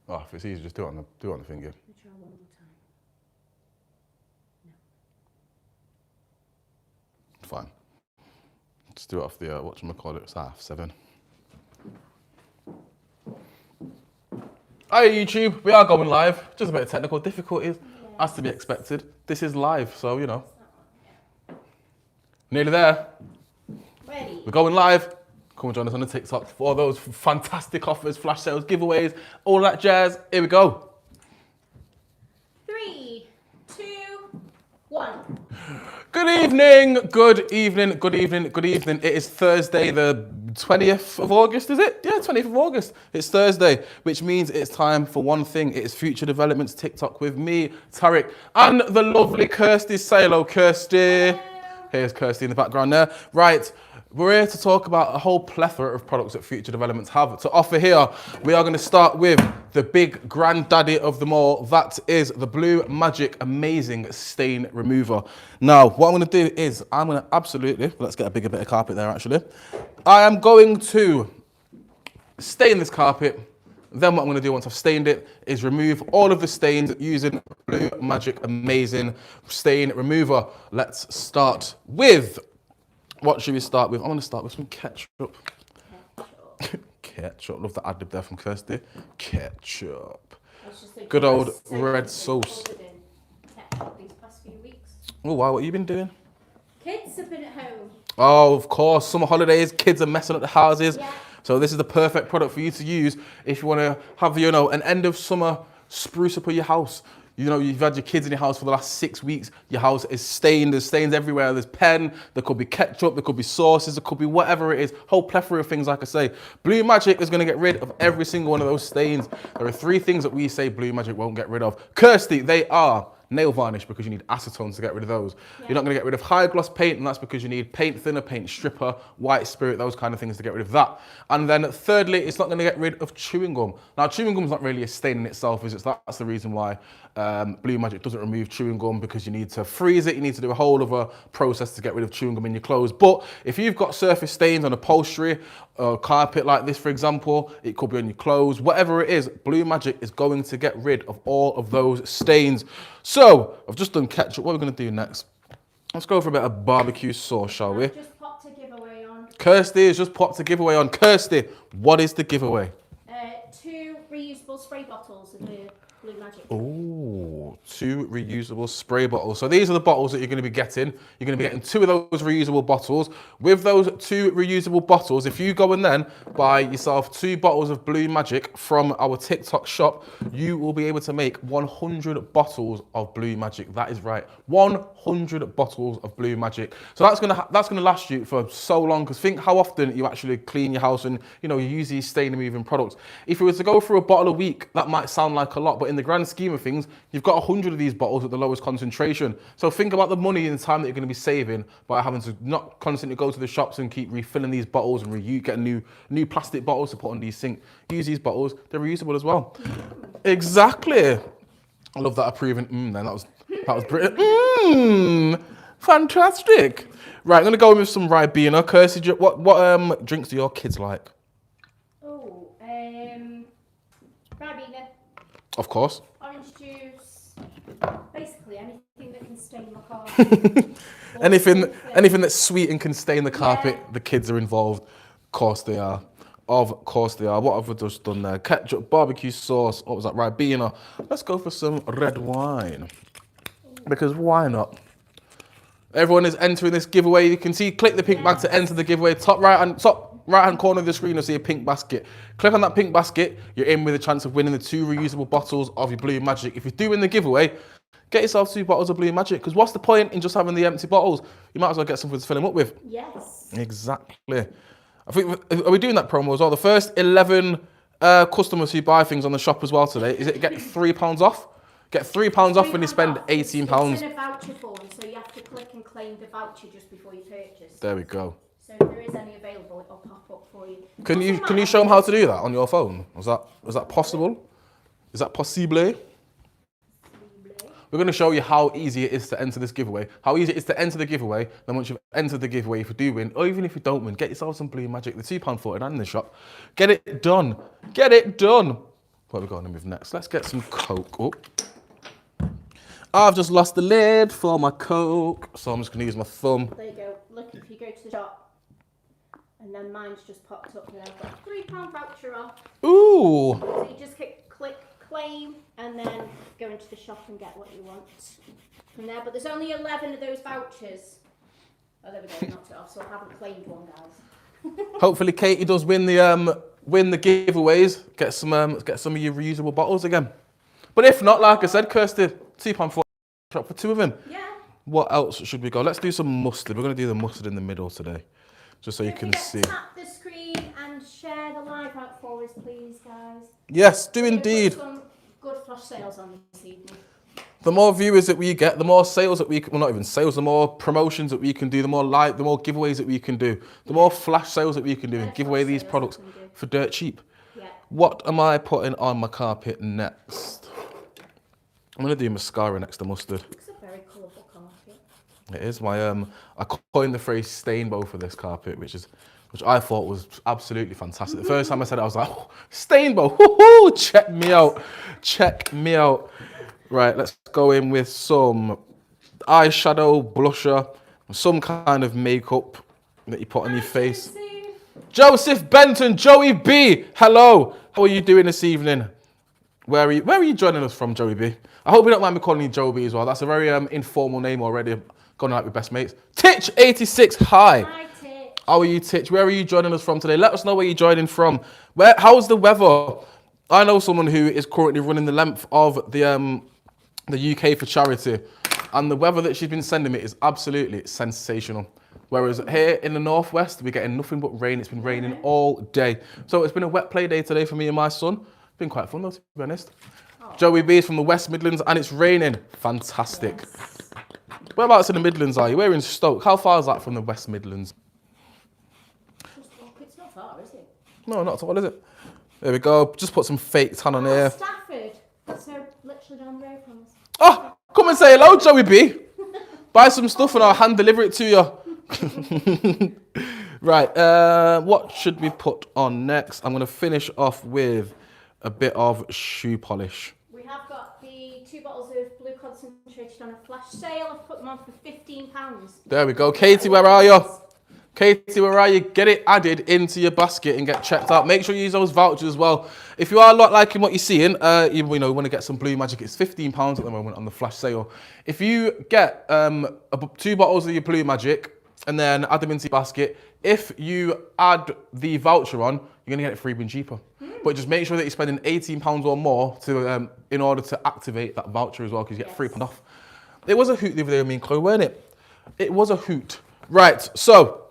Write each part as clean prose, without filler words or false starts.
Oh, if it's easy, just do it on the finger. Try one more time. Fine. Just do it off the whatchamacallit, it's 7:30. Hi YouTube, we are going live. Just a bit of technical difficulties, as to be expected. This is live, so you know. Nearly there. Ready? We're going live. Come and join us on the TikTok for all those fantastic offers, flash sales, giveaways, all that jazz. Here we go. 3, 2, 1. Good evening, good evening, good evening, good evening. It is Thursday, the 20th of August, is it? Yeah, 20th of August. It's Thursday, which means it's time for one thing. It is Future Developments TikTok with me, Tarek, and the lovely Kirsty. Say hello, Kirsty. Hello. Here's Kirsty in the background there. Right, we're here to talk about a whole plethora of products that Future Developments have to offer here. We are going to start with the big granddaddy of them all. That is the BLUEMAGIC Amazing Stain Remover. Now, what I'm going to do is I'm going to absolutely, let's get a bigger bit of carpet there actually. I am going to stain this carpet. Then what I'm going to do once I've stained it is remove all of the stains using BLUEMAGIC Amazing Stain Remover. Let's start with, what should we start with? I'm going to start with some ketchup. Ketchup. Love the ad-lib there from Kirsty. Ketchup. Good old red sauce. Ketchup these past few weeks. Oh, wow, what have you been doing? Kids have been at home. Oh, of course, summer holidays, kids are messing up the houses. Yeah. So this is the perfect product for you to use if you want to have, you know, an end of summer spruce up of your house. You know, you've had your kids in your house for the last 6 weeks. Your house is stained. There's stains everywhere. There's pen. There could be ketchup. There could be sauces. There could be whatever it is. Whole plethora of things, like I say. BLUEMAGIC is going to get rid of every single one of those stains. There are 3 things that we say BLUEMAGIC won't get rid of. Kirsty, they are nail varnish, because you need acetone to get rid of those. Yeah. You're not going to get rid of high gloss paint, and that's because you need paint thinner, paint stripper, white spirit, those kind of things to get rid of that. And then thirdly, it's not going to get rid of chewing gum. Now, chewing gum is not really a stain in itself, is it? That's the reason why BLUEMAGIC doesn't remove chewing gum, because you need to freeze it. You need to do a whole other process to get rid of chewing gum in your clothes. But if you've got surface stains on upholstery, carpet like this, for example, it could be on your clothes, whatever it is, BLUEMAGIC is going to get rid of all of those stains. So, I've just done ketchup. What are we going to do next? Let's go for a bit of barbecue sauce, shall we? Just popped a giveaway on. Kirsty has just popped a giveaway on. Kirsty, what is the giveaway? 2 reusable spray bottles of the BLUEMAGIC. Oh, 2 reusable spray bottles. So these are the bottles that you're going to be getting. You're going to be getting 2 of those reusable bottles. With those 2 reusable bottles, if you go and then buy yourself 2 bottles of BLUEMAGIC from our TikTok shop, you will be able to make 100 bottles of BLUEMAGIC. That is right, 100 bottles of BLUEMAGIC. So that's going to last you for so long, because think how often you actually clean your house and you use these stain removing products. If you were to go through a bottle a week, that might sound like a lot, but in the grand scheme of things, you've got 100 of these bottles at the lowest concentration. So think about the money and the time that you're going to be saving by having to not constantly go to the shops and keep refilling these bottles and get new plastic bottles to put on these sink. Use these bottles; they're reusable as well. Exactly. I love that approving. Then that was brilliant. Fantastic. Right, I'm gonna go in with some Ribena. Kirsty, what drinks do your kids like? Oh, Ribena. Of course. Orange juice. Basically anything that can stain my car. anything that's sweet and can stain the carpet, Yeah. the kids are involved. Of course they are. Of course they are. What have we just done there? Ketchup, barbecue sauce. What was that? Ribena. Let's go for some red wine. Because why not? Everyone is entering this giveaway. You can see, click the pink bag to enter the giveaway. Top right hand corner of the screen, you'll see a pink basket. Click on that pink basket. You're in with a chance of winning the 2 reusable bottles of your BLUEMAGIC. If you do win the giveaway, get yourself 2 bottles of BLUEMAGIC, because what's the point in just having the empty bottles? You might as well get something to fill them up with. Yes. Exactly. I think, are we doing that promo as well? The first 11 customers who buy things on the shop as well today, is it get £3 off? Get £3 off when you spend £18. It's in a voucher form, so you have to click and claim the voucher just before you purchase. There we go. So if there is any available, it'll pop up for you. Can you show them how to do that on your phone? Is that possible? Is that possible? We're going to show you how easy it is to enter this giveaway. How easy it is to enter the giveaway. Then once you've entered the giveaway, if you do win, or even if you don't win, get yourself some BLUEMAGIC. The £2.49 in the shop. Get it done. Get it done. What are we going in with next? Let's get some Coke up. I've just lost the lid for my Coke, so I'm just going to use my thumb. There you go. Look, if you go to the shop, and then mine's just popped up there. I've got a £3 voucher off. Ooh. So you just click claim, and then go into the shop and get what you want from there. But there's only 11 of those vouchers. Oh, there we go. Knocked it off, so I haven't claimed one, guys. Hopefully Katie does win the giveaways. Get some of your reusable bottles again. But if not, like I said, Kirsty, £2.40 shop for 2 of them. Yeah. What else should we go? Let's do some mustard. We're going to do the mustard in the middle today, just so you can see. Tap the screen and share the live out for us, please, guys. Yes, do indeed. Some good flash sales on this evening. The more viewers that we get, the more sales that we can, well, not even sales, the more promotions that we can do, the more giveaways that we can do, the more flash sales that we can do and give away these products for dirt cheap. Yeah. What am I putting on my carpet next? I'm going to do mascara next to mustard. It's a very colourful carpet. It is. I coined the phrase stainbow for this carpet, which I thought was absolutely fantastic. The first time I said it, I was like, oh, stainbow, woohoo, check me out, check me out. Right, let's go in with some eyeshadow, blusher, some kind of makeup that you put on your face. Joseph Benton, Joey B, hello. How are you doing this evening? Where are you joining us from, Joey B? I hope you don't mind me calling you Joe B as well. That's a very informal name already. Going out with best mates. Titch86, hi. Hi, Titch. How are you, Titch? Where are you joining us from today? Let us know where you're joining from. How's the weather? I know someone who is currently running the length of the UK for charity, and the weather that she's been sending me is absolutely sensational. Whereas here in the northwest, we're getting nothing but rain. It's been raining all day. So it's been a wet play day today for me and my son. It's been quite fun though, to be honest. Oh. Joey B is from the West Midlands and it's raining. Fantastic. Yes. Whereabouts in the Midlands are you? We're in Stoke. How far is that from the West Midlands? It's not far, is it? No, not at all, is it? There we go. Just put some fake tan on here. Stafford. That's literally down the road from us. Oh, come and say hello, Joey B. Buy some stuff and I'll hand deliver it to you. Right, what should we put on next? I'm going to finish off with a bit of shoe polish. We have got the 2 bottles of blue concentrated on a flash sale. I've put them on for £15. There we go. Katie, where are you? Katie, where are you? Get it added into your basket and get checked out. Make sure you use those vouchers as well. If you are not liking what you're seeing, you want to get some BLUEMAGIC, it's £15 at the moment on the flash sale. If you get 2 bottles of your BLUEMAGIC and then add them into your basket, if you add the voucher on, you're going to get it free and cheaper. But just make sure that you're spending £18 or more to in order to activate that voucher as well, because you get £3 off. It was a hoot the other day with me and Chloe, weren't it? It was a hoot. Right, so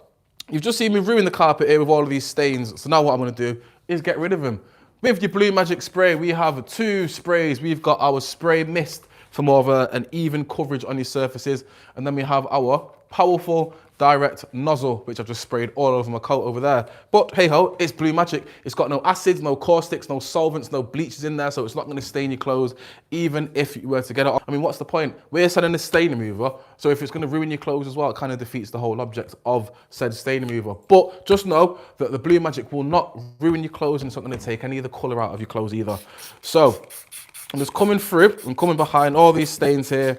you've just seen me ruin the carpet here with all of these stains. So now what I'm going to do is get rid of them. With your BLUEMAGIC spray, we have 2 sprays. We've got our spray mist for more of an even coverage on your surfaces. And then we have our powerful direct nozzle, which I've just sprayed all over my coat over there. But hey ho, it's BLUEMAGIC. It's got no acids, no caustics, no solvents, no bleaches in there, so it's not going to stain your clothes, even if you were to get it off. I mean, what's the point? We're selling a stain remover, so if it's going to ruin your clothes as well, it kind of defeats the whole object of said stain remover. But just know that the BLUEMAGIC will not ruin your clothes, and it's not going to take any of the colour out of your clothes either. So I'm just coming through, I'm coming behind all these stains here,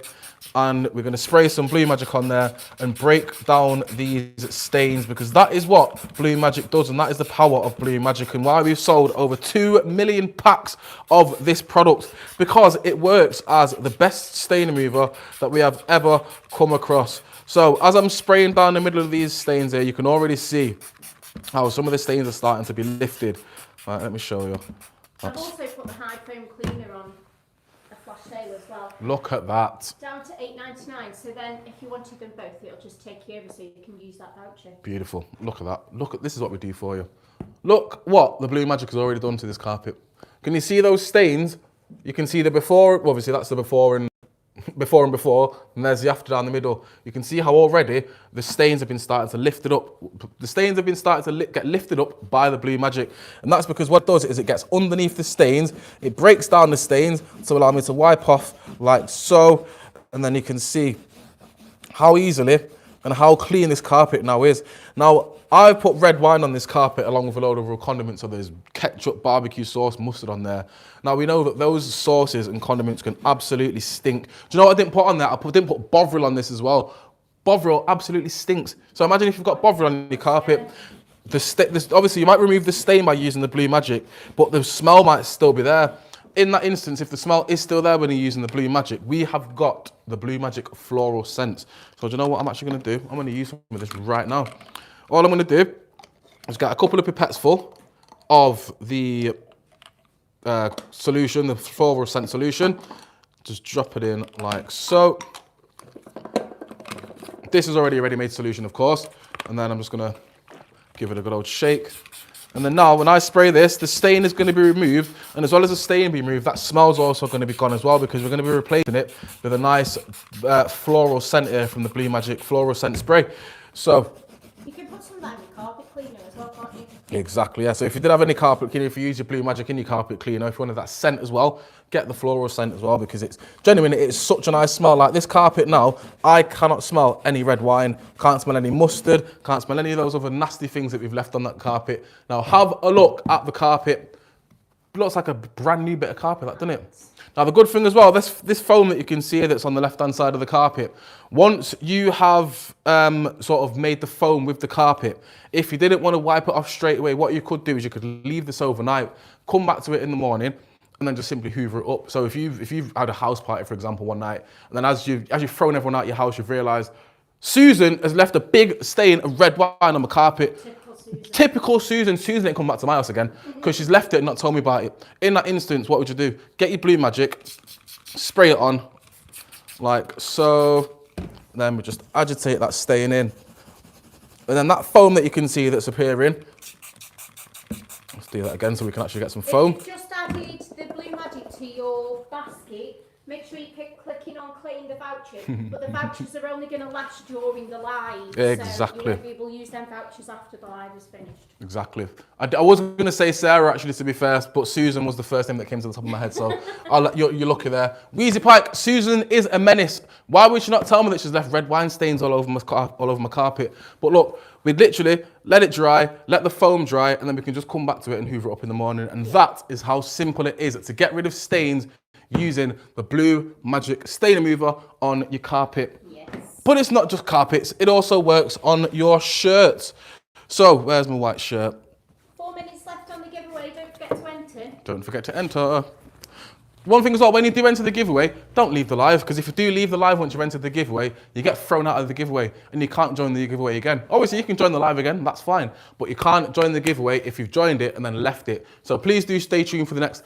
and we're going to spray some BLUEMAGIC on there and break down these stains, because that is what BLUEMAGIC does, and that is the power of BLUEMAGIC and why we've sold over 2 million packs of this product, because it works as the best stain remover that we have ever come across. So as I'm spraying down the middle of these stains here, you can already see how some of the stains are starting to be lifted. Right, let me show you. I've also put the high foam cleaner on a flash sale as well. Look at that. Down to £8.99. So then, if you wanted them both, it'll just take you over, so you can use that voucher. Beautiful. Look at that. Look at this is what we do for you. Look what the BLUEMAGIC has already done to this carpet. Can you see those stains? You can see the before. Obviously, that's the before and before, and there's the after down the middle. You can see how already the stains have been starting to lift it up. The stains have been starting to get lifted up by the BLUEMAGIC, and that's because what it does is it gets underneath the stains, it breaks down the stains to allow me to wipe off like so, and then you can see how easily and how clean this carpet now is. Now, I've put red wine on this carpet along with a load of raw condiments, so there's ketchup, barbecue sauce, mustard on there. Now, we know that those sauces and condiments can absolutely stink. Do you know what I didn't put on there? I didn't put Bovril on this as well. Bovril absolutely stinks. So imagine if you've got Bovril on your carpet. Obviously, you might remove the stain by using the BLUEMAGIC, but the smell might still be there. In that instance, if the smell is still there when you're using the BLUEMAGIC, we have got the BLUEMAGIC floral scents. So do you know what I'm actually going to do? I'm going to use some of this right now. All I'm going to do is get a couple of pipettes full of the solution, the floral scent solution. Just drop it in like so. This is already a ready-made solution, of course. And then I'm just going to give it a good old shake. And then now, when I spray this, the stain is going to be removed. And as well as the stain being removed, that smell's also going to be gone as well, because we're going to be replacing it with a nice floral scent here from the BLUEMAGIC floral scent spray. So you can put some of that in your carpet cleaner as well, can't you? Exactly, yeah. So if you did have any carpet cleaner, if you use your BLUEMAGIC in your carpet cleaner, if you wanted that scent as well, get the floral scent as well, because it's genuine. It's such a nice smell. Like this carpet now, I cannot smell any red wine, can't smell any mustard, can't smell any of those other nasty things that we've left on that carpet. Now have a look at the carpet. It looks like a brand new bit of carpet, that, doesn't it? Now the good thing as well, this foam that you can see here that's on the left-hand side of the carpet, once you have sort of made the foam with the carpet, if you didn't want to wipe it off straight away, what you could do is you could leave this overnight, come back to it in the morning, and then just simply hoover it up. So if you've had a house party, for example, one night, and then as you've thrown everyone out your house, you've realised Susan has left a big stain of red wine on the carpet. Typical Susan. Susan didn't come back to my house again because she's left it and not told me about it. In that instance, what would you do? Get your BLUEMAGIC, spray it on like so. Then we just agitate that stain in. And then that foam that you can see that's appearing, let's do that again so we can actually get some foam. If you've just added the BLUEMAGIC to your basket, make sure you keep clicking on claim the voucher, but the vouchers are only going to last during the live. Exactly. So you won't be able to use them vouchers after the live is finished. Exactly. I was going to say Sarah, actually, to be fair, but Susan was the first name that came to the top of my head, so you're lucky there. Wheezy Pike, Susan is a menace. Why would she not tell me that she's left red wine stains all over my carpet? But look, we'd literally let it dry, let the foam dry, and then we can just come back to it and hoover it up in the morning. And that is how simple it is to get rid of stains using the BLUEMAGIC stain remover on your carpet. Yes. But it's not just carpets, it also works on your shirts. So, where's my white shirt? 4 minutes left on the giveaway, don't forget to enter. Don't forget to enter. One thing as well, when you do enter the giveaway, don't leave the live, because if you do leave the live once you've entered the giveaway, you get thrown out of the giveaway and you can't join the giveaway again. Obviously, you can join the live again, that's fine, but you can't join the giveaway if you've joined it and then left it. So please do stay tuned for the next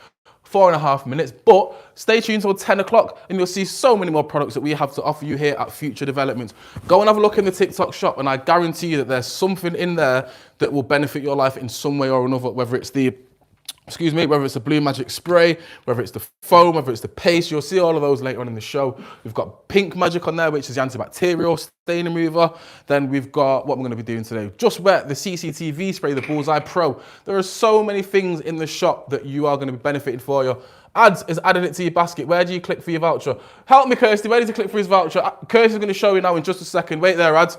4.5 minutes, but stay tuned till 10 o'clock and you'll see so many more products that we have to offer you here at Future Developments. Go and have a look in the TikTok shop and I guarantee you that there's something in there that will benefit your life in some way or another, whether it's the BLUEMAGIC spray, whether it's the foam, whether it's the paste. You'll see all of those later on in the show. We've got Pink Magic on there, which is the antibacterial stain remover. Then we've got what we're going to be doing today. Just Wet, the CCTV spray, the Bullseye Pro. There are so many things in the shop that you are going to be benefiting for you. Ads is adding it to your basket. Where do you click for your voucher? Help me, Kirsty. Where did you click for his voucher? Kirsty's going to show you now in just a second. Wait there, Ads.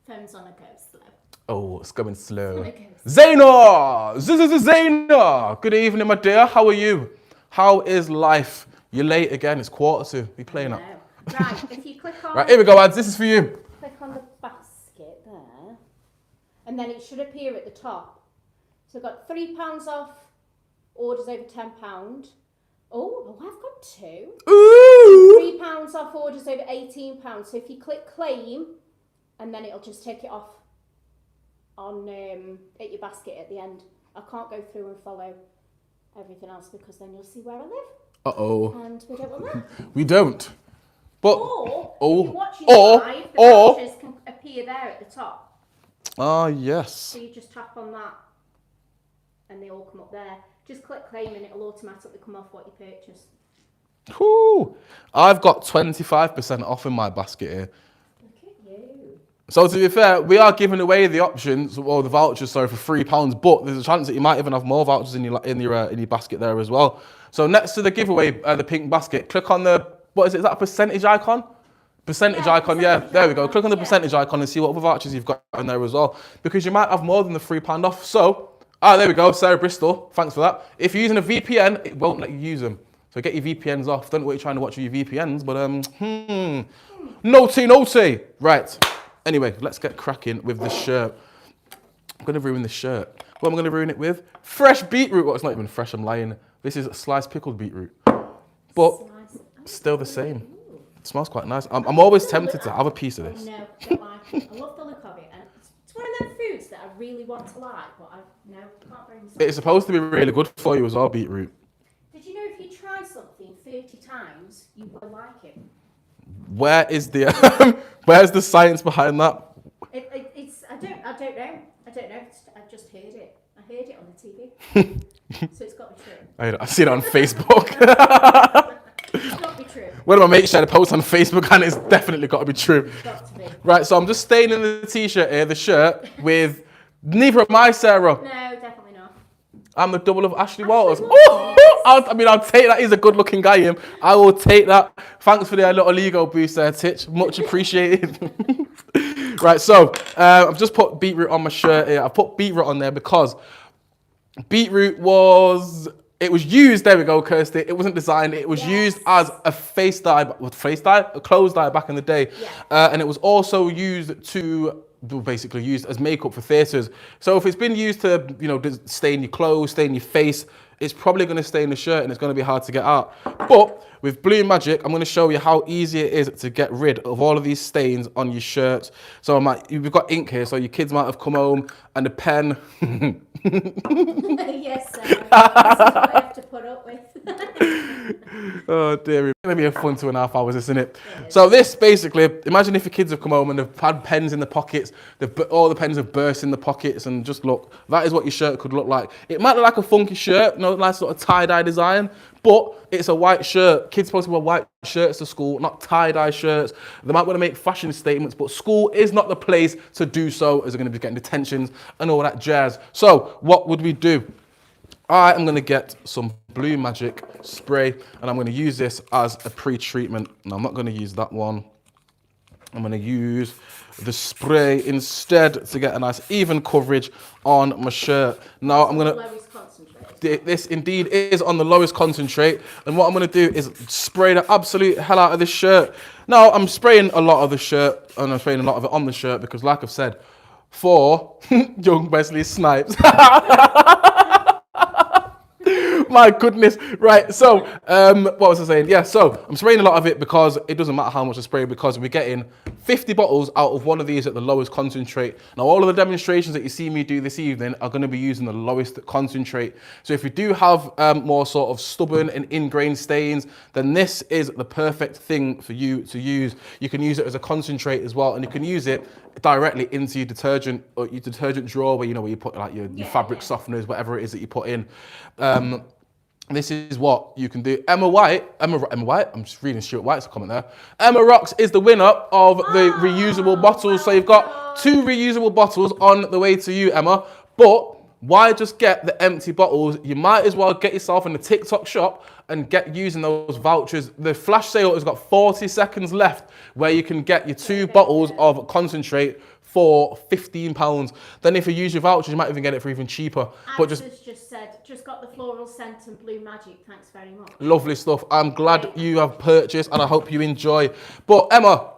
Phone's on a go slow. Oh, it's going slow. Okay. Zaina! Zaina! Good evening, my dear. How are you? How is life? You're late again. It's 1:45. Be playing up. Right, if you click on... Right, here we go, Ads. This is for you. Click on the basket there. And then it should appear at the top. So I've got £3 off orders over £10. Oh, I've got 2. Ooh! £3 off orders over £18. So if you click claim, and then it'll just take it off on at your basket at the end. I can't go through and follow everything else because then you'll see where I live. Uh-oh. And we don't want that. We don't. But Or if you're watching live, the vouchers can appear there at the top. Ah, yes. So you just tap on that and they all come up there. Just click claim and it'll automatically come off what you purchased. Whoo! I've got 25% off in my basket here. Look at you. So to be fair, we are giving away the options, or the vouchers, sorry, for £3, but there's a chance that you might even have more vouchers in your basket there as well. So next to the giveaway, the pink basket, click on the, what is it, is that a percentage icon? percentage Yeah, icon, yeah, percentage there we go. icon, Click on the yeah. percentage icon and see what other vouchers you've got in there as well. Because you might have more than the £3 off. So, there we go, Sarah Bristol, thanks for that. If you're using a VPN, it won't let you use them. So get your VPNs off. Don't know what you're trying to watch with your VPNs, but naughty. Right, anyway, let's get cracking with the shirt. I'm gonna ruin the shirt. What am I gonna ruin it with? Fresh beetroot. Well, it's not even fresh, I'm lying. This is sliced pickled beetroot. But still the same. It smells quite nice. I'm always tempted to have a piece of this. No, don't like it. I love the look of it, and it's one of them foods that I really want to like, but can't bring myself. It's supposed to be really good for you as well, beetroot. Did you know if you try something 30 times, you will like it? Where is the where's the science behind that? It's I don't know. I just heard it. I heard it on the TV. So it's got to be true. I've seen it on Facebook. It's got to be true. One of my mates shared a post on Facebook and it's definitely got to be true. It's got to be. Right, so I'm just staying in the t-shirt here, the shirt, with neither of my Sarah. No, definitely not. I'm the double of Ashley Ashley Walters. Walters. Oh, I'll take that. He's a good looking guy, him. I will take that. Thanks for the little ego boost there, Titch. Much appreciated. Right, so I've just put beetroot on my shirt here. I've put beetroot on there because beetroot was used, there we go, Kirsty. It wasn't designed, it was used as a a clothes dye back in the day. Yeah. And it was also used to, basically used as makeup for theatres. So if it's been used to, stain your clothes, stain your face, it's probably going to stain the shirt and it's going to be hard to get out. But with BLUEMAGIC, I'm going to show you how easy it is to get rid of all of these stains on your shirts. So we've got ink here, so your kids might have come home and a pen. Yes, sir. This is what I have to put up with. Oh dear, it's going to be a fun 2.5 hours, isn't it? So this basically, imagine if your kids have come home and they've had pens in the pockets, all the pens have burst in the pockets, and just look, that is what your shirt could look like. It might look like a funky shirt, nice sort of tie-dye design, but it's a white shirt. Kids supposed to wear white shirts to school, not tie-dye shirts. They might want to make fashion statements, but school is not the place to do so, as they're going to be getting detentions and all that jazz. So what would we do? I am going to get some BLUEMAGIC spray and I'm going to use this as a pre-treatment. Now I'm not going to use that one. I'm going to use the spray instead to get a nice even coverage on my shirt. Now I'm going to... This indeed is on the lowest concentrate, and what I'm going to do is spray the absolute hell out of this shirt. Now I'm spraying a lot of the shirt, and I'm spraying a lot of it on the shirt because, like I've said, for young Wesley Snipes. My goodness. Right, so what was I saying? Yeah, so I'm spraying a lot of it because it doesn't matter how much I spray, because we're getting 50 bottles out of one of these at the lowest concentrate. Now, all of the demonstrations that you see me do this evening are going to be using the lowest concentrate. So if you do have more sort of stubborn and ingrained stains, then this is the perfect thing for you to use. You can use it as a concentrate as well, and you can use it directly into your detergent or your detergent drawer where you put like your fabric softeners, whatever it is that you put in. This is what you can do. Emma White, I'm just reading Stuart White's comment there. Emma Rocks is the winner of the reusable bottles. So you've got 2 reusable bottles on the way to you, Emma. But why just get the empty bottles? You might as well get yourself in the TikTok shop and get using those vouchers. The flash sale has got 40 seconds left where you can get your 2 bottles of concentrate for £15. Then if you use your vouchers, you might even get it for even cheaper. But just said, just got the floral scent and BLUEMAGIC. Thanks very much. Lovely stuff. I'm glad you have purchased and I hope you enjoy. But Emma,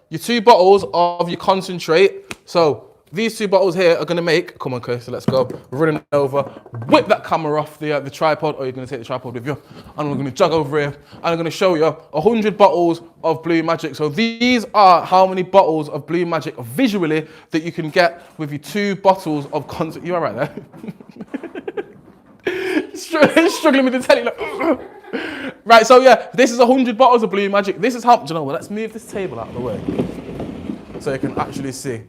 your 2 bottles of your concentrate. So these 2 bottles here are going to make, come on Kirsty, let's go. We're running over. Whip that camera off the tripod, or you're going to take the tripod with you. And I'm going to jog over here and I'm going to show you 100 bottles of BLUEMAGIC. So these are how many bottles of BLUEMAGIC visually that you can get with your 2 bottles of concentrate. You all right there? Struggling with the telly. Like, right, so yeah, this is 100 bottles of BLUEMAGIC. This is how, do you know what, let's move this table out of the way so you can actually see.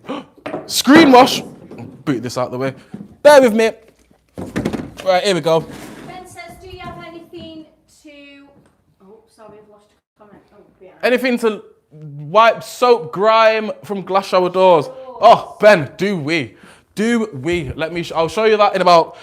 Screen wash. Boot this out of the way. Bear with me. Right, here we go. Ben says, do you have anything to... Oh, sorry, I've lost a comment. Oh, yeah. Anything to wipe soap grime from glass shower doors? Oh, Ben, do we? Do we? I'll show you that in about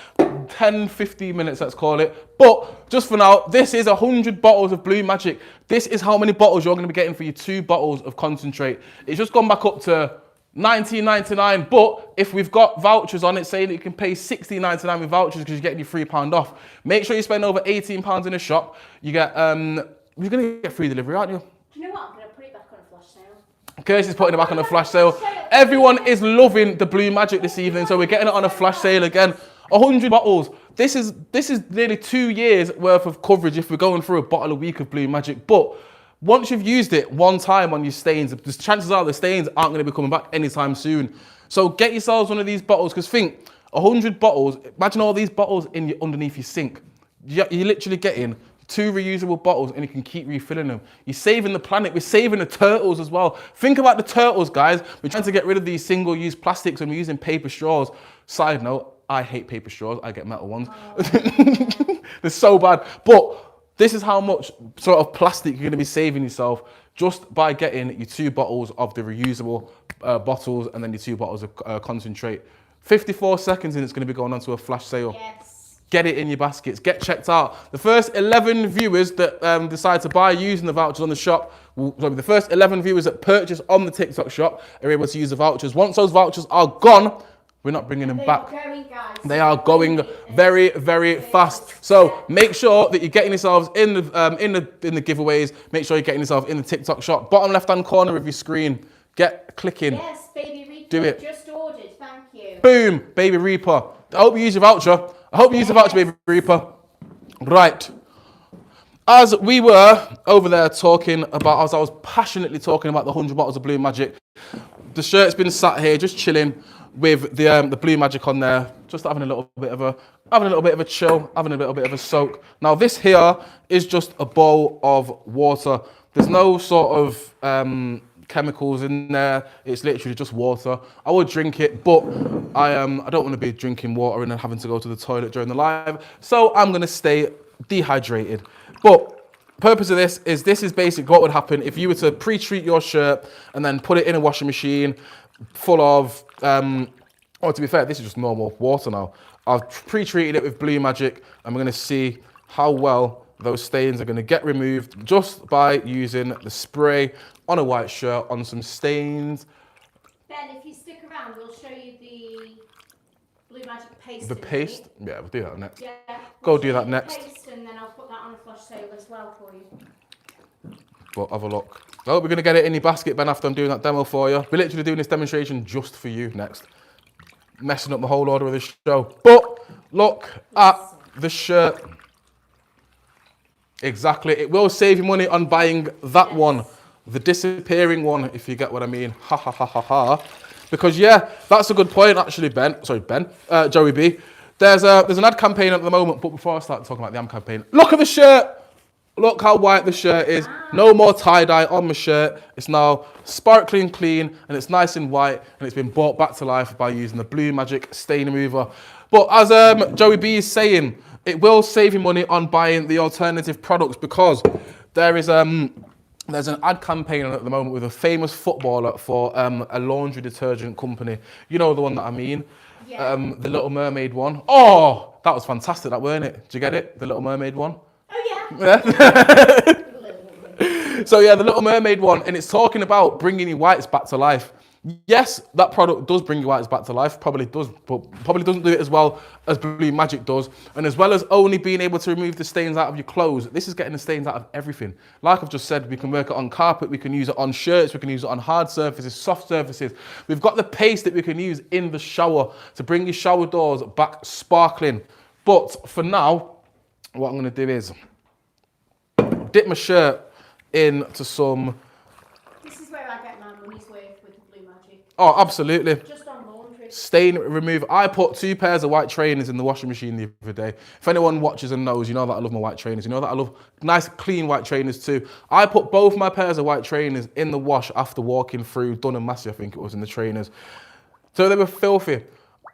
10, 15 minutes, let's call it. But just for now, this is 100 bottles of BLUEMAGIC. This is how many bottles you're going to be getting for your 2 bottles of concentrate. It's just gone back up to $19.99, but if we've got vouchers on it saying that you can pay $16.99 with vouchers because you're getting your £3 off, make sure you spend over £18 in a shop. You get, you're going to get free delivery, aren't you? Do you know what? I'm going to put it back on a flash sale. Kirsty's putting it back on a flash sale. Everyone is loving the BLUEMAGIC this evening, so we're getting it on a flash sale again. 100 bottles. This is nearly 2 years worth of coverage if we're going through a bottle a week of BLUEMAGIC. But once you've used it one time on your stains, the chances are the stains aren't going to be coming back anytime soon. So get yourselves one of these bottles, because think, 100 bottles, imagine all these bottles underneath your sink. You're literally getting 2 reusable bottles and you can keep refilling them. You're saving the planet, we're saving the turtles as well. Think about the turtles, guys. We're trying to get rid of these single-use plastics and we're using paper straws. Side note, I hate paper straws, I get metal ones. Oh. They're so bad. But this is how much sort of plastic you're going to be saving yourself just by getting your 2 bottles of the reusable bottles and then your 2 bottles of concentrate. 54 seconds and it's going to be going on to a flash sale. Yes. Get it in your baskets. Get checked out. The first 11 viewers that decide to buy using the vouchers on the shop, the first 11 viewers that purchase on the TikTok shop are able to use the vouchers. Once those vouchers are gone, we're not bringing them back. They are going very, very fast. So make sure that you're getting yourselves in the giveaways. Make sure you're getting yourself in the TikTok shop. Bottom left-hand corner of your screen. Get clicking. Yes, Baby Reaper. Do it. Just ordered. Thank you. Boom, Baby Reaper. I hope you use your voucher. I hope you use the voucher, Baby Reaper. Right. As we were over there talking about, as I was passionately talking about the 100 bottles of BLUEMAGIC, the shirt's been sat here just chilling with the BLUEMAGIC on there, just having a little bit of a chill, having a little bit of a soak. Now this here is just a bowl of water. There's no sort of chemicals in there. It's literally just water. I would drink it, but I don't want to be drinking water and then having to go to the toilet during the live, so I'm gonna stay dehydrated. But purpose of this is basically what would happen if you were to pre-treat your shirt and then put it in a washing machine full of, or to be fair, this is just normal water now. I've pre-treated it with BLUEMAGIC and we're going to see how well those stains are going to get removed just by using the spray on a white shirt on some stains. Ben, if you stick around, we'll show you the BLUEMAGIC paste. The paste? Yeah, we'll do that next. Yeah. Go do that next. Paste, and then I'll put that on a flash sale as well for you. Well, have a look. I hope we're going to get it in your basket, Ben, after I'm doing that demo for you. We're literally doing this demonstration just for you next. Messing up the whole order of the show. But look at the shirt. Exactly. It will save you money on buying that one. The disappearing one, if you get what I mean. Ha ha ha ha ha. Because yeah, that's a good point actually, Joey B. There's an ad campaign at the moment, but before I start talking about the ad campaign, look at the shirt. Look how white the shirt is. No more tie-dye on my shirt. It's now sparkling clean and it's nice and white and it's been brought back to life by using the BLUEMAGIC stain remover. But as Joey B is saying, it will save you money on buying the alternative products because there's an ad campaign on at the moment with a famous footballer for a laundry detergent company. You know the one that I mean? Yeah. The Little Mermaid one. Oh, that was fantastic, that weren't it? Did you get it? The Little Mermaid one? Yeah. So yeah, the Little Mermaid one, and it's talking about bringing your whites back to life. Yes, that product does bring your whites back to life, probably does, but probably doesn't do it as well as BLUEMAGIC does. And as well as only being able to remove the stains out of your clothes, this is getting the stains out of everything. Like I've just said, we can work it on carpet, we can use it on shirts, we can use it on hard surfaces, soft surfaces. We've got the paste that we can use in the shower to bring your shower doors back sparkling. But for now, what I'm gonna do is dip my shirt into some... This is where I get my money's worth with the BLUEMAGIC. Oh, absolutely. Just on laundry. Stain remover. I put 2 pairs of white trainers in the washing machine the other day. If anyone watches and knows, you know that I love my white trainers. You know that I love nice, clean white trainers too. I put both my pairs of white trainers in the wash after walking through Dun and Massey, I think it was, in the trainers. So they were filthy.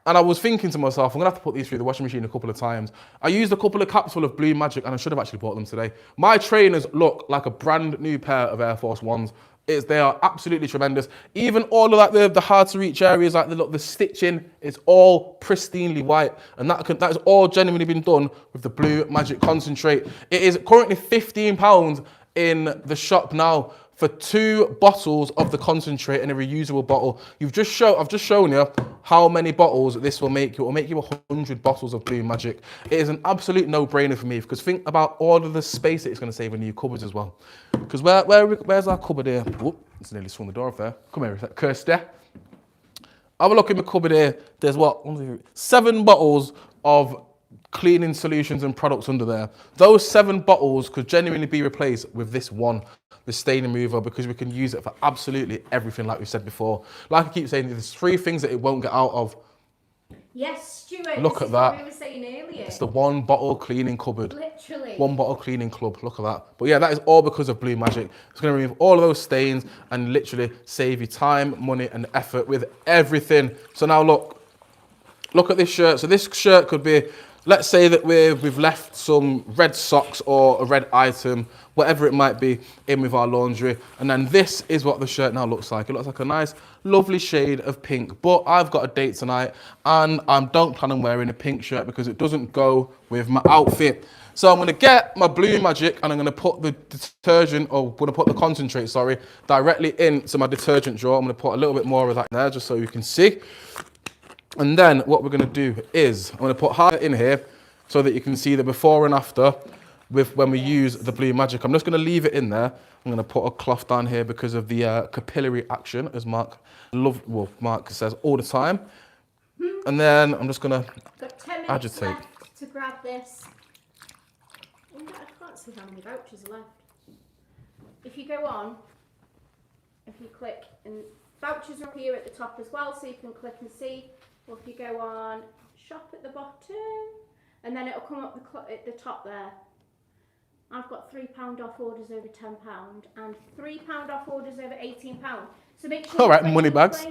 And I was thinking to myself, I'm going to have to put these through the washing machine a couple of times. I used a couple of caps full of BLUEMAGIC and I should have actually bought them today. My trainers look like a brand new pair of Air Force Ones. They are absolutely tremendous. Even all of like the hard to reach areas, like the stitching, is all pristinely white, and that's all genuinely been done with the BLUEMAGIC concentrate. It is currently £15 in the shop now for 2 bottles of the concentrate in a reusable bottle. I've just shown you how many bottles this will make you. It will make you 100 bottles of BLUEMAGIC. It is an absolute no-brainer for me, because think about all of the space that it's going to save in your cupboards as well. Because where's our cupboard here? Whoop, it's nearly swung the door off there. Come here, Kirsty. Have a look in the cupboard here. There's what? 7 bottles of cleaning solutions and products under there. Those 7 bottles could genuinely be replaced with this one, the stain remover, because we can use it for absolutely everything, like we said before. Like I keep saying, there's 3 things that it won't get out of. Yes, Stuart. Look at that. What we were saying earlier. It's the 1 bottle cleaning cupboard. Literally. 1 bottle cleaning club. Look at that. But yeah, that is all because of BLUEMAGIC. It's going to remove all of those stains and literally save you time, money, and effort with everything. So now look at this shirt. So this shirt could be, let's say that we've left some red socks or a red item, whatever it might be, in with our laundry. And then this is what the shirt now looks like. It looks like a nice, lovely shade of pink. But I've got a date tonight, and I don't plan on wearing a pink shirt because it doesn't go with my outfit. So I'm going to get my BLUEMAGIC, and I'm going to put the detergent, or going to put the concentrate, sorry, directly into my detergent drawer. I'm going to put a little bit more of that there just so you can see. And then what we're going to do is I'm going to put half in here so that you can see the before and after with when we use the BLUEMAGIC. I'm just going to leave it in there. I'm going to put a cloth down here because of the capillary action, as Mark says all the time. And then I'm just going to agitate. Left to grab this. I can't see how many vouchers are left. If you go on, if you click, and vouchers are here at the top as well, so you can click and see. Or if you go on shop at the bottom, and then it'll come up at the top there. I've got £3 off orders over £10 and £3 off orders over £18. So make sure. All right, money bags.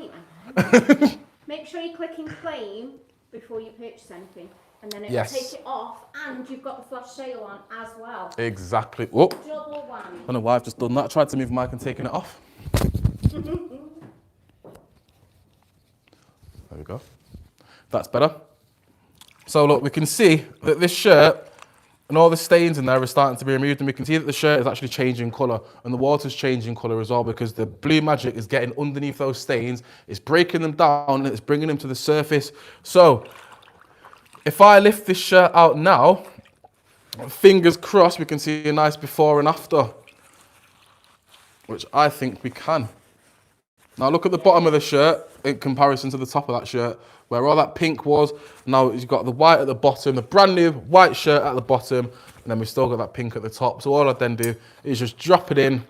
Make sure you click and claim before you purchase anything, and then it'll Yes. take it off, and you've got the flash sale on as well. Exactly. Whoop. Double whammy. I don't know why I've just done that. I tried to move Mike and taking it off. There we go. That's better. So look, we can see that this shirt and all the stains in there are starting to be removed, and we can see that the shirt is actually changing colour, and the water's changing colour as well, because the BLUEMAGIC is getting underneath those stains, it's breaking them down, and it's bringing them to the surface. So if I lift this shirt out now, fingers crossed we can see a nice before and after, which I think we can. Now look at the bottom of the shirt in comparison to the top of that shirt, where all that pink was. Now you've got the white at the bottom, the brand new white shirt at the bottom, and then we've still got that pink at the top. So all I'd then do is just drop it in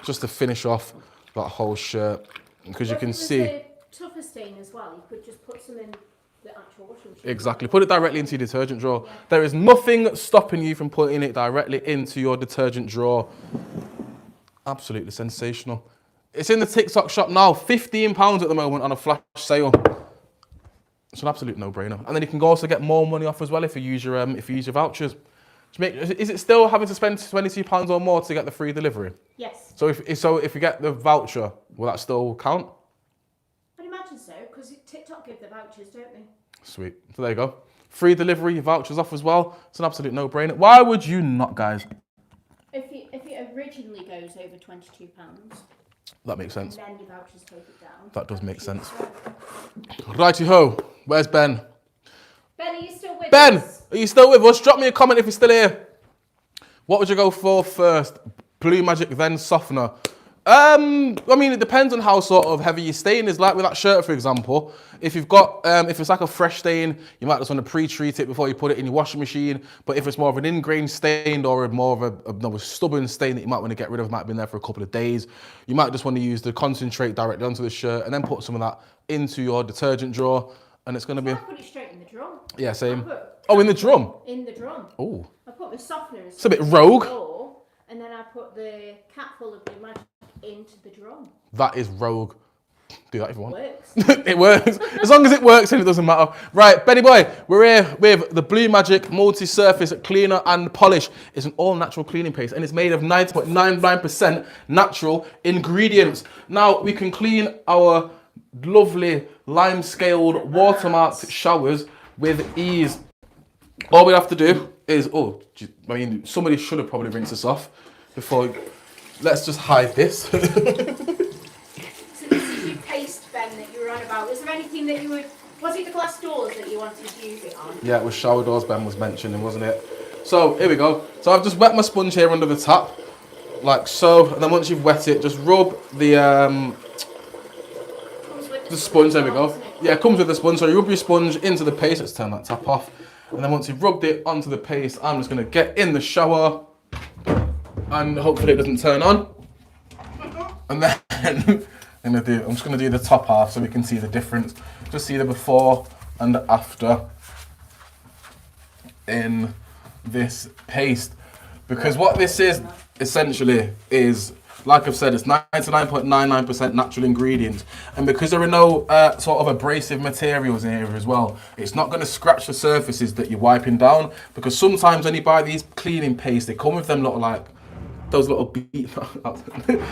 just to finish off that whole shirt, because you can see. A tougher stain as well, you could just put some in the actual washing machine. Exactly, put it directly into your detergent drawer. Yeah. There is nothing stopping you from putting it directly into your detergent drawer. Absolutely sensational. It's in the TikTok shop now, £15 at the moment on a flash sale. It's an absolute no-brainer. And then you can also get more money off as well if you use your vouchers. Is it still having to spend £22 or more to get the free delivery? Yes. So if you get the voucher, will that still count? I'd imagine so, because TikTok give the vouchers, don't they? Sweet. So there you go. Free delivery, your vouchers off as well. It's an absolute no-brainer. Why would you not, guys? If it originally goes over £22. That makes sense. And then your vouchers take it down. That does make sense. Righty-ho. Where's Ben? Ben, are you still with Ben, us? are you still with us? Drop me a comment if you're still here. What would you go for first? BLUEMAGIC, then softener? I mean, it depends on how sort of heavy your stain is. Like with that shirt, for example, if you've got, if it's like a fresh stain, you might just want to pre-treat it before you put it in your washing machine. But if it's more of an ingrained stain or more of a stubborn stain that you might want to get rid of, might have been there for a couple of days, you might just want to use the concentrate directly onto the shirt and then put some of that into your detergent drawer, and it's going to be. I put it straight in the drum. Yeah, same. Oh, in the drum. In the drum. Oh. I put the softener. It's a bit rogue. And then I put the cap full of BLUEMAGIC into the drum. That is rogue. Do that if you want. Works. It works. As long as it works, then it doesn't matter. Right, Benny boy, we're here with the BLUEMAGIC multi-surface cleaner and polish. It's an all-natural cleaning paste, and it's made of 90.99% natural ingredients. Now, we can clean our lovely lime-scaled watermarked showers with ease. All we have to do is, somebody should have probably rinsed this off before. Let's just hide this. That you were on about. Was there anything that you would, was it the glass doors that you wanted to use it on? Yeah, it was shower doors Ben was mentioning, wasn't it? So here we go. So I've just wet my sponge here under the tap, like so, and then once you've wet it, just rub the sponge, there we go. Yeah, it comes with the sponge, so you rub your sponge into the paste. Let's turn that tap off. And then once you've rubbed it onto the paste, I'm just gonna get in the shower and hopefully it doesn't turn on. And then I'm just going to do the top half so we can see the difference. Just see the before and after in this paste. Because what this is essentially is, like I've said, it's 99.99% natural ingredients. And because there are no sort of abrasive materials in here as well, it's not going to scratch the surfaces that you're wiping down. Because sometimes when you buy these cleaning pastes, they come with them those little beads. That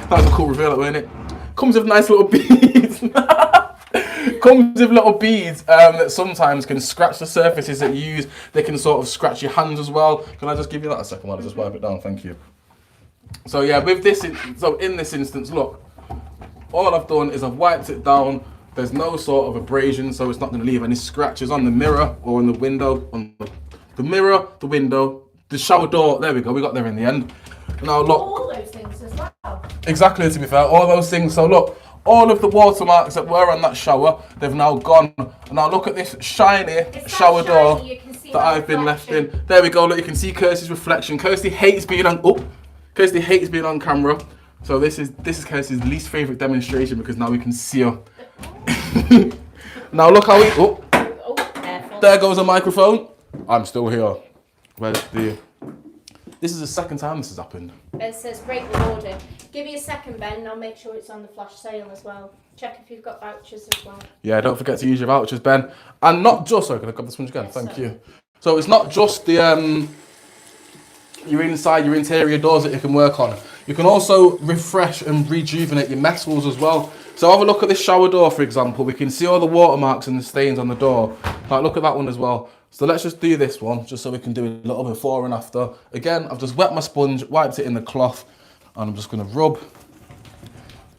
was a cool reveal, wasn't it? Comes with nice little beads. Comes with little beads that sometimes can scratch the surfaces that you use. They can sort of scratch your hands as well. Can I just give you that a second while I just wipe it down? Thank you. So yeah, with this, in this instance, look, all I've done is I've wiped it down. There's no sort of abrasion, so it's not going to leave any scratches on the mirror or on the window. On the mirror, the window, the shower door. There we go. We got there in the end. Now look. All those things as well. Exactly, to be fair, all those things. So look, all of the watermarks that were on that shower, they've now gone. Now look at this shiny shower door that I've been left in. There we go. Look, you can see Kirsty's reflection. Kirsty hates being on. Kirsty hates being on camera. So this is Kirsty's least favourite demonstration because now we can see her. Now look how we. There goes a microphone. I'm still here. Where's the? This is the second time this has happened. Ben says break the order. Give me a second, Ben, and I'll make sure it's on the flash sale as well. Check if you've got vouchers as well. Yeah, don't forget to use your vouchers, Ben. And not just, sorry, can I grab this one again? Yes, Thank you. So it's not just the your interior doors that you can work on. You can also refresh and rejuvenate your metals as well. So have a look at this shower door, for example. We can see all the watermarks and the stains on the door. Like, look at that one as well. So let's just do this one, just so we can do a little before and after. Again, I've just wet my sponge, wiped it in the cloth, and I'm just going to rub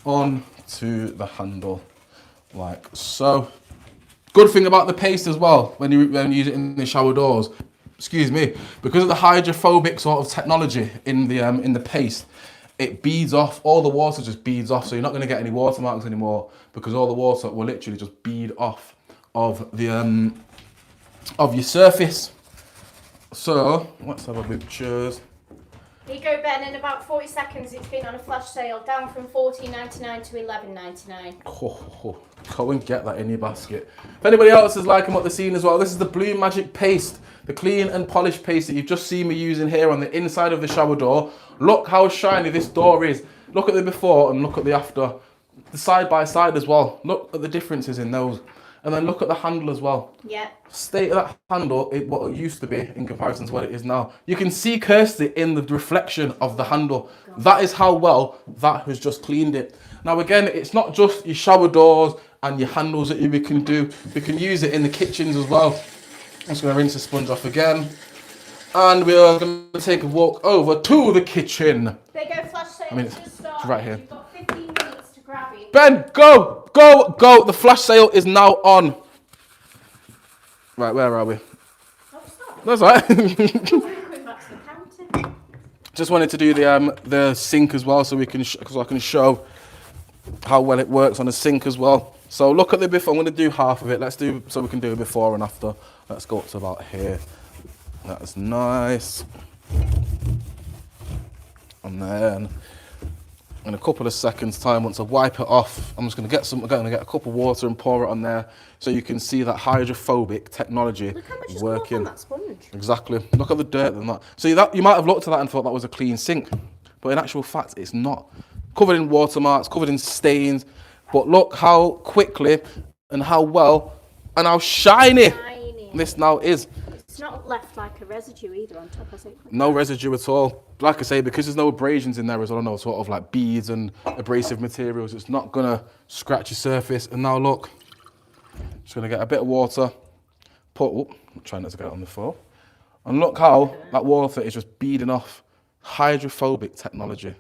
onto the handle, like so. Good thing about the paste as well, when you use it in the shower doors, excuse me, because of the hydrophobic sort of technology in the paste, it beads off, all the water just beads off, so you're not going to get any watermarks anymore, because all the water will literally just bead off of the of your surface. So let's have a pictures. Here you go, Ben. In about 40 seconds, it's been on a flash sale, down from $14.99 to $11.99. Go and get that in your basket. If anybody else is liking what they're seeing as well, this is the BLUEMAGIC paste, the clean and polish paste that you've just seen me using here on the inside of the shower door. Look how shiny this door is. Look at the before and look at the after. The side by side as well. Look at the differences in those. And then look at the handle as well. Yeah. State of that handle, what it used to be in comparison to what it is now. You can see Kirsty in the reflection of the handle. That is how well that has just cleaned it. Now again, it's not just your shower doors and your handles that we can do. We can use it in the kitchens as well. I'm just going to rinse the sponge off again. And we are going to take a walk over to the kitchen. There you go, flash sale. It's right here. You've got 15 minutes to grab it. Ben, go! Go! Go! The flash sale is now on. Right, where are we? Oh, stop. That's all right. Going back to the counter. Just wanted to do the sink as well, so we can so I can show how well it works on the sink as well. So look at the before. I'm going to do half of it. Let's do so we can do a before and after. Let's go up to about here. That's nice. And then in a couple of seconds time, once I wipe it off, I'm just going to get a cup of water and pour it on there, so you can see that hydrophobic technology Look how much is working. on that sponge. Exactly. Look at the dirt and that. So you might have looked at that and thought that was a clean sink, but in actual fact, it's not. Covered in watermarks, covered in stains. But look how quickly and how well and how shiny this now is. It's not left like a residue either on top, has it? No residue at all. Like I say, because there's no abrasions in there as well, no sort of like beads and abrasive materials, it's not gonna scratch your surface. And now look, just gonna get a bit of water, I'm trying not to get it on the floor. And look how that water is just beading off. Hydrophobic technology.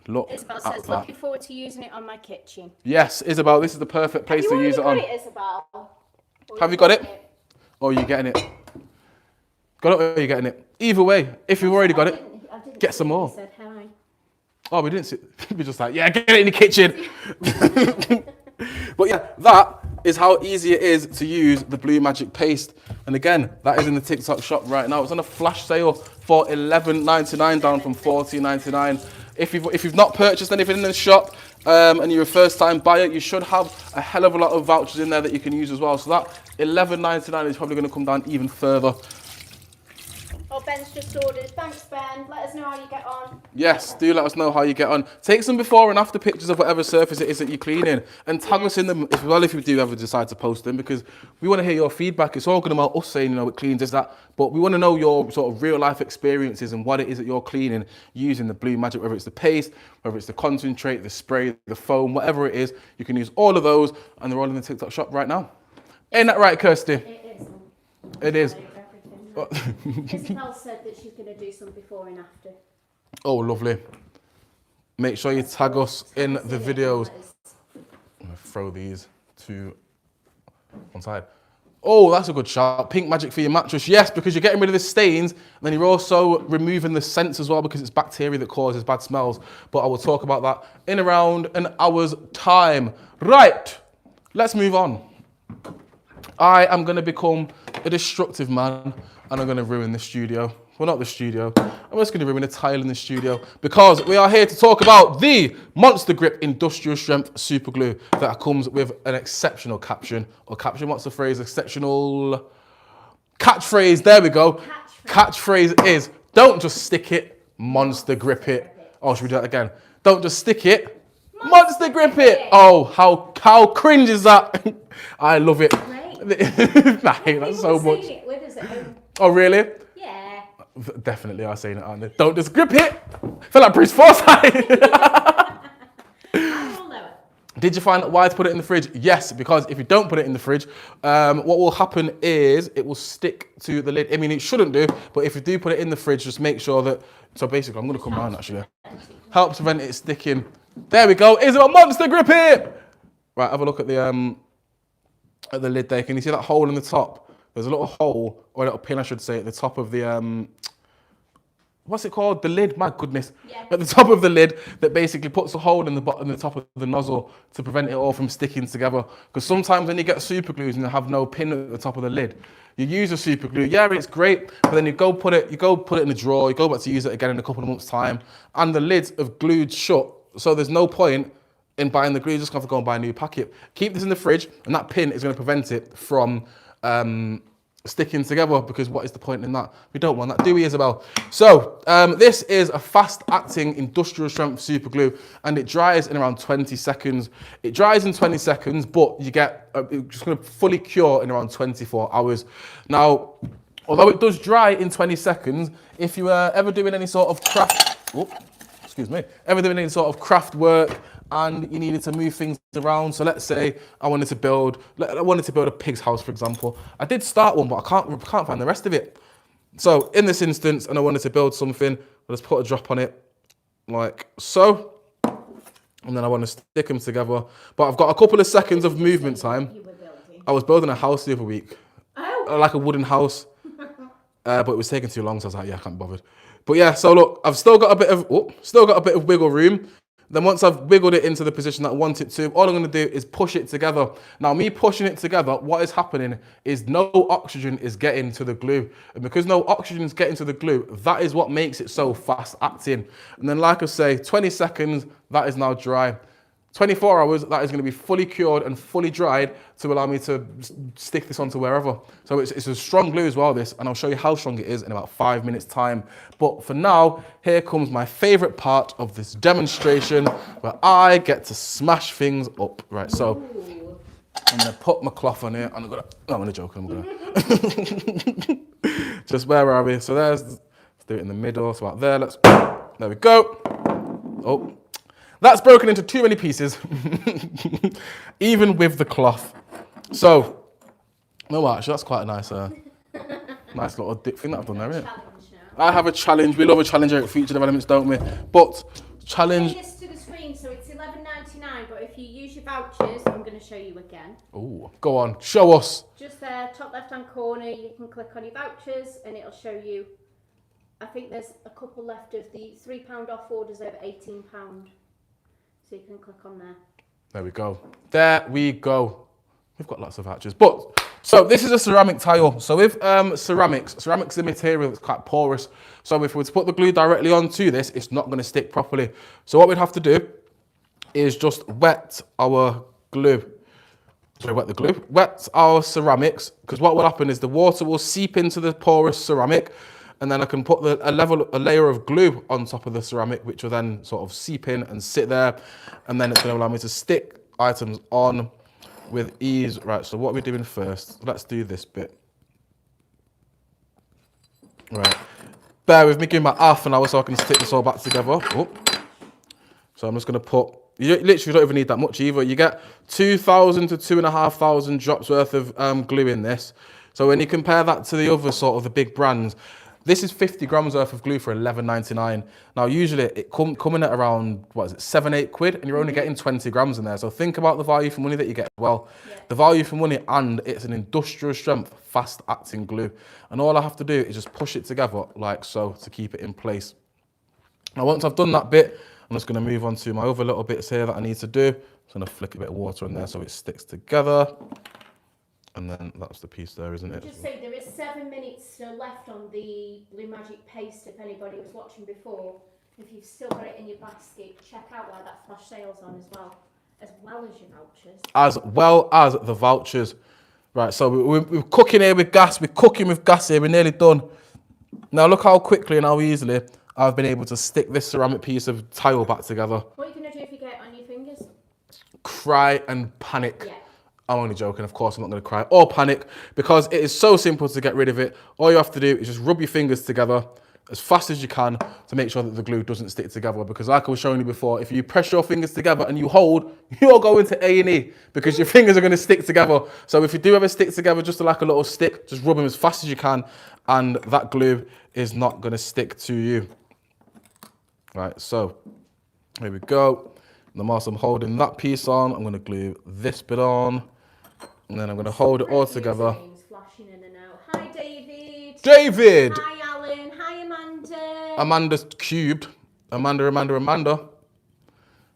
Look Isabel at says, that. looking forward to using it on my kitchen. Yes, Isabel, this is the perfect place to use it on. Have you already got it, Isabel? Have you got it? Or are you getting it? Got it or are you getting it? Either way, if you've already got it, get some more. Said hi. Oh, we didn't see. We're just like, yeah, get it in the kitchen. But yeah, that is how easy it is to use the BLUEMAGIC paste. And again, that is in the TikTok shop right now. It's on a flash sale for $11.99 down from $14.99. If you've not purchased anything in the shop and you're a first time buyer, you should have a hell of a lot of vouchers in there that you can use as well. So that $11.99 is probably going to come down even further. Oh, Ben's just ordered. Thanks, Ben. Let us know how you get on. Yes, do let us know how you get on. Take some before and after pictures of whatever surface it is that you're cleaning and tag us in them as well if you do ever decide to post them, because we want to hear your feedback. It's all good about us saying, it cleans this, that, but we want to know your sort of real life experiences and what it is that you're cleaning using the BLUEMAGIC, whether it's the paste, whether it's the concentrate, the spray, the foam, whatever it is. You can use all of those and they're all in the TikTok shop right now. Ain't that right, Kirsty? It is. It is. Isabel said that she's going to do some before and after. Oh, lovely. Make sure you tag us in the videos. I'm going to throw these to one side. Oh, that's a good shot. Pink magic for your mattress. Yes, because you're getting rid of the stains, and then you're also removing the scents as well, because it's bacteria that causes bad smells. But I will talk about that in around an hour's time. Right, let's move on. I am going to become a destructive man, and I'm going to ruin the studio. Well, not the studio. I'm just going to ruin a tile in the studio, because we are here to talk about the Monster Grip Industrial Strength Super Glue that comes with an exceptional caption. Or caption, what's the phrase? Exceptional catchphrase. There we go. Catchphrase is, don't just stick it, monster grip it. Oh, should we do that again? Don't just stick it, monster grip it. Oh, how cringe is that? I love it. Nah, that's so much. It with us at home. Oh, really? Yeah. Definitely are saying it, aren't they? Don't just grip it. I feel like Bruce Forsyth. Did you find out why to put it in the fridge? Yes, because if you don't put it in the fridge, what will happen is it will stick to the lid. I mean, it shouldn't do, but if you do put it in the fridge, just make sure that, so basically, I'm going to come around actually. Helps prevent it sticking. There we go. Is it a monster grip here? Right, have a look at the lid there. Can you see that hole in the top? There's a little hole, or a little pin, I should say, at the top of the, what's it called? The lid, my goodness. Yeah. At the top of the lid that basically puts a hole in the bottom, the top of the nozzle to prevent it all from sticking together. Because sometimes when you get super glues and you have no pin at the top of the lid, you use a super glue, yeah, it's great, but then you go put it in the drawer, you go back to use it again in a couple of months' time, and the lids have glued shut, so there's no point in buying the glue. You just have to go and buy a new packet. Keep this in the fridge, and that pin is going to prevent it from sticking together, because what is the point in that? We don't want that, do we, Isabel? So this is a fast-acting industrial strength super glue, and it dries in around 20 seconds. It dries in 20 seconds, but you get it's just going to fully cure in around 24 hours. Now, although it does dry in 20 seconds, if you are ever doing any sort of craft, ever doing any sort of craft work, and you needed to move things around. So let's say I wanted to build a pig's house, for example. I did start one, but I can't find the rest of it. So in this instance, and I wanted to build something, I'll just put a drop on it, like so. And then I want to stick them together. But I've got a couple of seconds of movement time. I was building a house the other week. Oh. Like a wooden house. But it was taking too long, so I was like, yeah, I can't be bothered. But yeah, so look, I've still got a bit of wiggle room. Then once I've wiggled it into the position that I want it to, all I'm going to do is push it together. Now, me pushing it together, what is happening is no oxygen is getting to the glue. And because no oxygen is getting to the glue, that is what makes it so fast acting. And then, like I say, 20 seconds, that is now dry. 24 hours, that is going to be fully cured and fully dried to allow me to stick this onto wherever. So it's a strong glue as well, this, and I'll show you how strong it is in about 5 minutes time. But for now, here comes my favorite part of this demonstration where I get to smash things up. Right, so I'm gonna put my cloth on here and I'm gonna joke, just where are we? So let's do it in the middle, so out there, there we go. Oh. That's broken into too many pieces, even with the cloth. So, no, actually, that's quite a nice little dip thing that I've done there, isn't it? I have a challenge. We love a challenge here at Future Developments, don't we? But challenge. This to the screen, so it's $11.99. But if you use your vouchers, I'm going to show you again. Oh, go on, show us. Just there, top left-hand corner, you can click on your vouchers, and it'll show you. I think there's a couple left of the £3 off orders over £18. So you can click on there. There we go. There we go. We've got lots of vouchers. But, so this is a ceramic tile. So with ceramics is a material that's quite porous. So if we were to put the glue directly onto this, it's not going to stick properly. So what we'd have to do is just wet our glue. Sorry, wet our ceramics, because what will happen is the water will seep into the porous ceramic, and then I can put a layer of glue on top of the ceramic, which will then sort of seep in and sit there. And then it's going to allow me to stick items on with ease. Right, so what we're doing first, let's do this bit. Right, bear with me, give me half an hour so I can stick this all back together. Oh. So I'm just going to put, you literally don't even need that much either. You get 2,000 to 2,500 drops worth of glue in this. So when you compare that to the other sort of the big brands, this is 50 grams worth of glue for $11.99. Now, usually it coming at around, what is it, 7-8 quid, and you're only getting 20 grams in there. So think about the value for money that you get as well. Yeah. The value for money, and it's an industrial strength, fast acting glue. And all I have to do is just push it together like so to keep it in place. Now, once I've done that bit, I'm just going to move on to my other little bits here that I need to do. I'm going to flick a bit of water in there so it sticks together. And then that's the piece there, isn't it? Just say there is 7 minutes still left on the BLUEMAGIC paste if anybody was watching before. If you've still got it in your basket, check out why that flash sale's on as well as your vouchers. As well as the vouchers. Right, so we're cooking here with gas. We're cooking with gas here. We're nearly done. Now look how quickly and how easily I've been able to stick this ceramic piece of tile back together. What are you going to do if you get it on your fingers? Cry and panic. Yeah. I'm only joking, of course I'm not going to cry or panic, because it is so simple to get rid of it. All you have to do is just rub your fingers together as fast as you can to make sure that the glue doesn't stick together, because like I was showing you before, if you press your fingers together and you hold, you'll go into A&E because your fingers are going to stick together. So if you do ever stick together just like a little stick, just rub them as fast as you can and that glue is not going to stick to you. Right, so here we go. And whilst I'm holding that piece on, I'm going to glue this bit on. And then I'm going to hold it all together. Flashing in and out. Hi, David. David. Hi, Alan. Hi, Amanda. Amanda's cubed. Amanda.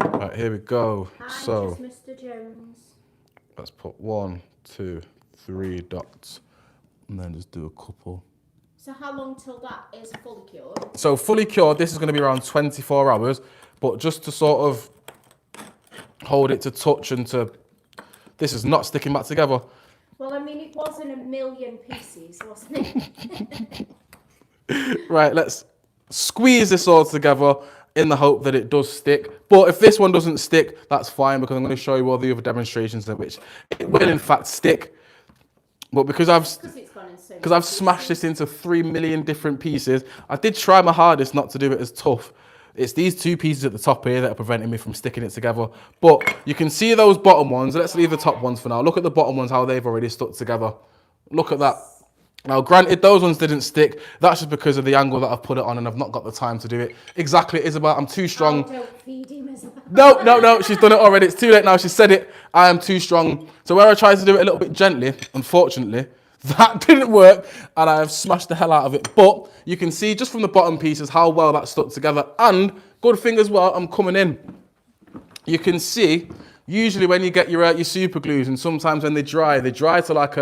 Right, here we go. Hi, so, just Mr. Jones. Let's put 1, 2, 3 dots. And then just do a couple. So how long till that is fully cured? So fully cured, this is going to be around 24 hours. But just to sort of hold it to touch and to... This is not sticking back together. Well, I mean, it wasn't a million pieces, wasn't it? Right, let's squeeze this all together in the hope that it does stick. But if this one doesn't stick, that's fine, because I'm going to show you all the other demonstrations in which it will in fact stick. But because I've smashed this into 3 million different pieces, I did try my hardest not to do it as tough. It's these 2 pieces at the top here that are preventing me from sticking it together. But you can see those bottom ones. Let's leave the top ones for now. Look at the bottom ones, how they've already stuck together. Look at that. Now, granted, those ones didn't stick. That's just because of the angle that I've put it on and I've not got the time to do it. Exactly, Isabel, I'm too strong. Oh, don't feed him, Isabel. No, she's done it already. It's too late now. She said it. I am too strong. So where I tried to do it a little bit gently, unfortunately, that didn't work, and I have smashed the hell out of it. But you can see just from the bottom pieces how well that stuck together. And good thing as well, I'm coming in. You can see, usually when you get your super glues, and sometimes when they dry to like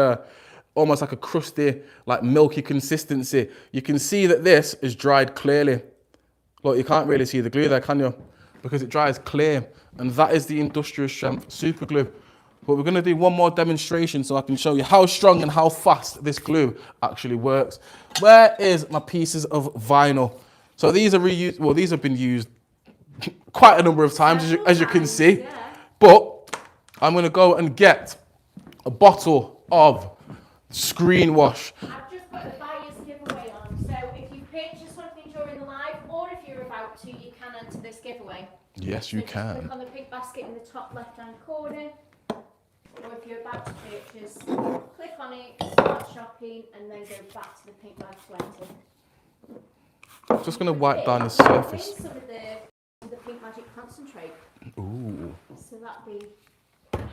almost like a crusty, like milky consistency. You can see that this is dried clearly. Look, you can't really see the glue there, can you? because it dries clear. And that is the industrial strength super glue. But we're going to do one more demonstration so I can show you how strong and how fast this glue actually works. Where is my pieces of vinyl? So these are reused, well, these have been used quite a number of times, as you can see. Yeah. But I'm going to go and get a bottle of screen wash. I've just put a buyer's giveaway on, so if you purchase something during the live, or if you're about to, you can enter this giveaway. Yes, you So just can. click on the pink basket in the top left-hand corner, or if you're about to purchase, click on it, start shopping, and then go back to the pink bag to enter. I'm just going to wipe down the Win surface. some of the Pink Magic concentrate. Ooh. So that'd be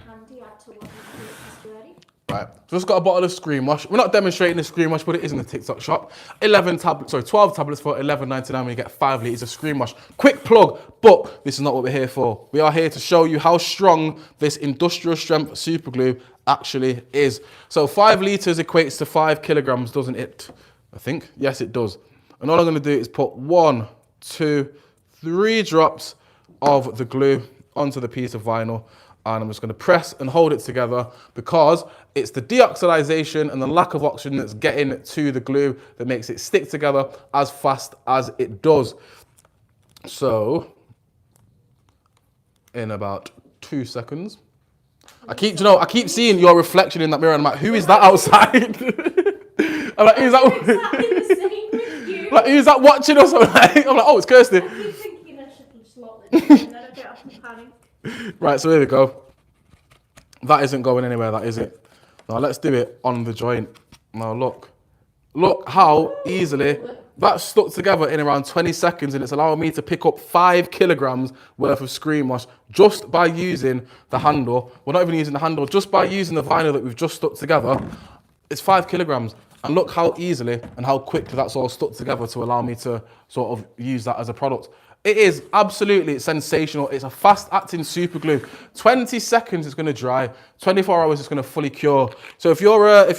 handy. Add to what you ready. Right, just got a bottle of screen wash. We're not demonstrating the screen wash, but it is in the TikTok shop. 12 tablets for $11.99 when you get 5 litres of screen wash. Quick plug, but this is not what we're here for. We are here to show you how strong this industrial strength super glue actually is. So 5 litres equates to 5 kilograms, doesn't it? I think, yes it does. And all I'm gonna do is put 1, 2, 3 drops of the glue onto the piece of vinyl. And I'm just going to press and hold it together because it's the deoxidization and the lack of oxygen that's getting to the glue that makes it stick together as fast as it does. So, in about 2 seconds, I keep seeing your reflection in that mirror and I'm like, who is that outside? I'm like, who's that? Like, who's that watching us? I'm like, oh, it's Kirsty. I keep thinking I should just lock this and then I get off the panic. Right, so here we go. That isn't going anywhere, that is it. Now let's do it on the joint. Now look how easily that's stuck together in around 20 seconds and it's allowing me to pick up 5 kilograms worth of screen wash just by using the handle. We're not even using the handle, just by using the vinyl that we've just stuck together. It's 5 kilograms. And look how easily and how quickly that's all stuck together to allow me to sort of use that as a product. It is absolutely sensational. It's a fast-acting super glue. 20 seconds it's going to dry. 24 hours it's going to fully cure. So if you're a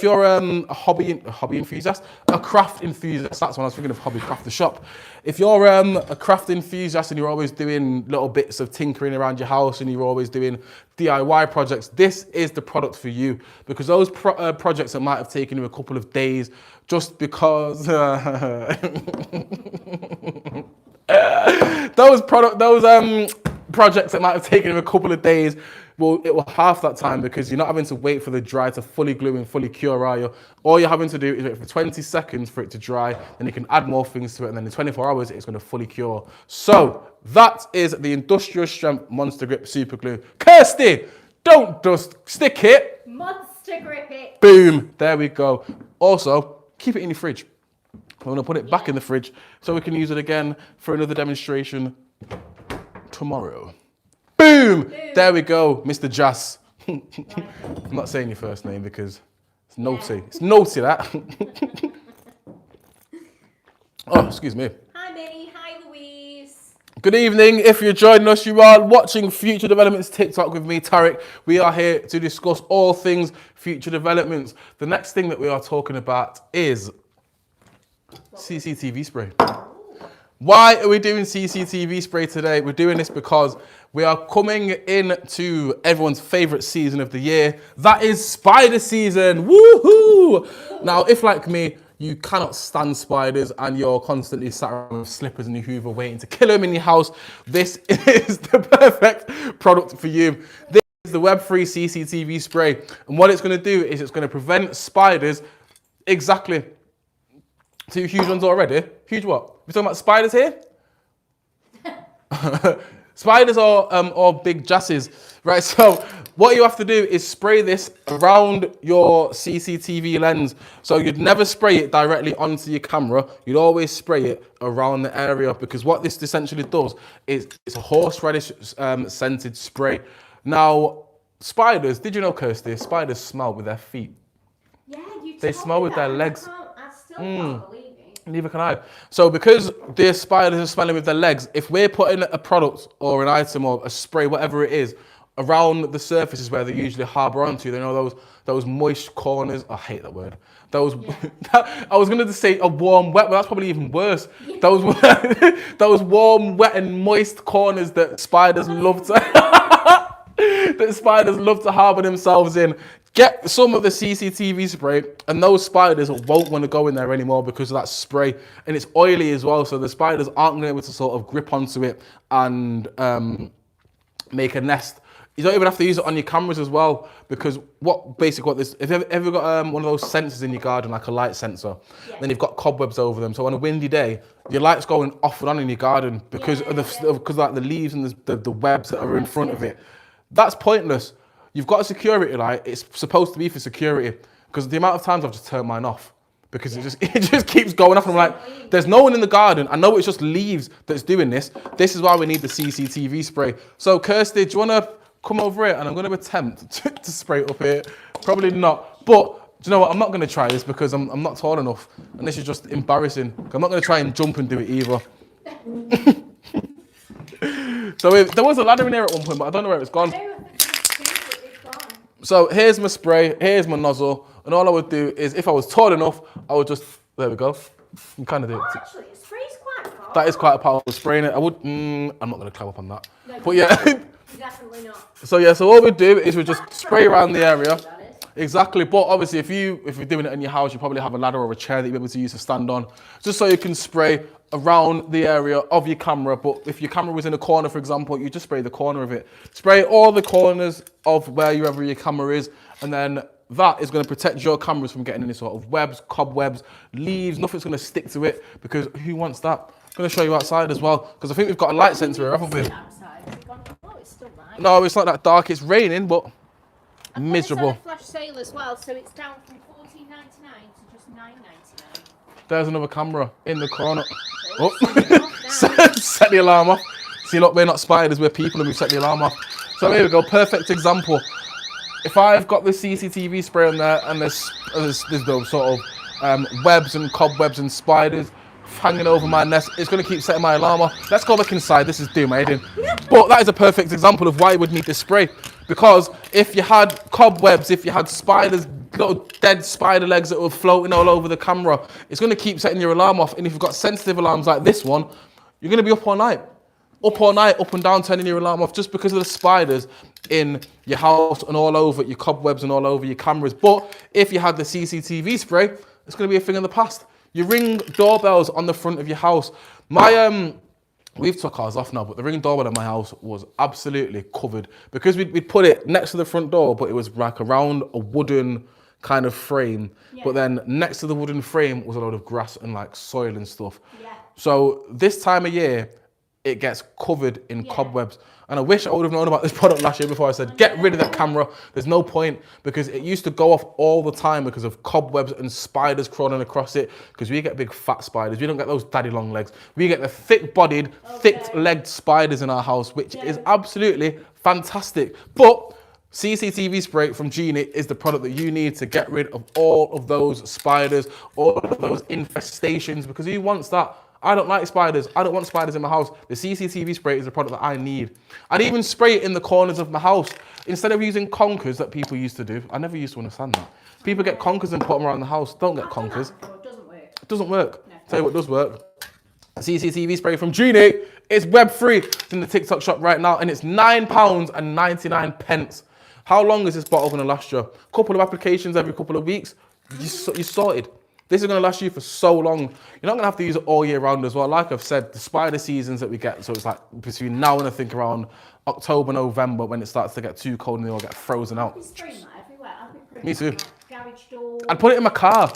hobby enthusiast, a craft enthusiast, that's when I was thinking of hobby craft the shop. If you're a craft enthusiast and you're always doing little bits of tinkering around your house and you're always doing DIY projects, this is the product for you because those projects that might have taken you a couple of days just because those projects that might have taken a couple of days, well, it will half that time because you're not having to wait for the dry to fully glue and fully cure, are you? All you're having to do is wait for 20 seconds for it to dry, then you can add more things to it, and then in 24 hours, it's going to fully cure. So that is the industrial strength Monster Grip Super Glue. Kirsty, don't just stick it. Monster Grip it. Boom, there we go. Also, keep it in your fridge. I'm going to put it back in the fridge so we can use it again for another demonstration tomorrow. Boom! Boom. There we go, Mr. Jas. I'm not saying your first name because it's naughty. Yeah. It's naughty, that. Oh, excuse me. Hi, Minnie. Hi, Louise. Good evening. If you're joining us, you are watching Future Developments TikTok with me, Tarek. We are here to discuss all things future developments. The next thing that we are talking about is CCTV spray. Why are we doing CCTV spray today? We're doing this because we are coming into everyone's favorite season of the year. That is spider season. Woohoo! Now, if like me, you cannot stand spiders and you're constantly sat around with slippers and your Hoover waiting to kill them in your house, this is the perfect product for you. This is the web-free CCTV spray. And what it's going to do is it's going to prevent spiders. Exactly. 2 huge ones already. Huge what? We're talking about spiders here? Spiders or big jasses. Right, so what you have to do is spray this around your CCTV lens. So you'd never spray it directly onto your camera. You'd always spray it around the area because what this essentially does is it's a horseradish scented spray. Now, spiders, did you know, Kirsty, spiders smell with their feet? Yeah, you They smell with their legs. I still can't believe it. Neither can I. So because the spiders are smelling with their legs, if we're putting a product or an item or a spray, whatever it is, around the surfaces where they usually harbour onto. They know those moist corners. I hate that word. Those I was gonna say a warm, wet, but that's probably even worse. Those those warm, wet, and moist corners that spiders love to harbour themselves in. Get some of the CCTV spray, and those spiders won't want to go in there anymore because of that spray, and it's oily as well. So the spiders aren't going to be able to sort of grip onto it and make a nest. You don't even have to use it on your cameras as well, because if you've ever got one of those sensors in your garden, like a light sensor, then you've got cobwebs over them. So on a windy day, your light's going off and on in your garden because of like the leaves and the webs that are in front of it. That's pointless. You've got a security light. It's supposed to be for security, because the amount of times I've just turned mine off because it just keeps going off. And I'm like, there's no one in the garden. I know it's just leaves that's doing this. This is why we need the CCTV spray. So Kirsty, do you want to come over here? And I'm going to attempt to spray it up here. Probably not. But do you know what? I'm not going to try this because I'm not tall enough. And this is just embarrassing. I'm not going to try and jump and do it either. So there was a ladder in here at one point, but I don't know where it's gone. So here's my spray, here's my nozzle, and all I would do is, if I was tall enough, I would just, there we go. You kind of do it. Oh, actually, it sprays quite powerful. That is quite a powerful spraying it. I would, I'm not going to climb up on that. No, but yeah. Definitely not. So all we do is we just spray around the area. Exactly, but obviously if you're doing it in your house, you probably have a ladder or a chair that you're able to use to stand on, just so you can spray around the area of your camera. But if your camera was in a corner, for example, you just spray the corner of it. Spray all the corners of wherever your camera is, and then that is going to protect your cameras from getting any sort of webs, cobwebs, leaves. Nothing's going to stick to it, because who wants that? I'm going to show you outside as well, because I think we've got a light sensor here, haven't we? Oh, it's still light. No, it's not that dark. It's raining, but miserable. It's on a flash sale as well, so it's down from $14.99 to just $9.99. There's another camera in the corner. Oh, set the alarm off. See, look, we're not spiders, we're people, and we set the alarm off. So here we go, perfect example. If I've got the CCTV spray on there, and there's those sort of webs and cobwebs and spiders hanging over my nest, it's going to keep setting my alarm off. Let's go back inside. This is doing my head in. But that is a perfect example of why you would need this spray. Because if you had cobwebs, if you had spiders, little dead spider legs that were floating all over the camera, it's going to keep setting your alarm off. And if you've got sensitive alarms like this one, you're going to be up all night. Up and down, turning your alarm off, just because of the spiders in your house and all over your cobwebs and all over your cameras. But if you had the CCTV spray, it's going to be a thing of the past. You ring doorbells on the front of your house. We've took ours off now, but the Ring doorbell in my house was absolutely covered, because we'd put it next to the front door, but it was like around a wooden kind of frame. Yeah. But then next to the wooden frame was a load of grass and like soil and stuff. Yeah. So this time of year, it gets covered in cobwebs. And I wish I would have known about this product last year before I said, get rid of that camera. There's no point, because it used to go off all the time because of cobwebs and spiders crawling across it, because we get big fat spiders. We don't get those daddy long legs. We get the thick-bodied, thick-legged spiders in our house, which is absolutely fantastic. But CCTV spray from Genie is the product that you need to get rid of all of those spiders, all of those infestations, because who wants that? I don't like spiders. I don't want spiders in my house. The CCTV spray is a product that I need. I'd even spray it in the corners of my house instead of using conkers that people used to do. I never used to understand that. People get conkers and put them around the house. Don't get conkers. It doesn't work. It doesn't work. No. Tell you what does work. CCTV spray from Genie. It's web free. It's in the TikTok shop right now, and it's £9.99. How long is this bottle going to last you? A couple of applications every couple of weeks. You sorted. This is going to last you for so long. You're not going to have to use it all year round as well. Like I've said, the spider seasons that we get, so it's like between now and I think around October, November, when it starts to get too cold and they all get frozen out. Me too. Garage door. I'd put it in my car.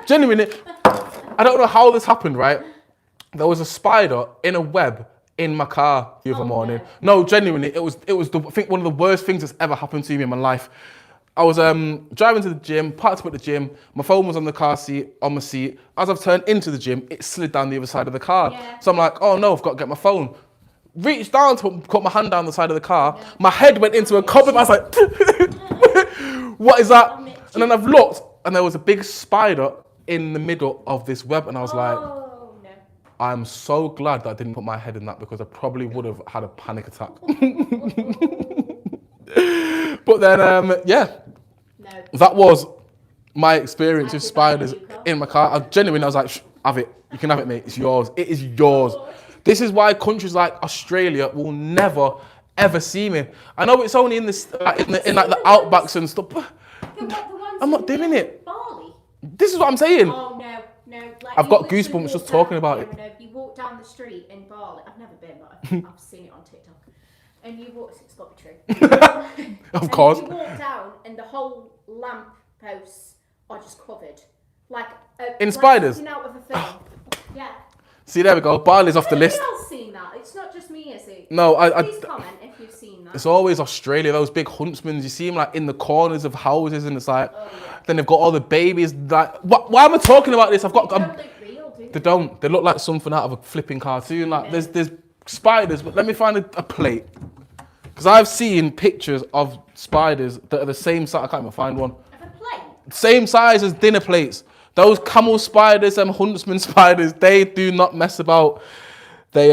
Genuinely, I don't know how this happened, right? There was a spider in a web in my car the other morning. No, genuinely, it was I think one of the worst things that's ever happened to me in my life. I was driving to the gym, parked up at the gym. My phone was on the car seat, on my seat. As I've turned into the gym, it slid down the other side of the car. Yeah. So I'm like, oh no, I've got to get my phone. Reached down to put my hand down the side of the car. Yeah. My head went into a cobweb. I was like, what is that? And then I've looked, and there was a big spider in the middle of this web. And I was like, no. I'm so glad that I didn't put my head in that, because I probably would have had a panic attack. But then, yeah, No. that was my experience with I'd be spiders buying a new car. in my car. I genuinely I was like, have it. You can have it, mate. It's yours. It is yours. This is why countries like Australia will never, ever see me. I know it's only in this, in like the outbacks and stuff, but I'm not doing it. Bali. This is what I'm saying. Oh no, no. Like, I've you got literally goosebumps just walk talking down- about it. No, no, you walk down the street in Bali. I've never been, but I've seen it on TikTok. And you walk. It's got to be true. Of course. And you walk down, and the whole lamp posts are just covered, like In spiders? something out of a film. Yeah. See, there we go. Bali's off the list. Who else seen that? It's not just me, is it? No, Please comment if you've seen that. it's always Australia, those big huntsmen. You see them like in the corners of houses, and it's like, then they've got all the babies. Like, why am I talking about this? They don't look real, do They they? don't. They look like something out of a flipping cartoon. Like there's spiders, but let me find a plate. Because I've seen pictures of spiders that are the same size. I can't even find one. Of a plate. Same size as dinner plates. Those camel spiders and huntsman spiders, they do not mess about. They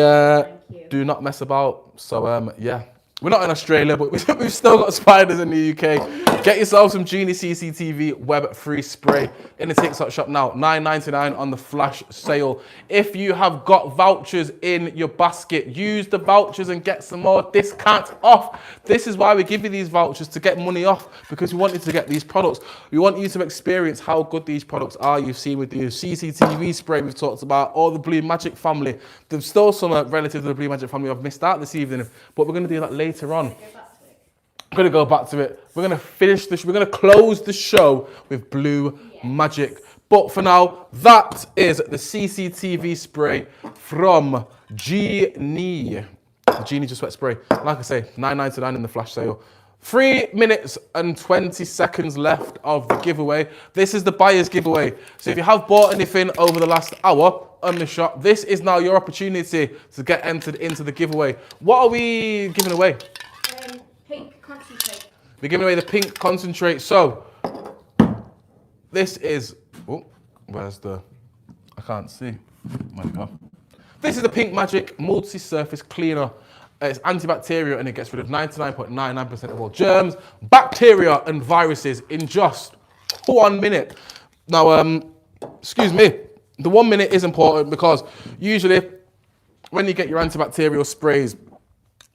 you. do not mess about. So yeah. We're not in Australia, but we've still got spiders in the UK. Get yourself some Genie CCTV web free spray in the TikTok shop now. $9.99 on the flash sale. If you have got vouchers in your basket, use the vouchers and get some more discounts off. This is why we give you these vouchers, to get money off, because we want you to get these products. We want you to experience how good these products are. You've seen with the CCTV spray we've talked about, or the BLUEMAGIC family. There's still some relatives of the BLUEMAGIC family I've missed out this evening, but we're going to do that later on. I'm going to go back to it. We're going to finish this. We're going to close the show with BLUEMAGIC. But for now, that is the CCTV spray from Genie. The Genie Just Wet Spray. Like I say, $9.99 in the flash sale. 3 minutes and 20 seconds left of the giveaway. This is the buyer's giveaway. So if you have bought anything over the last hour on the shop, this is now your opportunity to get entered into the giveaway. What are we giving away? Pink concentrate. We're giving away the pink concentrate. So this is, oh, where's the, I can't see. There we go. This is the Pink Magic multi-surface cleaner. It's antibacterial and it gets rid of 99.99% of all germs, bacteria and viruses in just 1 minute. Now, excuse me, the 1 minute is important because usually when you get your antibacterial sprays,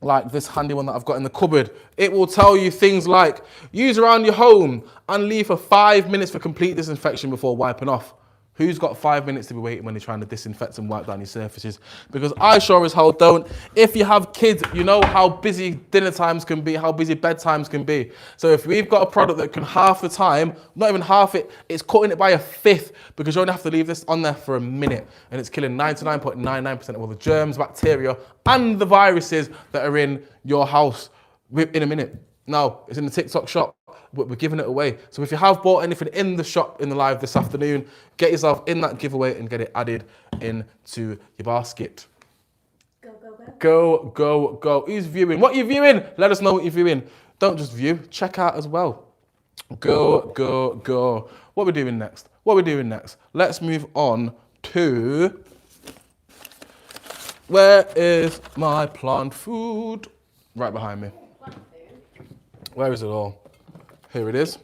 like this handy one that I've got in the cupboard, it will tell you things like use around your home and leave for 5 minutes for complete disinfection before wiping off. Who's got 5 minutes to be waiting when you're trying to disinfect and wipe down your surfaces? Because I sure as hell don't. If you have kids, you know how busy dinner times can be, how busy bedtimes can be. So if we've got a product that can half the time, not even half it, it's cutting it by a fifth, because you only have to leave this on there for a minute. And it's killing 99.99% of all the germs, bacteria, and the viruses that are in your house in a minute. Now, it's in the TikTok shop, but we're giving it away. So if you have bought anything in the shop in the live this afternoon, get yourself in that giveaway and get it added into your basket. Go, go, go. Go, go, go. Who's viewing? What are you viewing? Let us know what you're viewing. Don't just view, check out as well. Go, go, go. What are we doing next? What are we doing next? Let's move on to, where is my plant food? Right behind me. Where is it all? Here it is.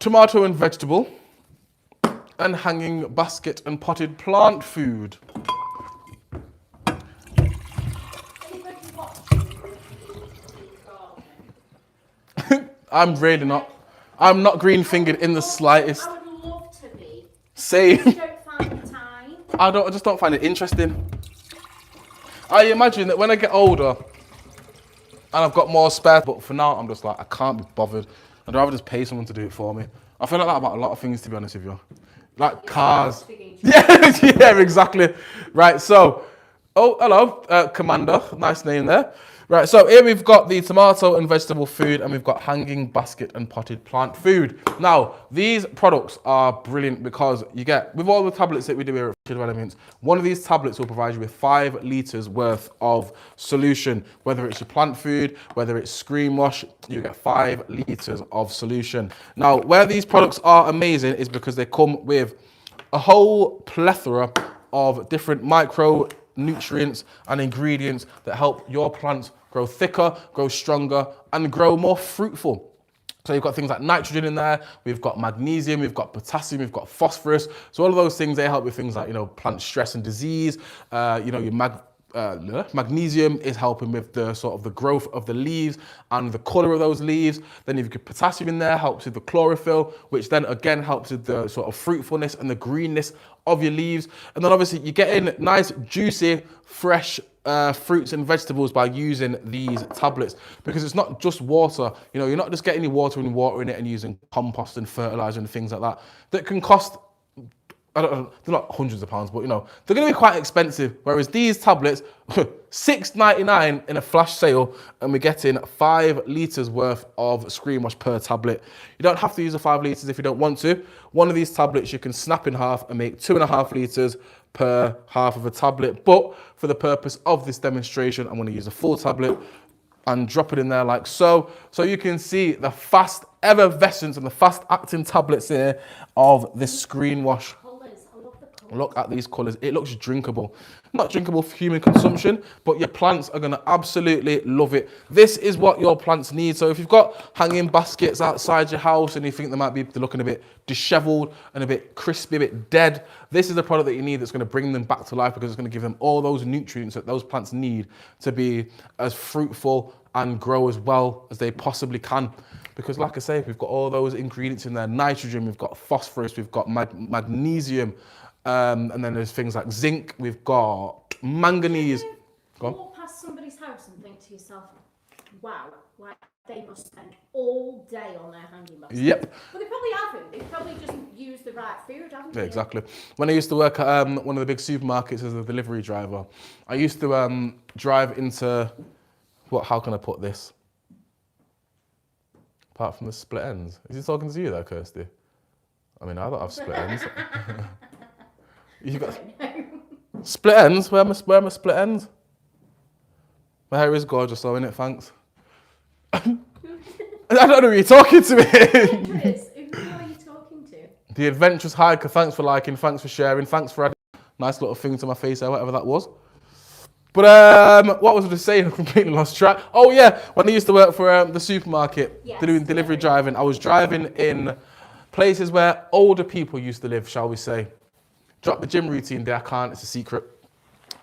Tomato and vegetable, and hanging basket and potted plant food. I'm really not. I'm not green-fingered in the slightest. I would love to be. Same. I don't find the time. I just don't find it interesting. I imagine that when I get older and I've got more spare, but for now I'm just like, I can't be bothered. I'd rather just pay someone to do it for me. I feel like that about a lot of things, to be honest with you. Like cars. Yeah, yeah, exactly. Right, so, oh, hello, Commander. Nice name there. Right, so here we've got the tomato and vegetable food, and we've got hanging basket and potted plant food. Now, these products are brilliant because you get, with all the tablets that we do here at Future Developments, one of these tablets will provide you with 5 litres worth of solution. Whether it's your plant food, whether it's screen wash, you get 5 litres of solution. Now, where these products are amazing is because they come with a whole plethora of different micronutrients and ingredients that help your plants grow thicker, grow stronger, and grow more fruitful. So you've got things like nitrogen in there, we've got magnesium, we've got potassium, we've got phosphorus. So all of those things, they help with things like, plant stress and disease. Your magnesium is helping with the sort of the growth of the leaves and the color of those leaves. Then you've got potassium in there, helps with the chlorophyll, which then again helps with the sort of fruitfulness and the greenness of your leaves. And then obviously you get in nice, juicy, fresh fruits and vegetables by using these tablets, because it's not just water. You're not just getting your water and watering it and using compost and fertilizer and things like that that can cost, I don't know, they're not hundreds of pounds, but they're going to be quite expensive. Whereas these tablets, $6.99 in a flash sale, and we're getting 5 litres worth of screen wash per tablet. You don't have to use the 5 litres if you don't want to. One of these tablets you can snap in half and make 2.5 litres per half of a tablet. But for the purpose of this demonstration, I'm going to use a full tablet and drop it in there like so. So you can see the fast effervescence and the fast acting tablets here of this screen wash. Look at these colours. It looks drinkable. Not drinkable for human consumption, but your plants are going to absolutely love it. This is what your plants need. So if you've got hanging baskets outside your house and you think they're looking a bit dishevelled and a bit crispy, a bit dead, this is the product that you need that's going to bring them back to life, because it's going to give them all those nutrients that those plants need to be as fruitful and grow as well as they possibly can. Because like I say, we've got all those ingredients in there. Nitrogen, we've got phosphorus, we've got magnesium, and then there's things like zinc, we've got manganese. Walk past somebody's house and think to yourself, wow, like they must spend all day on their hanging baskets. Yep. But they probably haven't. They've probably just used the right food, haven't they? Yeah, exactly. When I used to work at one of the big supermarkets as a delivery driver, I used to drive into, how can I put this? Apart from the split ends. Is he talking to you there, Kirsty? I mean, I don't have split ends. You got split ends? Where are my split ends? My hair is gorgeous though, innit? Thanks. I don't know who you're talking to. Chris, who are you talking to? The Adventurous Hiker. Thanks for liking, thanks for sharing, thanks for adding a nice little thing to my face there, whatever that was. But what was I just saying? I completely lost track. Oh yeah, when I used to work for the supermarket, doing delivery driving, I was driving in places where older people used to live, shall we say. Drop the gym routine there, I can't, it's a secret.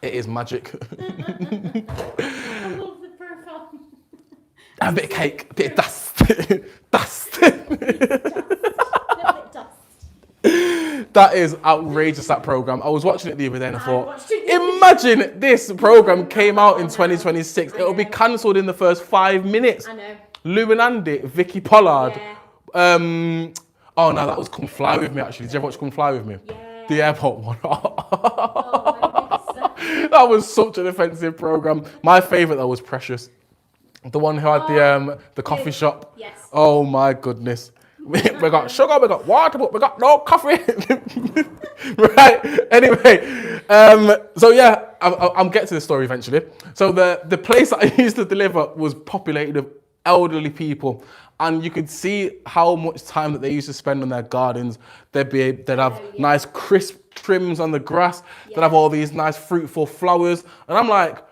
It is magic. I love the profile. A bit of cake, a bit of dust. Dust. That is outrageous, that programme. I was watching it the other day and I thought, imagine this programme came out in 2026. It'll be cancelled in the first 5 minutes. I know. Lou and Andy, Vicky Pollard. Yeah. Oh no, that was Come Fly With Me actually. Did you ever watch Come Fly With Me? Yeah. The airport one. Oh, That was such an offensive programme. My favourite though was Precious. The one who had the coffee shop. Yes. Oh my goodness. We got sugar, we got water, but we got no coffee. Right. Anyway, so yeah, I'm getting to the story eventually. So the place that I used to deliver was populated with elderly people, and you could see how much time that they used to spend on their gardens. They'd have nice crisp trims on the grass. They'd have all these nice fruitful flowers, and I'm like,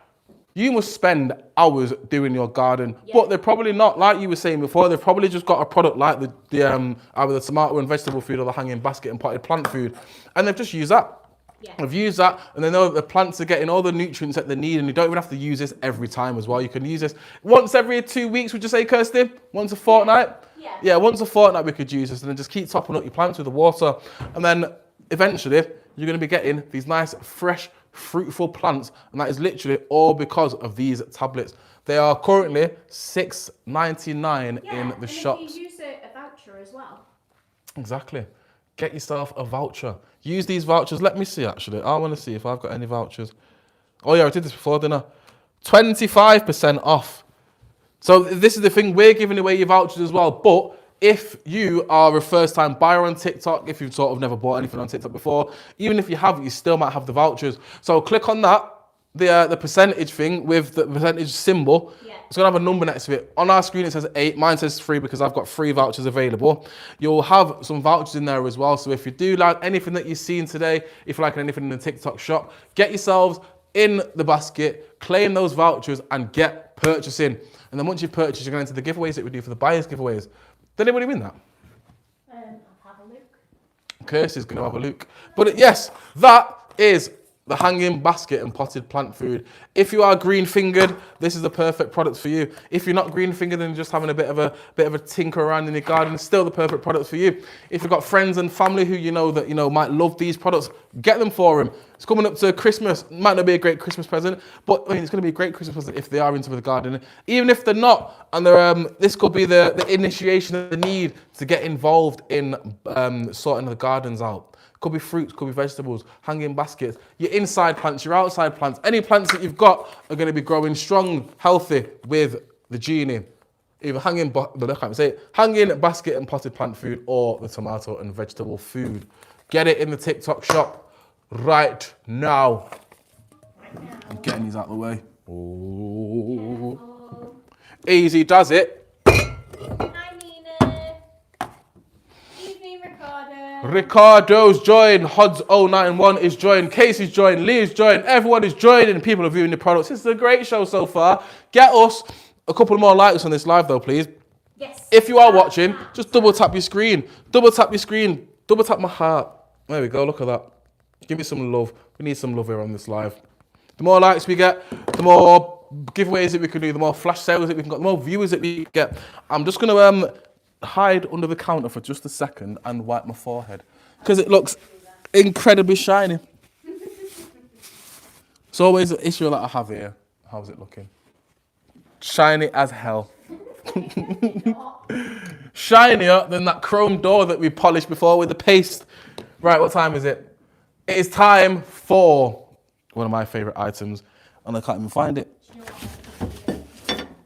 you must spend hours doing your garden, but they're probably not, like you were saying before, they've probably just got a product like either the tomato and vegetable food or the hanging basket and potted plant food, and they've just used that. Yeah. They've used that, and they know that the plants are getting all the nutrients that they need, and you don't even have to use this every time as well. You can use this once every 2 weeks, would you say, Kirsty? Once a fortnight? Yeah. Yeah, once a fortnight we could use this, and then just keep topping up your plants with the water, and then eventually you're going to be getting these nice, fresh, fruitful plants, and that is literally all because of these tablets. They are currently $6.99 in the shops. If you use a voucher as well. Exactly. Get yourself a voucher. Use these vouchers. Let me see, actually. I want to see if I've got any vouchers. Oh, yeah, I did this before, didn't I? 25% off. So this is the thing. We're giving away your vouchers as well. But if you are a first-time buyer on TikTok, if you've sort of never bought anything on TikTok before, even if you have, you still might have the vouchers. So click on that, the percentage thing with the percentage symbol. Yeah. It's going to have a number next to it. On our screen, it says 8. Mine says 3 because I've got 3 vouchers available. You'll have some vouchers in there as well. So if you do like anything that you've seen today, if you like anything in the TikTok shop, get yourselves in the basket, claim those vouchers and get purchasing. And then once you've purchased, you're going into the giveaways that we do for the buyers giveaways. Did anybody win that? I'll have a look. Kirsty's going to have a look. But yes, that is the hanging basket and potted plant food. If you are green fingered, this is the perfect product for you. If you're not green fingered and just having a bit of a tinker around in your garden, it's still the perfect product for you. If you've got friends and family who you know that might love these products, get them for them. It's coming up to Christmas. Might not be a great Christmas present, but I mean, it's going to be a great Christmas present if they are into the gardening. Even if they're not, and they're this could be the initiation of the need to get involved in sorting the gardens out. Could be fruits, could be vegetables, hanging baskets, your inside plants, your outside plants. Any plants that you've got are going to be growing strong, healthy with the Genie. Either hanging basket and potted plant food or the tomato and vegetable food. Get it in the TikTok shop right now. I'm getting these out of the way. Oh. Easy does it. Ricardo's joined, Hods091 is joined, Casey's joined, Lee's joined, everyone is joining, people are viewing the products. This is a great show so far. Get us a couple more likes on this live though, please. Yes. If you are watching, just double tap your screen, double tap my heart. There we go, look at that. Give me some love. We need some love here on this live. The more likes we get, the more giveaways that we can do, the more flash sales that we can get, the more viewers that we get. I'm just going to hide under the counter for just a second and wipe my forehead because it looks incredibly shiny. It's always an issue that I have here. How's it looking? Shiny as hell. Shinier than that chrome door that we polished before with the paste. Right, what time is it? It is time for one of my favourite items and I can't even find it.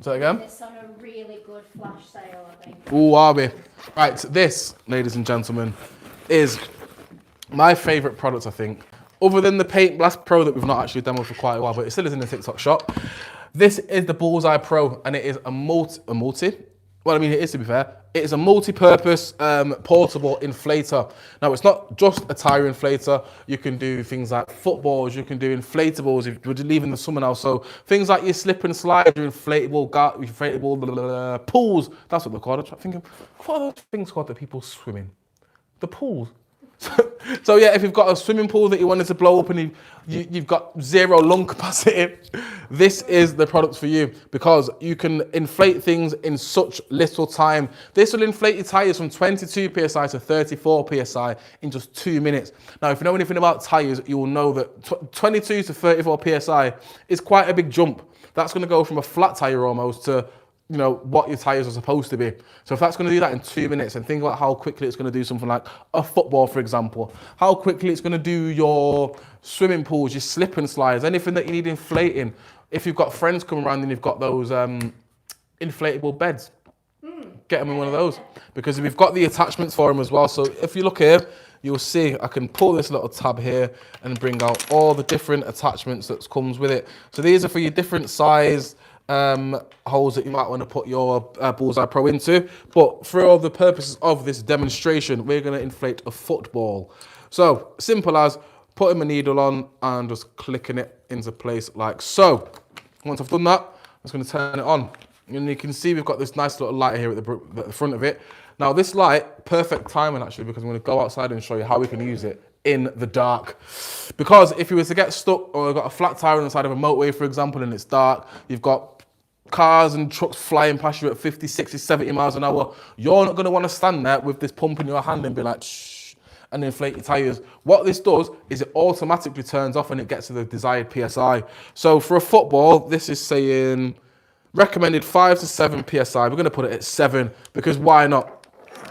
Say that again? It's on a really good flash sale, I think. Ooh, are we? Right, this, ladies and gentlemen, is my favourite product, I think. Other than the Paint Blast Pro that we've not actually demoed for quite a while, but it still is in the TikTok shop. This is the Bullseye Pro, and it is well, I mean, it is to be fair. It is a multi-purpose portable inflator. Now, it's not just a tire inflator. You can do things like footballs. You can do inflatables if you're leaving the summer now. So things like your slip and slide, your inflatable pools. That's what they're called. I'm thinking, what are those things called that people swim in? The pools. So yeah, if you've got a swimming pool that you wanted to blow up and you've got zero lung capacity, this is the product for you because you can inflate things in such little time. This will inflate your tyres from 22 PSI to 34 PSI in just 2 minutes. Now, if you know anything about tyres, you will know that 22 to 34 PSI is quite a big jump. That's going to go from a flat tyre almost to what your tyres are supposed to be. So if that's going to do that in 2 minutes, and think about how quickly it's going to do something like a football, for example, how quickly it's going to do your swimming pools, your slip and slides, anything that you need inflating. If you've got friends coming around and you've got those inflatable beds, get them in one of those because we've got the attachments for them as well. So if you look here, you'll see I can pull this little tab here and bring out all the different attachments that comes with it. So these are for your different size holes that you might want to put your Bullseye Pro into, but for all the purposes of this demonstration, we're going to inflate a football. So simple as putting my needle on and just clicking it into place like so. Once I've done that, I'm just going to turn it on, and you can see we've got this nice little light here at the front of it. Now this light, perfect timing actually, because I'm going to go outside and show you how we can use it in the dark. Because if you were to get stuck or got a flat tire on the side of a motorway, for example, and it's dark, you've got cars and trucks flying past you at 50, 60, 70 miles an hour, you're not going to want to stand there with this pump in your hand and be like, shh, and inflate your tyres. What this does is it automatically turns off and it gets to the desired PSI. So for a football, this is saying recommended 5 to 7 PSI. We're going to put it at 7 because why not?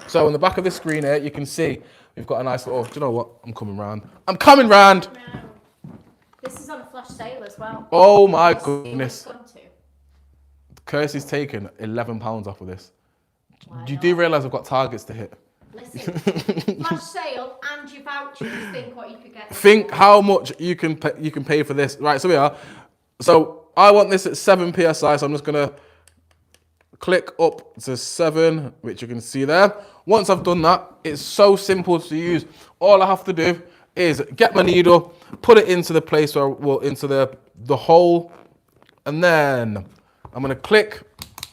So on the back of the screen here, you can see we've got a nice little, do you know what? I'm coming round. This is on a flash sale as well. Oh my goodness. Kirsty's taken £11 off of this. You do realise I've got targets to hit. Listen, flash sale and your vouchers, think what you could get. Think how much you can pay for this. Right, so we are. So I want this at 7 PSI, so I'm just going to click up to 7, which you can see there. Once I've done that, it's so simple to use. All I have to do is get my needle, put it into the place where, well, into the the hole, and then I'm gonna click,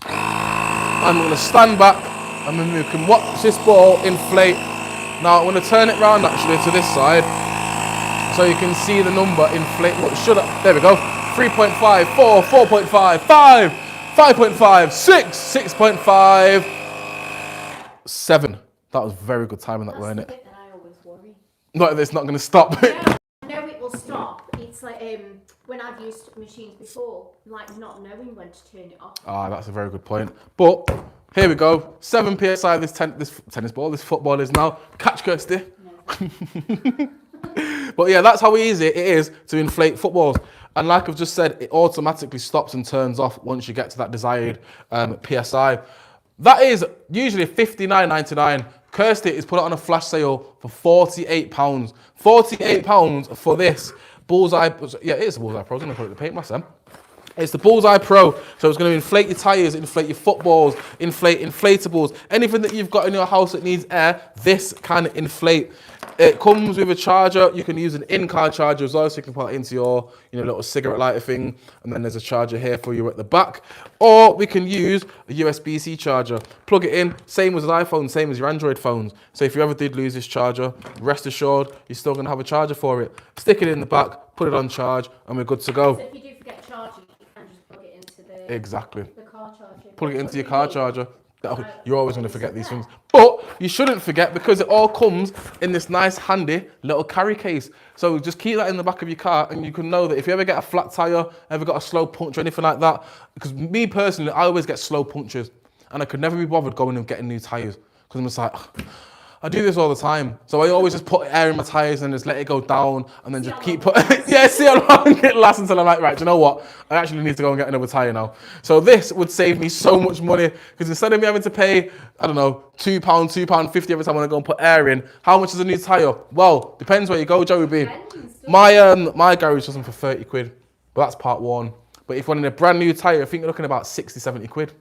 I'm gonna stand back, and then we can watch this ball inflate. Now I'm gonna turn it round actually to this side, so you can see the number inflate. What should I, there we go, 3.5, 4, 4.5, 5, 5.5, 6, 6.5, 7. That was very good timing, that wasn't it? That's the bit that I always worry. No, it's not gonna stop. No, I know it will stop. It's like when I've used machines before, like not knowing when to turn it off. Ah, that's a very good point. But here we go, 7 psi. This tennis ball, this football is now. Catch, Kirsty. No. But yeah, that's how easy it is to inflate footballs. And like I've just said, it automatically stops and turns off once you get to that desired psi. That is usually £59.99. Kirsty is put it on a flash sale for £48. £48 for this Bullseye. Yeah, it is a Bullseye Pro. I'm going to put it in the paint mask then. It's the Bullseye Pro, so it's going to inflate your tyres, inflate your footballs, inflate inflatables. Anything that you've got in your house that needs air, this can inflate. It comes with a charger. You can use an in-car charger as well, so you can put it into your little cigarette lighter thing, and then there's a charger here for you at the back. Or we can use a USB-C charger. Plug it in, same as an iPhone, same as your Android phones. So if you ever did lose this charger, rest assured, you're still going to have a charger for it. Stick it in the back, put it on charge, and we're good to go. So if you do forget charging, you can just plug it into the Exactly. the car charger. Plug it into your car charger. You're always going to forget these things. But you shouldn't forget, because it all comes in this nice handy little carry case. So just keep that in the back of your car, and you can know that if you ever get a flat tire, ever got a slow punch or anything like that, because me personally, I always get slow punches, and I could never be bothered going and getting new tires, because I'm just like, I do this all the time. So I always just put air in my tires and just let it go down, and then just keep putting, yeah, see how long it lasts until I'm like, right, do you know what? I actually need to go and get another tire now. So this would save me so much money, because instead of me having to pay, I don't know, £2, £2.50 every time I go and put air in, how much is a new tire? Well, depends where you go, Joey B. My garage does them for 30 quid, but that's part one. But if you want a brand new tire, I think you're looking about 60, 70 quid.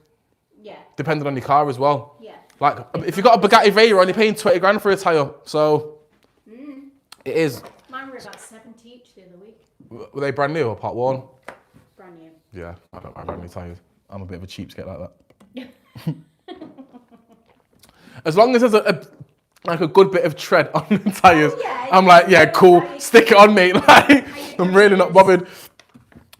Yeah. Depending on your car as well. Yeah. Like, if you've got a Bugatti Veyron, you're paying 20 grand for a tyre. So, it is. Mine were about 70 each the other week. Were they brand new or part one? Brand new. Yeah, I don't buy brand new tyres. I'm a bit of a cheapskate like that. As long as there's a good bit of tread on the tyres, I'm like, yeah, cool, stick it on, mate. Like, I'm really not bothered.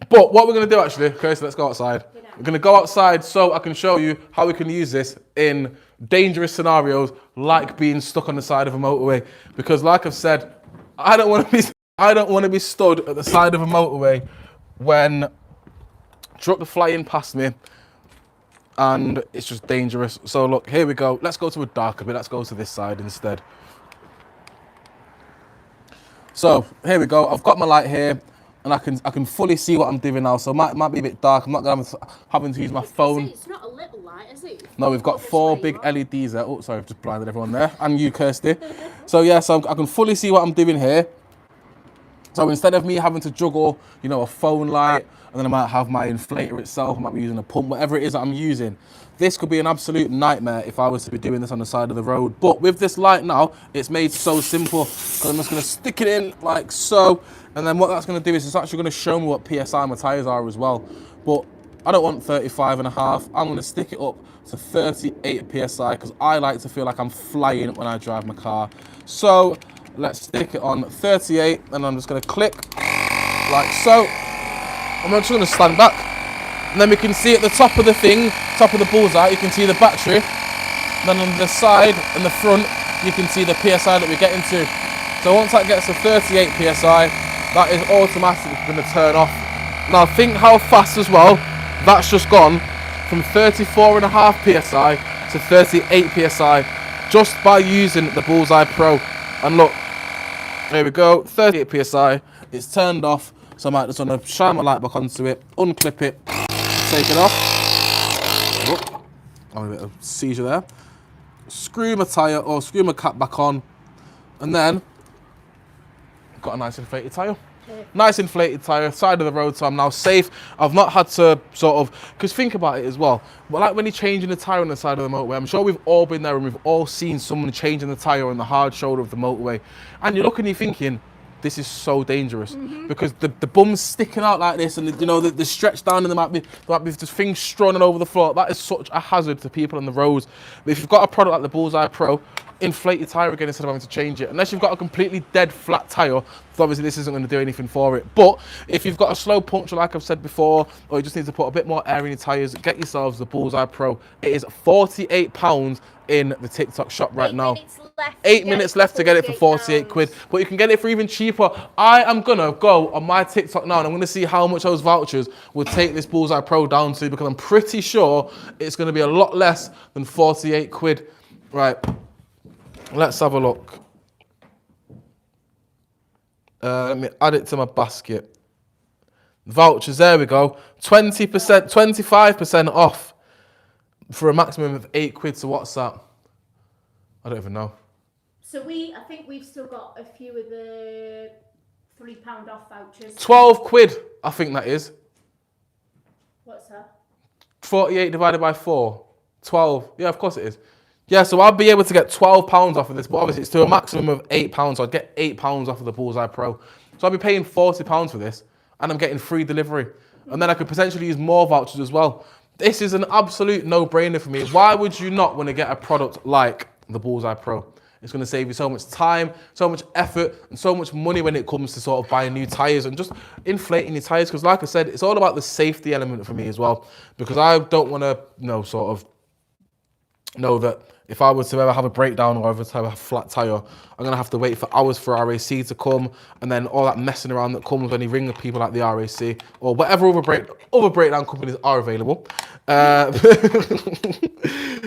But what we're going to do actually, okay, so let's go outside. We're going to go outside so I can show you how we can use this in dangerous scenarios, like being stuck on the side of a motorway. Because like I've said, I don't want to be stood at the side of a motorway when truck are flying past me and it's just dangerous. So look, here we go. Let's go to a darker bit. Let's go to this side instead. So here we go. I've got my light here, and I can fully see what I'm doing now. So it might be a bit dark. I'm not gonna having to use my phone. It's not a little light, is it? No, we've got 4 big LEDs there. Oh, sorry, I've just blinded everyone there, and you, Kirsty. So yeah, so I can fully see what I'm doing here. So instead of me having to juggle, a phone light, and then I might have my inflator itself, I might be using a pump, whatever it is that I'm using. This could be an absolute nightmare if I was to be doing this on the side of the road. But with this light now, it's made so simple. So I'm just gonna stick it in like so. And then what that's gonna do is it's actually gonna show me what PSI my tires are as well. But I don't want 35.5. I'm gonna stick it up to 38 PSI because I like to feel like I'm flying when I drive my car. So let's stick it on 38, and I'm just gonna click like so. I'm just gonna stand back. And then we can see at the top of the thing, top of the bullseye, you can see the battery. And then on the side and the front, you can see the PSI that we're getting to. So once that gets to 38 PSI, that is automatically going to turn off. Now think how fast as well, that's just gone from 34.5 PSI to 38 PSI just by using the Bullseye Pro. And look, there we go, 38 PSI, it's turned off. So I might just want to shine my light back onto it, unclip it, take it off. Oh, a bit of seizure there. Screw my tyre or screw my cap back on, and then got a nice inflated tyre. Nice inflated tyre, side of the road, so I'm now safe. I've not had to sort of, because think about it as well, but like when you're changing the tyre on the side of the motorway, I'm sure we've all been there and we've all seen someone changing the tyre on the hard shoulder of the motorway. And you're looking and you're thinking, this is so dangerous because the bum's sticking out like this, and you know the stretched down, and there might be just things strewn all over the floor. That is such a hazard to people on the roads. But if you've got a product like the Bullseye Pro, inflate your tyre again instead of having to change it. Unless you've got a completely dead flat tyre, so obviously this isn't going to do anything for it. But if you've got a slow puncture, like I've said before, or you just need to put a bit more air in your tyres, get yourselves the Bullseye Pro. It is £48 in the TikTok shop right now. 8 minutes left to get it for 48 quid, but you can get it for even cheaper. I am gonna go on my TikTok now and I'm gonna see how much those vouchers will take this Bullseye Pro down to, because I'm pretty sure it's gonna be a lot less than 48 quid. Right, let's have a look. Let me add it to my basket. Vouchers, there we go. 20%, 25% off for a maximum of 8 quid. So what's that? I don't even know. So I think we've still got a few of the £3 off vouchers. 12 quid, I think that is. What's that? 48 divided by 4. 12. Yeah, of course it is. Yeah, so I'll be able to get £12 off of this, but obviously it's to a maximum of £8. So I'd get £8 off of the Bullseye Pro. So I'll be paying £40 for this, and I'm getting free delivery. And then I could potentially use more vouchers as well. This is an absolute no-brainer for me. Why would you not want to get a product like the Bullseye Pro? It's going to save you so much time, so much effort, and so much money when it comes to sort of buying new tyres and just inflating your tyres. Because like I said, it's all about the safety element for me as well. Because I don't want to, sort of know that if I was to ever have a breakdown or ever to have a flat tyre, I'm going to have to wait for hours for RAC to come, and then all that messing around that comes when you ring the people like the RAC or whatever other breakdown companies are available.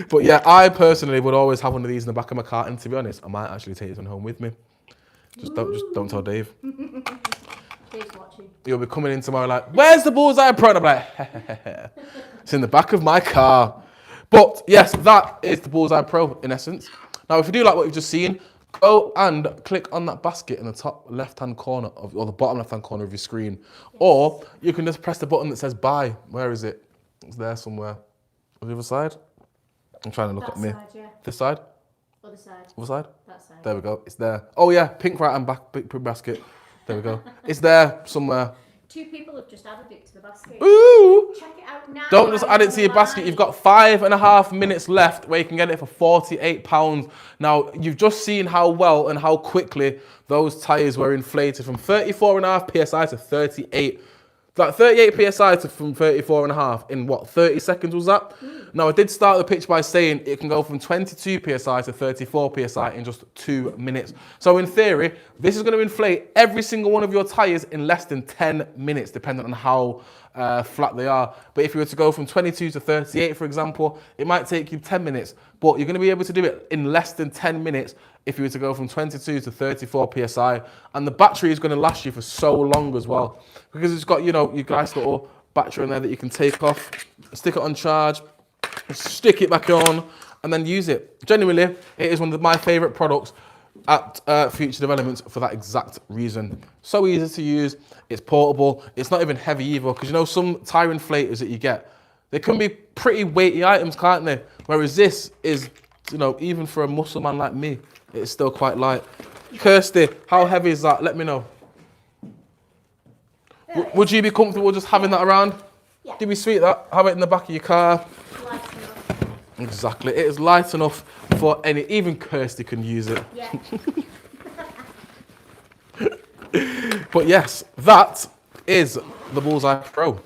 But yeah, I personally would always have one of these in the back of my car, and to be honest, I might actually take this one home with me. Just don't tell Dave. Dave's watching. You'll be coming in tomorrow like, where's the Bullseye Pro? And I'm like, it's in the back of my car. But yes, that is the Bullseye Pro in essence. Now, if you do like what you've just seen, go and click on that basket in the top left-hand corner or the bottom left-hand corner of your screen. Yes. Or you can just press the button that says buy. Where is it? It's there somewhere. On the other side? I'm trying to look at me. Side, yeah. This side? Other side. Other side? That side. There we go. It's there. Oh yeah, pink right hand back, big basket. There we go. It's there somewhere. 2 people have just added it to the basket. Ooh! Check it out now. Don't just add it to your basket. You've got 5.5 minutes left where you can get it for £48. Now, you've just seen how well and how quickly those tyres were inflated from 34.5 PSI to 38. Like 38 PSI from 34.5 in what, 30 seconds was that? Now, I did start the pitch by saying it can go from 22 PSI to 34 PSI in just 2 minutes. So in theory, this is going to inflate every single one of your tyres in less than 10 minutes, depending on how flat they are. But if you were to go from 22 to 38, for example, it might take you 10 minutes, but you're going to be able to do it in less than 10 minutes if you were to go from 22 to 34 PSI. And the battery is going to last you for so long as well, because it's got, your nice little battery in there that you can take off, stick it on charge, stick it back on, and then use it. Genuinely, it is one of my favourite products at Future Developments for that exact reason. So easy to use, it's portable, it's not even heavy either, because some tyre inflators that you get, they can be pretty weighty items, can't they? Whereas this is, even for a muscle man like me, it's still quite light. Kirsty, how heavy is that? Let me know. Would you be comfortable just having that around? Yeah. Do we sweet that? Have it in the back of your car. Light enough. Exactly. It is light enough for even Kirsty can use it. Yeah. But yes, that is the Bullseye Pro.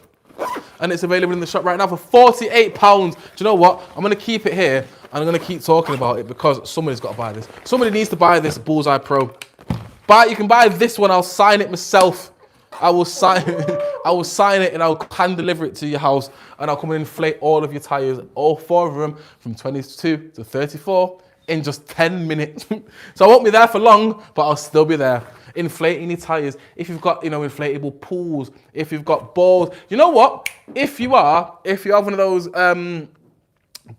And it's available in the shop right now for £48. Do you know what? I'm going to keep it here and I'm going to keep talking about it because somebody's got to buy this. Somebody needs to buy this Bullseye Pro. You can buy this one. I'll sign it myself. I will sign it and I'll hand deliver it to your house, and I'll come and inflate all of your tyres, all 4 of them, from 22 to 34 in just 10 minutes. So I won't be there for long, but I'll still be there. Inflating your tyres. If you've got, inflatable pools, if you've got balls. You know what? If you have one of those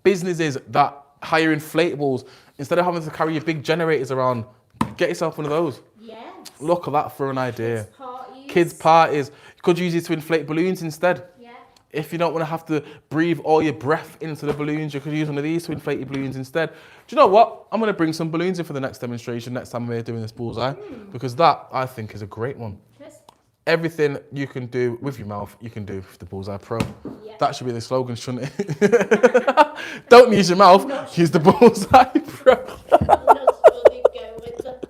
businesses that hire inflatables, instead of having to carry your big generators around, get yourself one of those. Yes. Look at that for an idea. Kids' parties. Kids' parties. You could use it to inflate balloons instead. Yeah. If you don't want to have to breathe all your breath into the balloons, you could use one of these to inflate your balloons instead. Do you know what? I'm going to bring some balloons in for the next demonstration, next time we're doing this bullseye, because that, I think, is a great one. Cheers. Everything you can do with your mouth, you can do with the Bullseye Pro. Yep. That should be the slogan, shouldn't it? Don't use your mouth, use the Bullseye Pro. I'm not sure they go with that.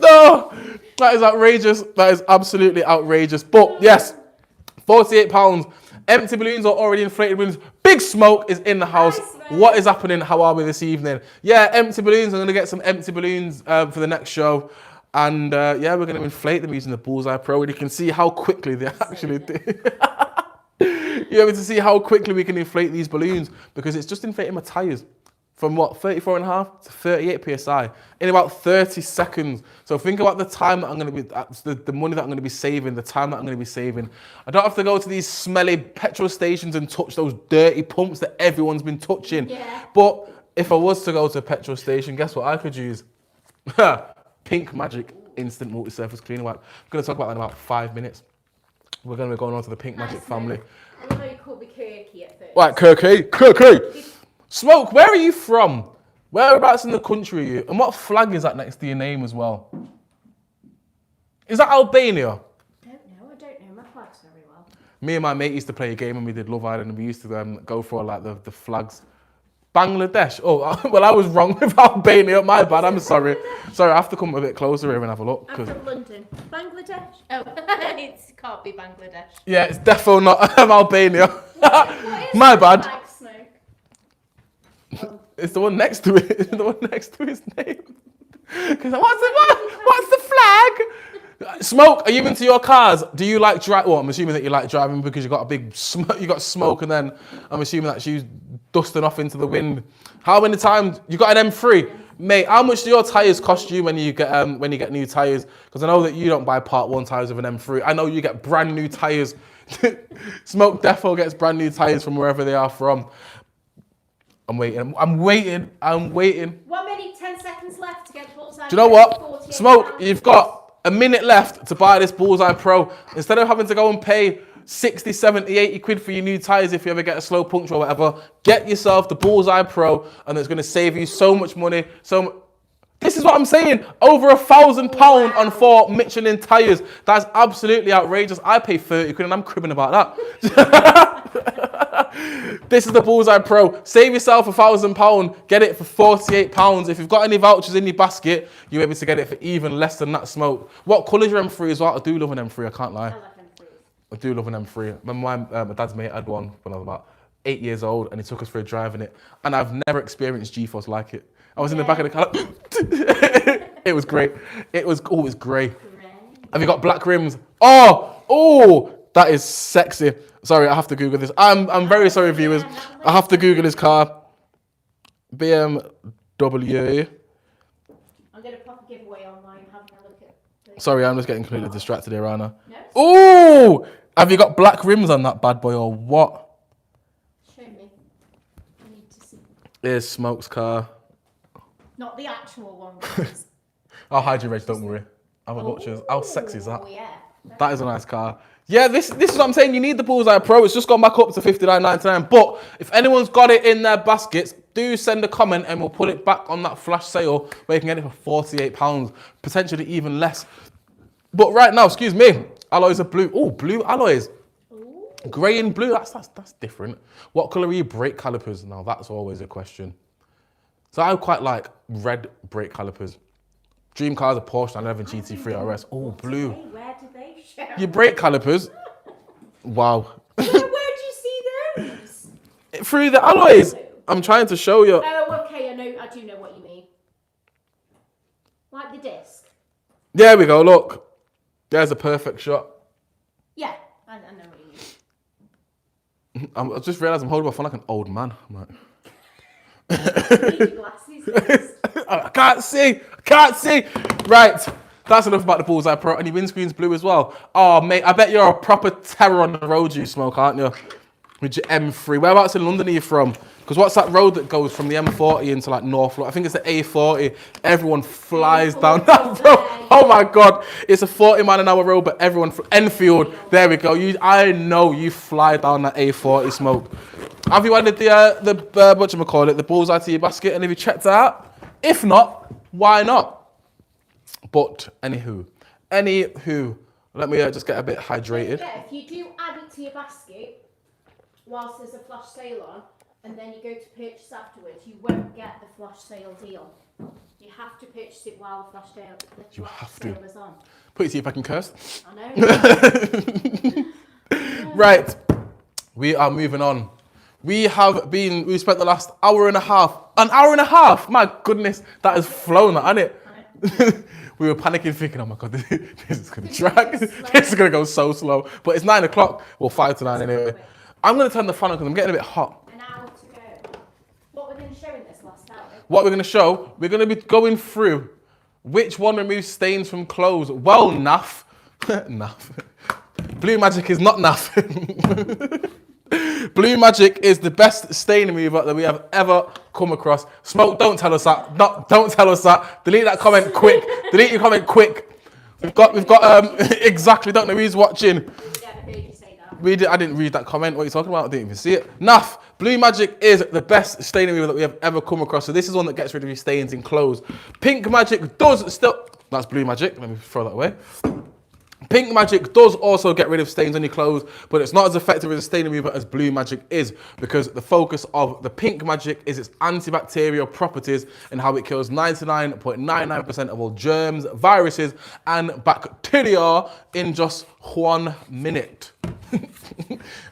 No, that is outrageous. That is absolutely outrageous. But yes, £48. Empty balloons or already inflated balloons. Big Smoke is in the house. Nice, What is happening? How are we this evening? Yeah, empty balloons. I'm going to get some empty balloons for the next show. And yeah, we're going to inflate them using the Bullseye Pro. And you can see how quickly they actually do. You're able to see how quickly we can inflate these balloons because it's just inflating my tyres. From what, 34.5 to 38 PSI in about 30 seconds. So think about the time that I'm going to be, the money that I'm going to be saving, the time that I'm going to be saving. I don't have to go to these smelly petrol stations and touch those dirty pumps that everyone's been touching. Yeah. But if I was to go to a petrol station, guess what I could use? Pink Magic Instant Multi-Surface Cleaner Wipe. I'm going to talk about that in about 5 minutes. We're going to be going on to the Pink Magic family. I know you called me Kirky at first. Right, Kirky. Smoke, where are you from? Whereabouts in the country are you? And what flag is that next to your name as well? Is that Albania? I don't know my flags very well. Me and my mate used to play a game when we did Love Island and we used to go for like the flags. Bangladesh. Oh, well, I was wrong with Albania. My bad, I'm sorry. Sorry, I have to come a bit closer here and have a look. I'm from London. Bangladesh? Oh, it can't be Bangladesh. Yeah, it's defo not Albania. What is My that bad. flag, Smoke? It's the one next to it. It's the one next to his name. Because what's the flag? Smoke. Are you into your cars? Do you like drive? Well, I'm assuming that you like driving because you got a big you got smoke, and then I'm assuming that's you dusting off into the wind. How many times you got an M3, mate? How much do your tires cost you when you get new tires? Because I know that you don't buy Part 1 tires with an M3. I know you get brand new tires. Smoke defo gets brand new tires from wherever they are from. I'm waiting. 1 minute, 10 seconds left to get Bullseye. Do you know what? Smoke, you've got a minute left to buy this Bullseye Pro. Instead of having to go and pay 60, 70, 80 quid for your new tyres if you ever get a slow puncture or whatever, get yourself the Bullseye Pro and it's going to save you so much money. This is what I'm saying. Over £1,000 on 4 Michelin tyres. That's absolutely outrageous. I pay 30 quid and I'm cribbing about that. This is the Bullseye Pro. Save yourself £1,000. Get it for £48. If you've got any vouchers in your basket, you're able to get it for even less than that, Smoke. What colour's your M3 as well? I do love an M3, I can't lie. I like M3s. I do love an M3. Remember my dad's mate had one when I was about 8 years old and he took us for a drive in it. And I've never experienced G-force like it. I was in the back of the car. It was great. It was grey. Have you got black rims? Oh, that is sexy. Sorry, I have to Google this. I'm very sorry, viewers. I have to Google this car. BMW. I'm going to pop a giveaway online, having a look at. Sorry, I'm just getting completely distracted here, Anna. No? Oh, have you got black rims on that bad boy or what? Show me. I need to see. Here's Smoke's car. Not the actual one, guys. I'll hide your reg, don't worry. Have a watch. How sexy is that? Oh, yeah. That is a nice car. Yeah, this is what I'm saying. You need the Bullseye Pro. It's just gone back up to $59.99. But if anyone's got it in their baskets, do send a comment and we'll put it back on that flash sale where you can get it for £48, potentially even less. But right now, excuse me, alloys are blue. Oh, blue alloys. Ooh. Grey and blue, that's different. What colour are your brake calipers? Now, that's always a question. So I quite like red brake calipers. Dream car's a Porsche 911 GT3 RS. Oh, blue. Where did they show? Your brake calipers. Wow. Where'd you see those? Through the alloys. I'm trying to show you. Oh, okay. I do know what you mean. Like the disc. There we go. Look. There's a perfect shot. Yeah, I know what you mean. I just realised I'm holding my phone like an old man. I'm like, You need your glasses. I can't see. Right. That's enough about the Bullseye Pro. And your windscreen's blue as well. Oh, mate, I bet you're a proper terror on the road, you Smoke, aren't you? with your M3. Whereabouts in London are you from? Because what's that road that goes from the M40 into like North London? I think it's the A40. Everyone flies down that road. Oh my God. It's a 40-mile-an-hour road, but everyone from Enfield, there we go. I know you fly down that A40 smoke. Have you added the bullseye to your basket, and have you checked it out? If not, why not? But anywho, let me just get a bit hydrated. Yeah, if you do add it to your basket whilst there's a flash sale on, and then you go to purchase afterwards, you won't get the flash sale deal. You have to purchase it while the flash sale is on. Put it see if I can curse. I know. Right, we are moving on. We spent the last hour and a half. An hour and a half? My goodness, that has flown, hasn't it? We were panicking, thinking, oh my God, this is going to drag. This is going to go so slow. But it's 9 o'clock. Well, 5 to 9 anyway. I'm going to turn the fan on because I'm getting a bit hot. An hour to go. What we're going to show in this last hour? What we're going to show, we're going to be going through which one removes stains from clothes. Well, naff. Naff. BLUEMAGIC is not naff. BLUEMAGIC is the best stain remover that we have ever come across. Smoke, don't tell us that. Don't tell us that. Delete that comment quick. Delete your comment quick. We've got exactly. Don't know who's watching. I didn't read that comment. What are you talking about? I didn't even see it. Naff. BLUEMAGIC is the best stain remover that we have ever come across. So this is one that gets rid of your stains in clothes. Pink Magic does still. That's BLUEMAGIC. Let me throw that away. Pink Magic does also get rid of stains on your clothes, but it's not as effective as a stain remover as BLUEMAGIC is, because the focus of the Pink Magic is its antibacterial properties and how it kills 99.99% of all germs, viruses, and bacteria in just 1 minute.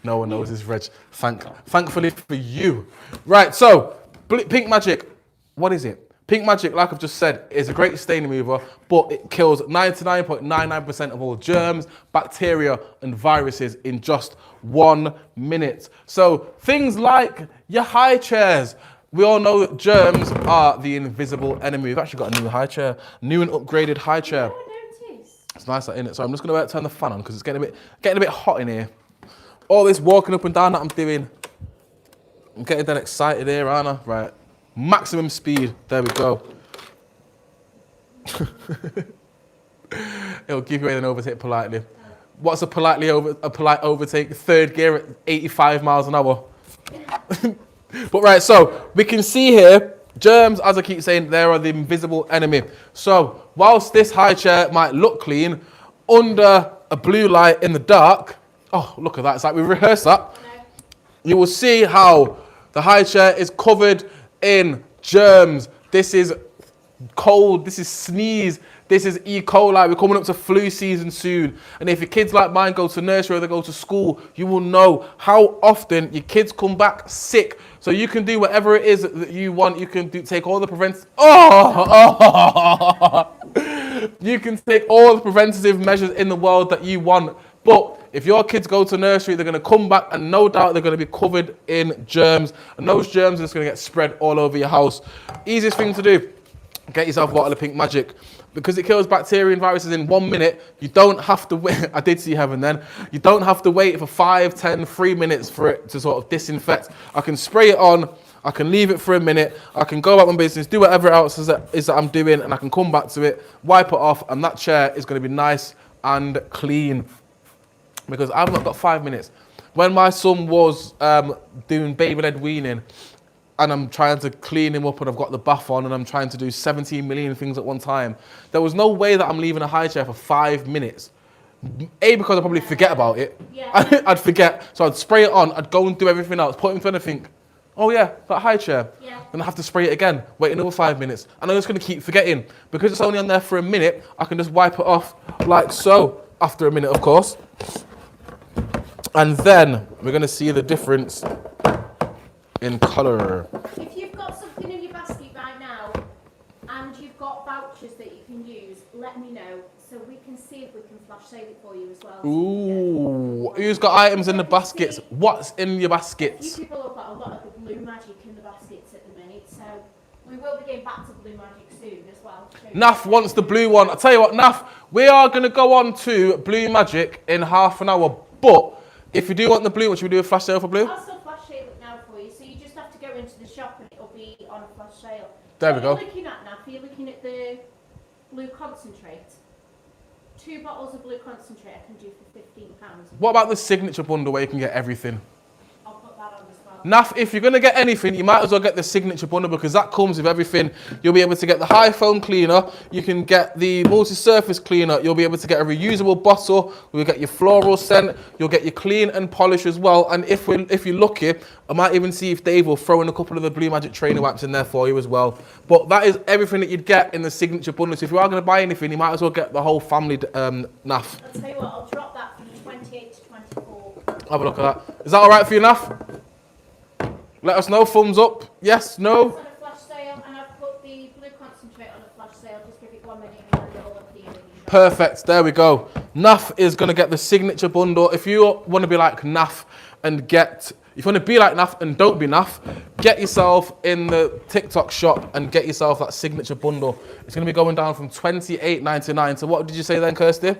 No one knows this, Reg. Thankfully for you. Right, so Pink Magic, what is it? Pink Magic, like I've just said, is a great stain remover, but it kills 99.99% of all germs, bacteria, and viruses in just 1 minute. So things like your high chairs. We all know that germs are the invisible enemy. We've actually got a new high chair, new and upgraded high chair. It's nice, that, isn't it? So I'm just going to turn the fan on because it's getting a bit hot in here. All this walking up and down that I'm doing, I'm getting that excited here, aren't I? Right. Maximum speed. There we go. It'll give you an overtake politely. What's a polite overtake? Third gear at 85 miles an hour. But right, so we can see here, germs, as I keep saying, they are the invisible enemy. So whilst this high chair might look clean, under a blue light in the dark, oh, look at that. It's like we rehearsed that. You will see how the high chair is covered in germs. This is cold, this is sneeze, this is E. coli. We're coming up to flu season soon. And if your kids like mine go to nursery or they go to school, you will know how often your kids come back sick. So you can do whatever it is that you want. You can take all the you can take all the preventative measures in the world that you want. But if your kids go to nursery, they're going to come back and no doubt they're going to be covered in germs. And those germs are just going to get spread all over your house. Easiest thing to do, get yourself a bottle of Pink Magic. Because it kills bacteria and viruses in 1 minute, you don't have to wait. I did see heaven then. You don't have to wait for 5, 10, 3 minutes for it to sort of disinfect. I can spray it on. I can leave it for a minute. I can go about my business, do whatever else is that I'm doing, and I can come back to it, wipe it off, and that chair is going to be nice and clean. Because I've not got 5 minutes. When my son was doing baby-led weaning, and I'm trying to clean him up and I've got the bath on and I'm trying to do 17 million things at one time, there was no way that I'm leaving a high chair for 5 minutes. A, because I'd probably forget about it. Yeah. I'd forget. So I'd spray it on, I'd go and do everything else, put it in front and think, oh yeah, that high chair. Yeah. Then I have to spray it again, wait another 5 minutes. And I'm just going to keep forgetting. Because it's only on there for a minute, I can just wipe it off like so, after a minute of course. And then we're going to see the difference in colour. If you've got something in your basket right now and you've got vouchers that you can use, let me know so we can see if we can flash sale it for you as well. Ooh, who's got items in the baskets? What's in your baskets? You people have got a lot of the BLUEMAGIC in the baskets at the minute, so we will be getting back to BLUEMAGIC soon as well. Naff wants the blue one. I'll tell you what, Naff, we are going to go on to BLUEMAGIC in half an hour, but If you do want the blue, what should we do a flash sale for blue? I'll still flash sale it now for you. So you just have to go into the shop and it'll be on a flash sale. There we go. What are you looking at now? You're looking at the blue concentrate. 2 bottles of blue concentrate I can do for £15. What about the signature bundle where you can get everything? I'll put that on as well. Naf, if you're going to get anything, you might as well get the signature bundle because that comes with everything. You'll be able to get the high foam cleaner, you can get the multi-surface cleaner, you'll be able to get a reusable bottle, you'll get your floral scent, you'll get your clean and polish as well. And if you're lucky, I might even see if Dave will throw in a couple of the BLUEMAGIC trainer wipes in there for you as well. But that is everything that you'd get in the signature bundle. So if you are going to buy anything, you might as well get the whole family Naf. I'll tell you what, I'll drop that from 28 to 24. Have a look at that. Is that all right for you, Naf? Let us know. Thumbs up. Yes, no. It's on a flash sale, and I've put the blue concentrate on a flash sale. Just give it 1 minute and then it'll appear in the shop. Perfect. There we go. Naf is going to get the signature bundle. If you want to be like Naf and if you want to be like Naf and don't be Naf, get yourself in the TikTok shop and get yourself that signature bundle. It's going to be going down from $28.99. So what did you say then, Kirsty?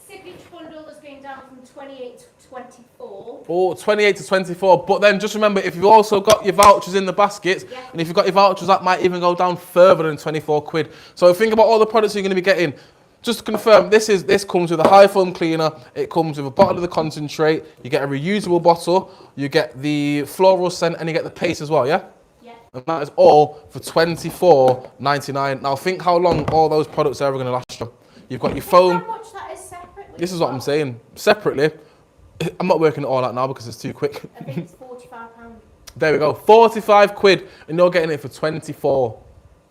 Signature bundle is going down from 28 to 24. Oh, 28 to 24. But then just remember, if you've also got your vouchers in the baskets, Yeah. and if you've got your vouchers, that might even go down further than 24 quid. So think about all the products you're going to be getting. Just to confirm, this comes with a high foam cleaner, it comes with a bottle of the concentrate, you get a reusable bottle, you get the floral scent, and you get the paste as well, yeah? Yeah. And that is all for $24.99. Now think how long all those products are ever going to last you. You've got your foam. How much that is separately? This is what I'm saying. Separately, I'm not working it all out now because it's too quick. I think it's £45. There we go, 45 quid, and you're getting it for 24.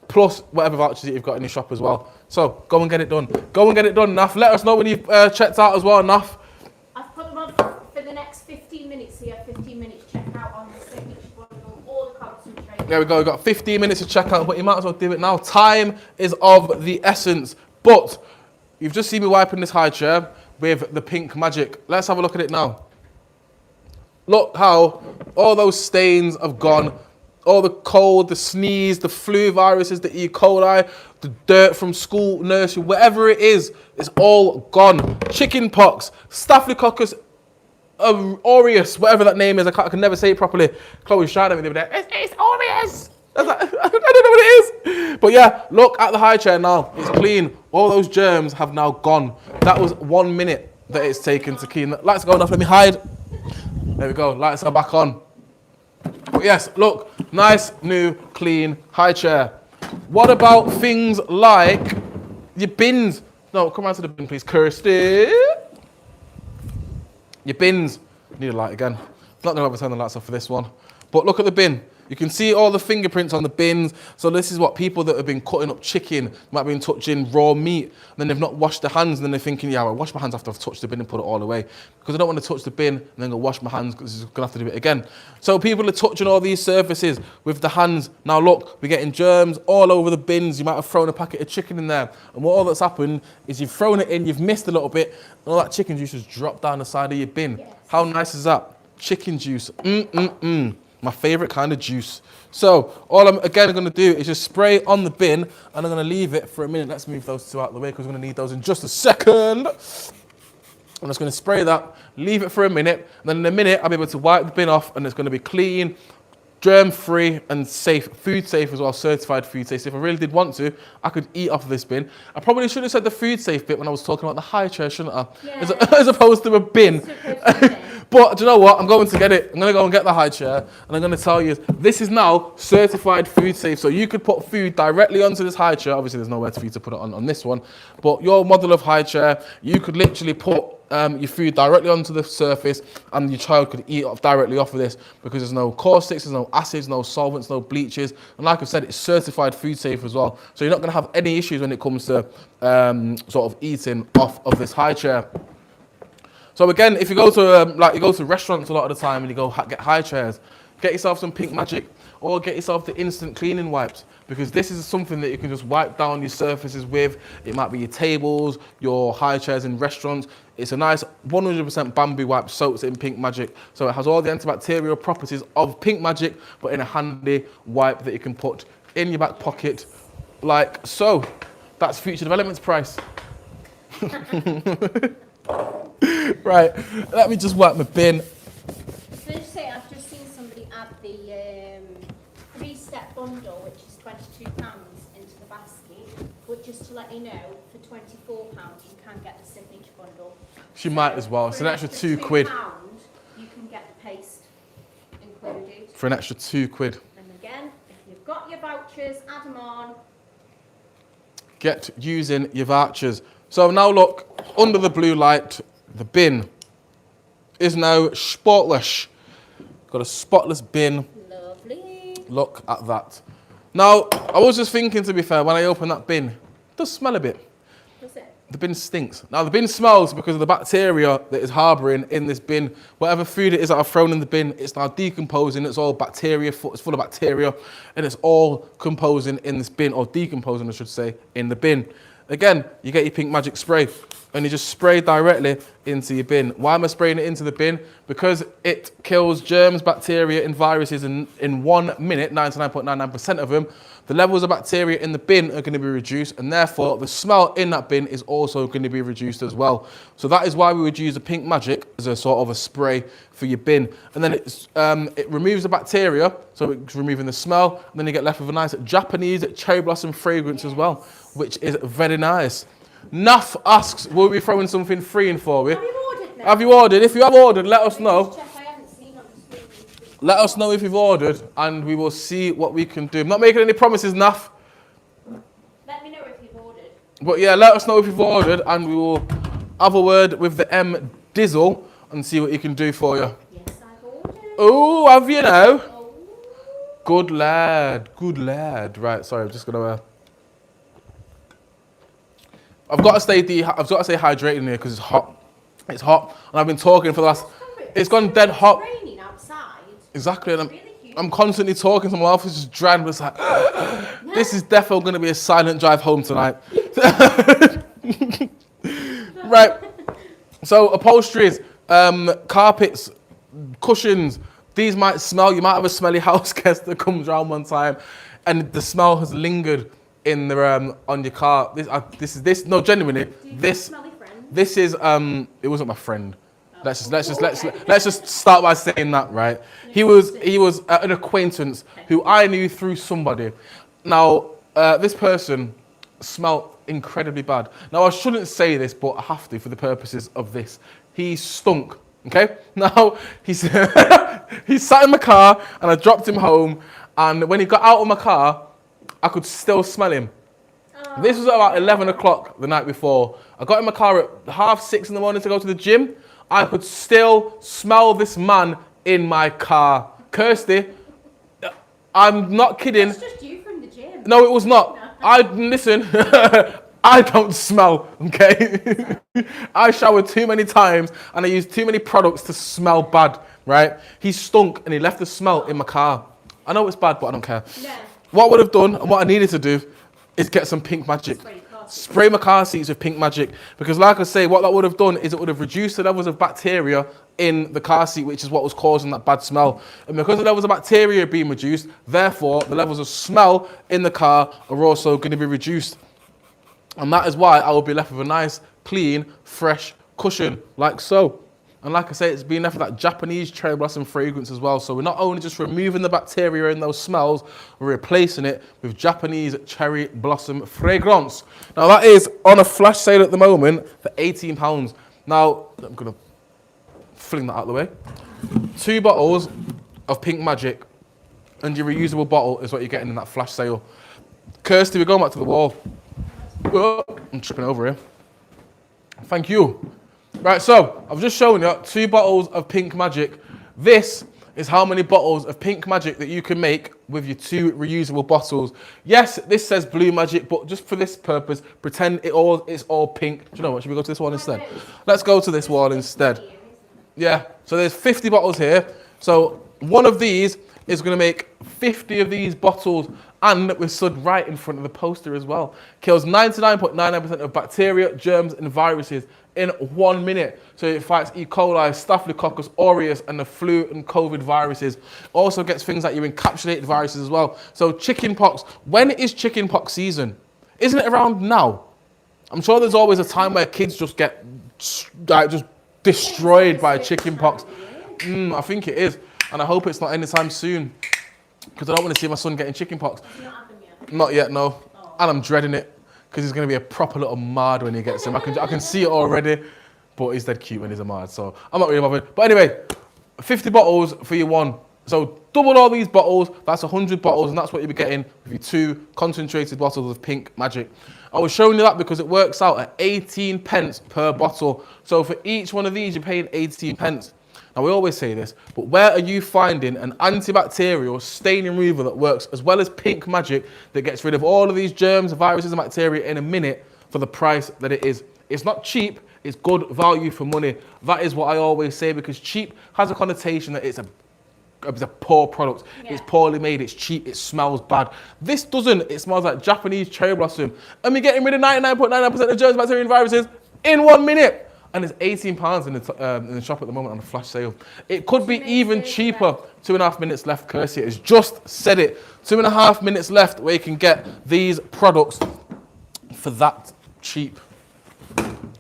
Plus whatever vouchers that you've got in your shop as well. So go and get it done. Go and get it done, Naf. Let us know when you've checked out as well, Naf. I've put them on for the next 15 minutes, so you have 15 minutes check out on the signature bundle or the concentrate. There we go, we've got 15 minutes to check out, but you might as well do it now. Time is of the essence. But you've just seen me wiping this high chair with the pink magic. Let's have a look at it now. Look how all those stains have gone. All the cold, the sneeze, the flu viruses, the E. coli, the dirt from school, nursery, whatever it is, it's all gone. Chicken pox, Staphylococcus aureus, whatever that name is, I can never say it properly. Chloe shouted at me the other day, it's aureus. I don't know what it is. But yeah, look at the high chair now. It's clean. All those germs have now gone. That was 1 minute that it's taken to clean. Lights are going off, let me hide. There we go, lights are back on. But yes, look, nice, new, clean, high chair. What about things like your bins? No, come around to the bin, please, Kirsty. Your bins. Need a light again. Not going to turn the lights off for this one. But look at the bin. You can see all the fingerprints on the bins. So this is what people that have been cutting up chicken, might have been touching raw meat, and then they've not washed their hands, and then they're thinking, yeah, I'll wash my hands after I've touched the bin and put it all away. Because I don't want to touch the bin and then go wash my hands because I'm going to have to do it again. So people are touching all these surfaces with the hands. Now look, we're getting germs all over the bins. You might have thrown a packet of chicken in there. And what all that's happened is you've thrown it in, you've missed a little bit, and all that chicken juice has dropped down the side of your bin. Yes. How nice is that? Chicken juice. My favourite kind of juice. So all I'm again going to do is just spray on the bin, and I'm going to leave it for a minute. Let's move those two out of the way because we're going to need those in just a second. I'm just going to spray that, leave it for a minute, and then in a minute I'll be able to wipe the bin off, and it's going to be clean, germ-free and safe, food safe as well, certified food safe. So if I really did want to, I could eat off of this bin. I probably should have said the food safe bit when I was talking about the high chair, shouldn't I? Yeah. As opposed to a bin. But do you know what? I'm going to get it. I'm going to go and get the high chair, and I'm going to tell you, this is now certified food safe. So you could put food directly onto this high chair. Obviously, there's nowhere for you to put it on this one. But your model of high chair, you could literally put your food directly onto the surface, and your child could eat directly off of this because there's no caustics, there's no acids, no solvents, no bleaches. And like I've said, it's certified food safe as well. So you're not going to have any issues when it comes to sort of eating off of this high chair. So again, if you go to restaurants a lot of the time and you go get high chairs, get yourself some Pink Magic or get yourself the instant cleaning wipes, because this is something that you can just wipe down your surfaces with. It might be your tables, your high chairs in restaurants. It's a nice 100% bamboo wipe soaked in Pink Magic. So it has all the antibacterial properties of Pink Magic, but in a handy wipe that you can put in your back pocket like so. That's Future Development's price. Right, let me just wipe my bin. So just say I've just seen somebody add the 3-step bundle, which is £22 into the basket. But just to let you know, for £24 you can get the signature bundle. She might as well. It's an extra £2. You can get the paste included. For an extra £2. And again, if you've got your vouchers, add them on. Get using your vouchers. So now look, under the blue light, the bin is now spotless. Got a spotless bin. Lovely. Look at that. Now, I was just thinking, to be fair, when I open that bin, it does smell a bit. Does it? The bin stinks. Now, the bin smells because of the bacteria that is harbouring in this bin. Whatever food it is that I've thrown in the bin, it's now decomposing. It's all bacteria, it's full of bacteria, and it's all composing in this bin, or decomposing, I should say, in the bin. Again, you get your Pink Magic spray, and you just spray directly into your bin. Why am I spraying it into the bin? Because it kills germs, bacteria, and viruses in 1 minute, 99.99% of them. The levels of bacteria in the bin are going to be reduced, and therefore the smell in that bin is also going to be reduced as well. So that is why we would use the Pink Magic as a sort of a spray for your bin. And then it removes the bacteria, so it's removing the smell, and then you get left with a nice Japanese cherry blossom fragrance as well, which is very nice. Naf asks, will we be throwing something free in for you? Have you ordered now? Have you ordered? If you have ordered, let us know. Check, I haven't seen on the screen. Let us know if you've ordered, and we will see what we can do. I'm not making any promises, Naf. Let me know if you've ordered. But yeah, let us know if you've ordered, and we will have a word with the M Dizzle and see what he can do for you. Yes, I've ordered. Oh, have you now? Oh. Good lad, good lad. Right, sorry, I'm just gonna. I've got to stay hydrated in here because it's hot. It's hot, and I've been talking for the last. It's gone dead hot. It's raining outside. Exactly, and Really cute. I'm constantly talking to my mouth is just dry, but it's like, this is definitely going to be a silent drive home tonight. Right, so upholsteries, carpets, cushions, these might smell. You might have a smelly house guest that comes around one time, and the smell has lingered in the on your car. No, genuinely, Smelly friend. this is it wasn't my friend. Let's just start by saying that, right? He was an acquaintance who I knew through somebody. Now, this person smelled incredibly bad. Now, I shouldn't say this, but I have to for the purposes of this. He stunk, okay? Now, he sat in my car, and I dropped him home, and when he got out of my car, I could still smell him. Oh. This was at about 11 o'clock the night before. I got in my car at 6:30 in the morning to go to the gym. I could still smell this man in my car. Kirsty, I'm not kidding. It's just you from the gym. No, it was not. Listen, I don't smell, okay? I showered too many times and I used too many products to smell bad, right? He stunk and he left the smell in my car. I know it's bad, but I don't care. No. What I would have done and what I needed to do is get some Pink Magic. Spray my car seats with Pink Magic, because like I say, what that would have done is it would have reduced the levels of bacteria in the car seat, which is what was causing that bad smell. And because the levels of bacteria are being reduced, therefore the levels of smell in the car are also going to be reduced. And that is why I will be left with a nice, clean, fresh cushion, like so. And like I say, it's been left with that Japanese cherry blossom fragrance as well. So we're not only just removing the bacteria in those smells, we're replacing it with Japanese cherry blossom fragrance. Now that is on a flash sale at the moment for £18. Now, I'm gonna fling that out of the way. 2 bottles of Pink Magic and your reusable bottle is what you're getting in that flash sale. Kirsty, we're going back to the wall. Oh, I'm tripping over here. Thank you. Right, so I've just shown you 2 bottles of Pink Magic. This is how many bottles of Pink Magic that you can make with your 2 reusable bottles. Yes, this says Blue Magic, but just for this purpose, pretend it's all pink. Do you know what? Should we go to this one instead? Let's go to this one instead. Yeah, so there's 50 bottles here. So one of these is going to make 50 of these bottles, and we're stood right in front of the poster as well. Kills 99.99% of bacteria, germs, and viruses in 1 minute. So it fights E. coli, Staphylococcus aureus, and the flu and COVID viruses. Also gets things like your encapsulated viruses as well. So chickenpox. When is chickenpox season? Isn't it around now? I'm sure there's always a time where kids just get like just destroyed by chicken pox. I think it is, and I hope it's not anytime soon, because I don't want to see my son getting chicken pox. Not yet, no. And I'm dreading it, because he's going to be a proper little mad when he gets him. I can see it already, but he's dead cute when he's a mad, so I'm not really bothered. But anyway, 50 bottles for your one. So double all these bottles, that's 100 bottles, and that's what you'll be getting with your 2 concentrated bottles of Pink Magic. I was showing you that because it works out at 18 pence per bottle. So for each one of these, you're paying 18 pence. Now, we always say this, but where are you finding an antibacterial stain remover that works as well as Pink Magic that gets rid of all of these germs, viruses, and bacteria in a minute for the price that it is? It's not cheap, it's good value for money. That is what I always say, because cheap has a connotation that it's a poor product. Yeah. It's poorly made, it's cheap, it smells bad. This doesn't. It smells like Japanese cherry blossom. And we're getting rid of 99.99% of germs, bacteria, and viruses in 1 minute. And it's £18 in the shop at the moment on a flash sale. It could be even cheaper. 2.5 minutes left. Kirsty has just said it. 2.5 minutes left where you can get these products for that cheap.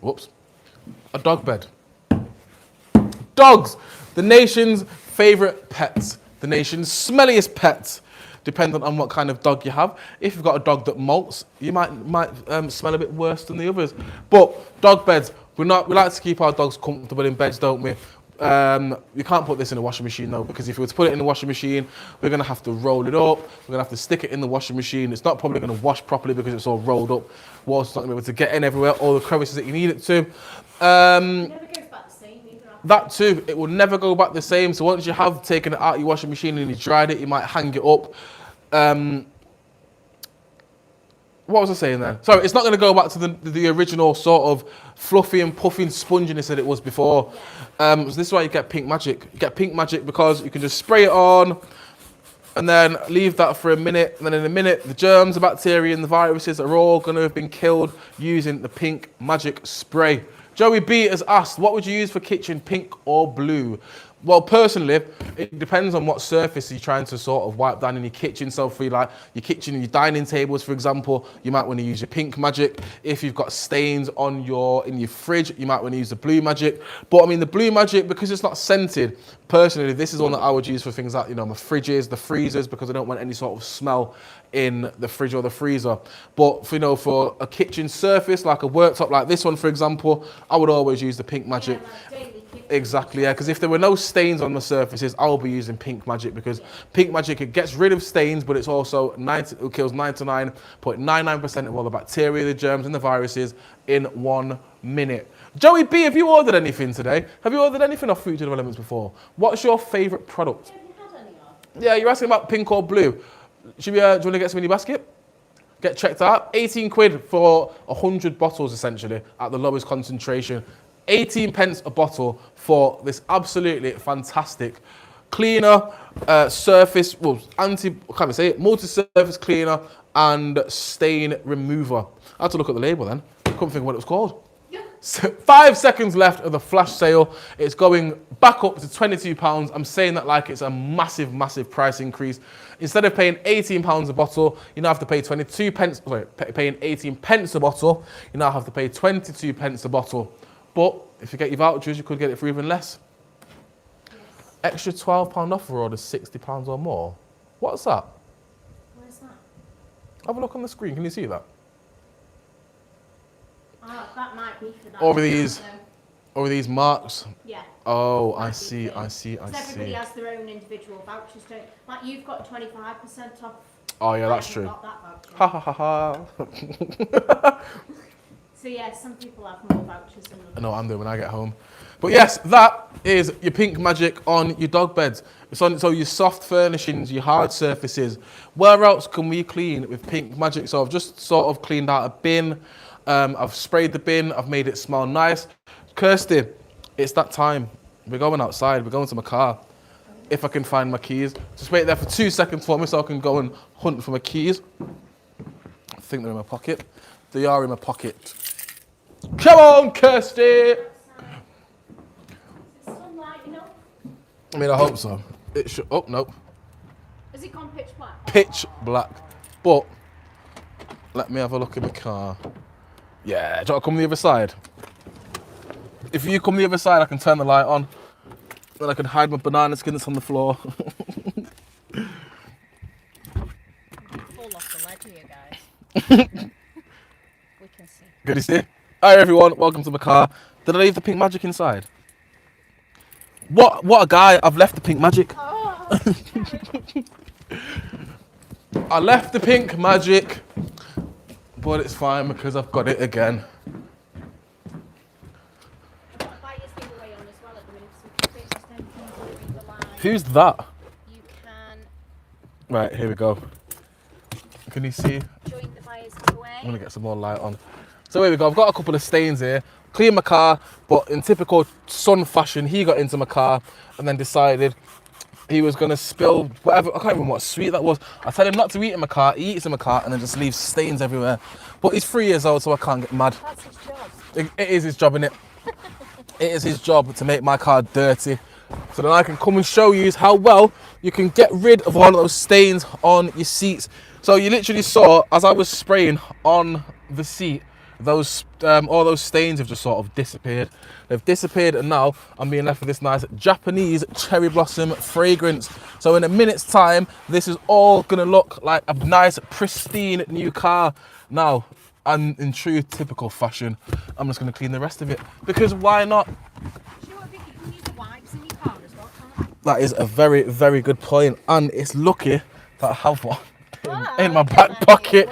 Whoops. A dog bed. Dogs, the nation's favourite pets, the nation's smelliest pets, depending on what kind of dog you have. If you've got a dog that molts, you might smell a bit worse than the others. But dog beds, we like to keep our dogs comfortable in beds, don't we? You can't put this in a washing machine though, because if you were to put it in the washing machine, we're going to have to roll it up, we're going to have to stick it in the washing machine. It's not probably going to wash properly because it's all rolled up. Water's not going to be able to get in everywhere, all the crevices that you need it to. That too, it will never go back the same. So once you have taken it out of your washing machine and you dried it, you might hang it up. What was I saying then? Sorry, it's not going to go back to the original sort of fluffy and puffy sponginess that it was before. So this is why you get Pink Magic. You get Pink Magic because you can just spray it on and then leave that for a minute. And then in a minute, the germs, the bacteria and the viruses are all going to have been killed using the Pink Magic spray. Joey B has asked, what would you use for kitchen, pink or blue? Well, personally, it depends on what surface you're trying to sort of wipe down in your kitchen. So for your kitchen and your dining tables, for example, you might want to use your Pink Magic. If you've got stains in your fridge, you might want to use the Blue Magic. But I mean, the Blue Magic, because it's not scented, personally, this is one that I would use for things like, my fridges, the freezers, because I don't want any sort of smell in the fridge or the freezer. But for a kitchen surface, like a worktop like this one, for example, I would always use the Pink Magic. Exactly, yeah, because if there were no stains on the surfaces, I will be using Pink Magic, because Pink Magic, it gets rid of stains, but it's also it kills 99.99% of all the bacteria, the germs and the viruses in 1 minute. Joey B, have you ordered anything today? Have you ordered anything off Future Developments before? What's your favourite product? Have you had any off? Yeah, you're asking about pink or blue. Do you want to get some in your basket? Get checked out. 18 quid for 100 bottles, essentially, at the lowest concentration. 18 pence a bottle for this absolutely fantastic cleaner, surface, multi-surface cleaner and stain remover. I had to look at the label then. Couldn't think of what it was called. Yeah. So 5 seconds left of the flash sale. It's going back up to £22. I'm saying that like it's a massive, massive price increase. Instead of paying £18 a bottle, you now have to pay paying 18 pence a bottle, you now have to pay 22 pence a bottle. But if you get your vouchers, you could get it for even less. Yes. Extra £12 off for orders £60 or more. What's that? Where's that? Have a look on the screen. Can you see that? That might be for that. Over these marks. Yeah. Oh, I see. Everybody has their own individual vouchers, don't? Like you've got 25% off. Oh yeah, that's true. Got that voucher. Ha ha ha ha. So yeah, some people have more vouchers than others. I know what I'm doing when I get home. But yes, that is your Pink Magic on your dog beds. It's on your soft furnishings, your hard surfaces. Where else can we clean with Pink Magic? So I've just sort of cleaned out a bin. I've sprayed the bin. I've made it smell nice. Kirsty, it's that time. We're going outside. We're going to my car. If I can find my keys. Just wait there for 2 seconds for me so I can go and hunt for my keys. I think they're in my pocket. They are in my pocket. Come on, Kirsty! Is the sun lighting up? I mean, I hope so. It should. Oh, no. Has it gone pitch black? Pitch black. But let me have a look in the car. Yeah, do you want to come on the other side? If you come the other side, I can turn the light on. Then I can hide my banana skin that's on the floor. Fall off the ledge here, guys. We can see. Good to see. Hi everyone, welcome to my car. Did I leave the pink magic inside? What a guy, I've left the pink magic. Oh, I left the pink magic, but it's fine because I've got it again. Who's that? You can Right, here we go. Can you see? join the buyer's giveaway. I'm gonna get some more light on. So here we go, I've got a couple of stains here. Clean my car, but in typical son fashion, he got into my car and then decided he was gonna spill whatever, I can't remember what sweet that was. I tell him not to eat in my car, he eats in my car and then just leaves stains everywhere. But he's 3 years old, so I can't get mad. That's his job. It is his job, innit? It is his job to make my car dirty. So then I can come and show you how well you can get rid of all of those stains on your seats. So you literally saw, as I was spraying on the seat, those all those stains have just sort of disappeared. They've disappeared and now I'm being left with this nice Japanese cherry blossom fragrance. So in a minute's time, this is all gonna look like a nice, pristine new car. Now, and in true typical fashion, I'm just gonna clean the rest of it. Because why not? That is a very, very good point, and it's lucky that I have one in my back pocket.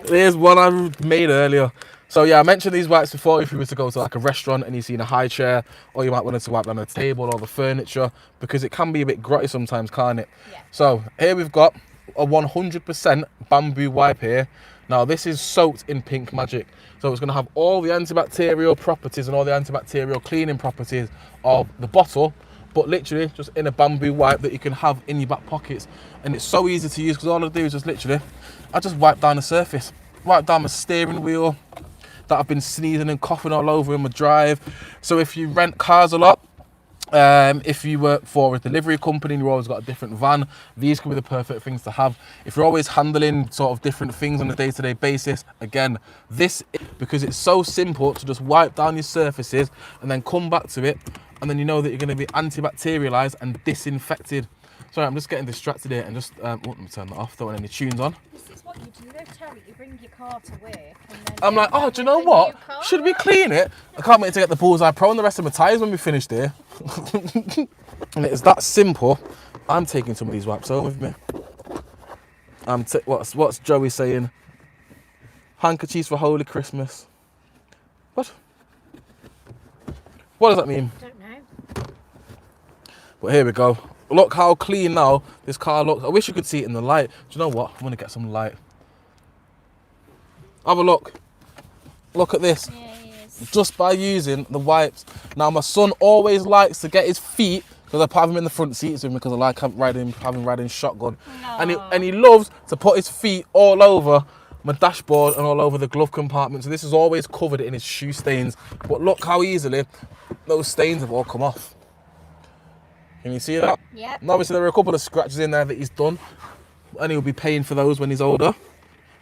There's one I made earlier. So yeah, I mentioned these wipes before. If you were to go to like a restaurant and you've seen a high chair, or you might want to wipe down the table or the furniture, because it can be a bit grotty sometimes, can't it? Yeah. So here we've got a 100% bamboo wipe here. Now this is soaked in pink magic. So it's going to have all the antibacterial properties and all the antibacterial cleaning properties of the bottle, but literally just in a bamboo wipe that you can have in your back pockets. And it's so easy to use because all I do is just literally, I just wipe down the surface, wipe down my steering wheel that I've been sneezing and coughing all over in my drive. So if you rent cars a lot, if you work for a delivery company and you've always got a different van, these can be the perfect things to have. If you're always handling sort of different things on a day-to-day basis, again, this, because it's so simple to just wipe down your surfaces and then come back to it, and then you know that you're going to be antibacterialized and disinfected. Sorry, I'm just getting distracted here and just, let me turn that off, don't want any tunes on. This is what you do though, Terry, you bring your car to work and then... I'm like, oh, do you know what? Should we clean it? I can't wait to get the Bullseye Pro on the rest of my tyres when we finished here. And it's that simple. I'm taking some of these wipes home with me. What's Joey saying? Handkerchiefs for Holy Christmas. What? What does that mean? I don't know. But here we go. Look how clean now this car looks. I wish you could see it in the light. Do you know what? I'm going to get some light. Have a look. Look at this. Yes. Just by using the wipes. Now, my son always likes to get his feet, because I have him in the front seats with me because I like having riding shotgun. No. And he loves to put his feet all over my dashboard and all over the glove compartment. So this is always covered in his shoe stains. But look how easily those stains have all come off. Can you see that? Yeah. And obviously there are a couple of scratches in there that he's done, and he'll be paying for those when he's older.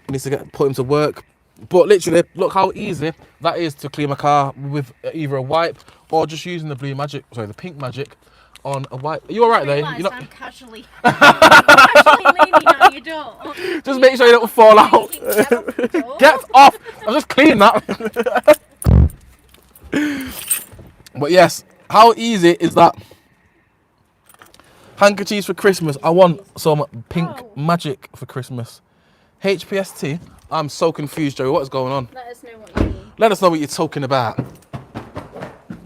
He needs to put him to work. But literally, look how easy that is to clean my car with either a wipe or just using the the pink magic on a wipe. Are you all right there? You're not... I'm casually leaning on your door. Just make sure you don't fall out. Get off! I'm just cleaning that. But yes, how easy is that? Handkerchiefs for Christmas. I want some pink magic for Christmas. HPST? I'm so confused, Joey. What's going on? Let us know what you mean. Let us know what you're talking about.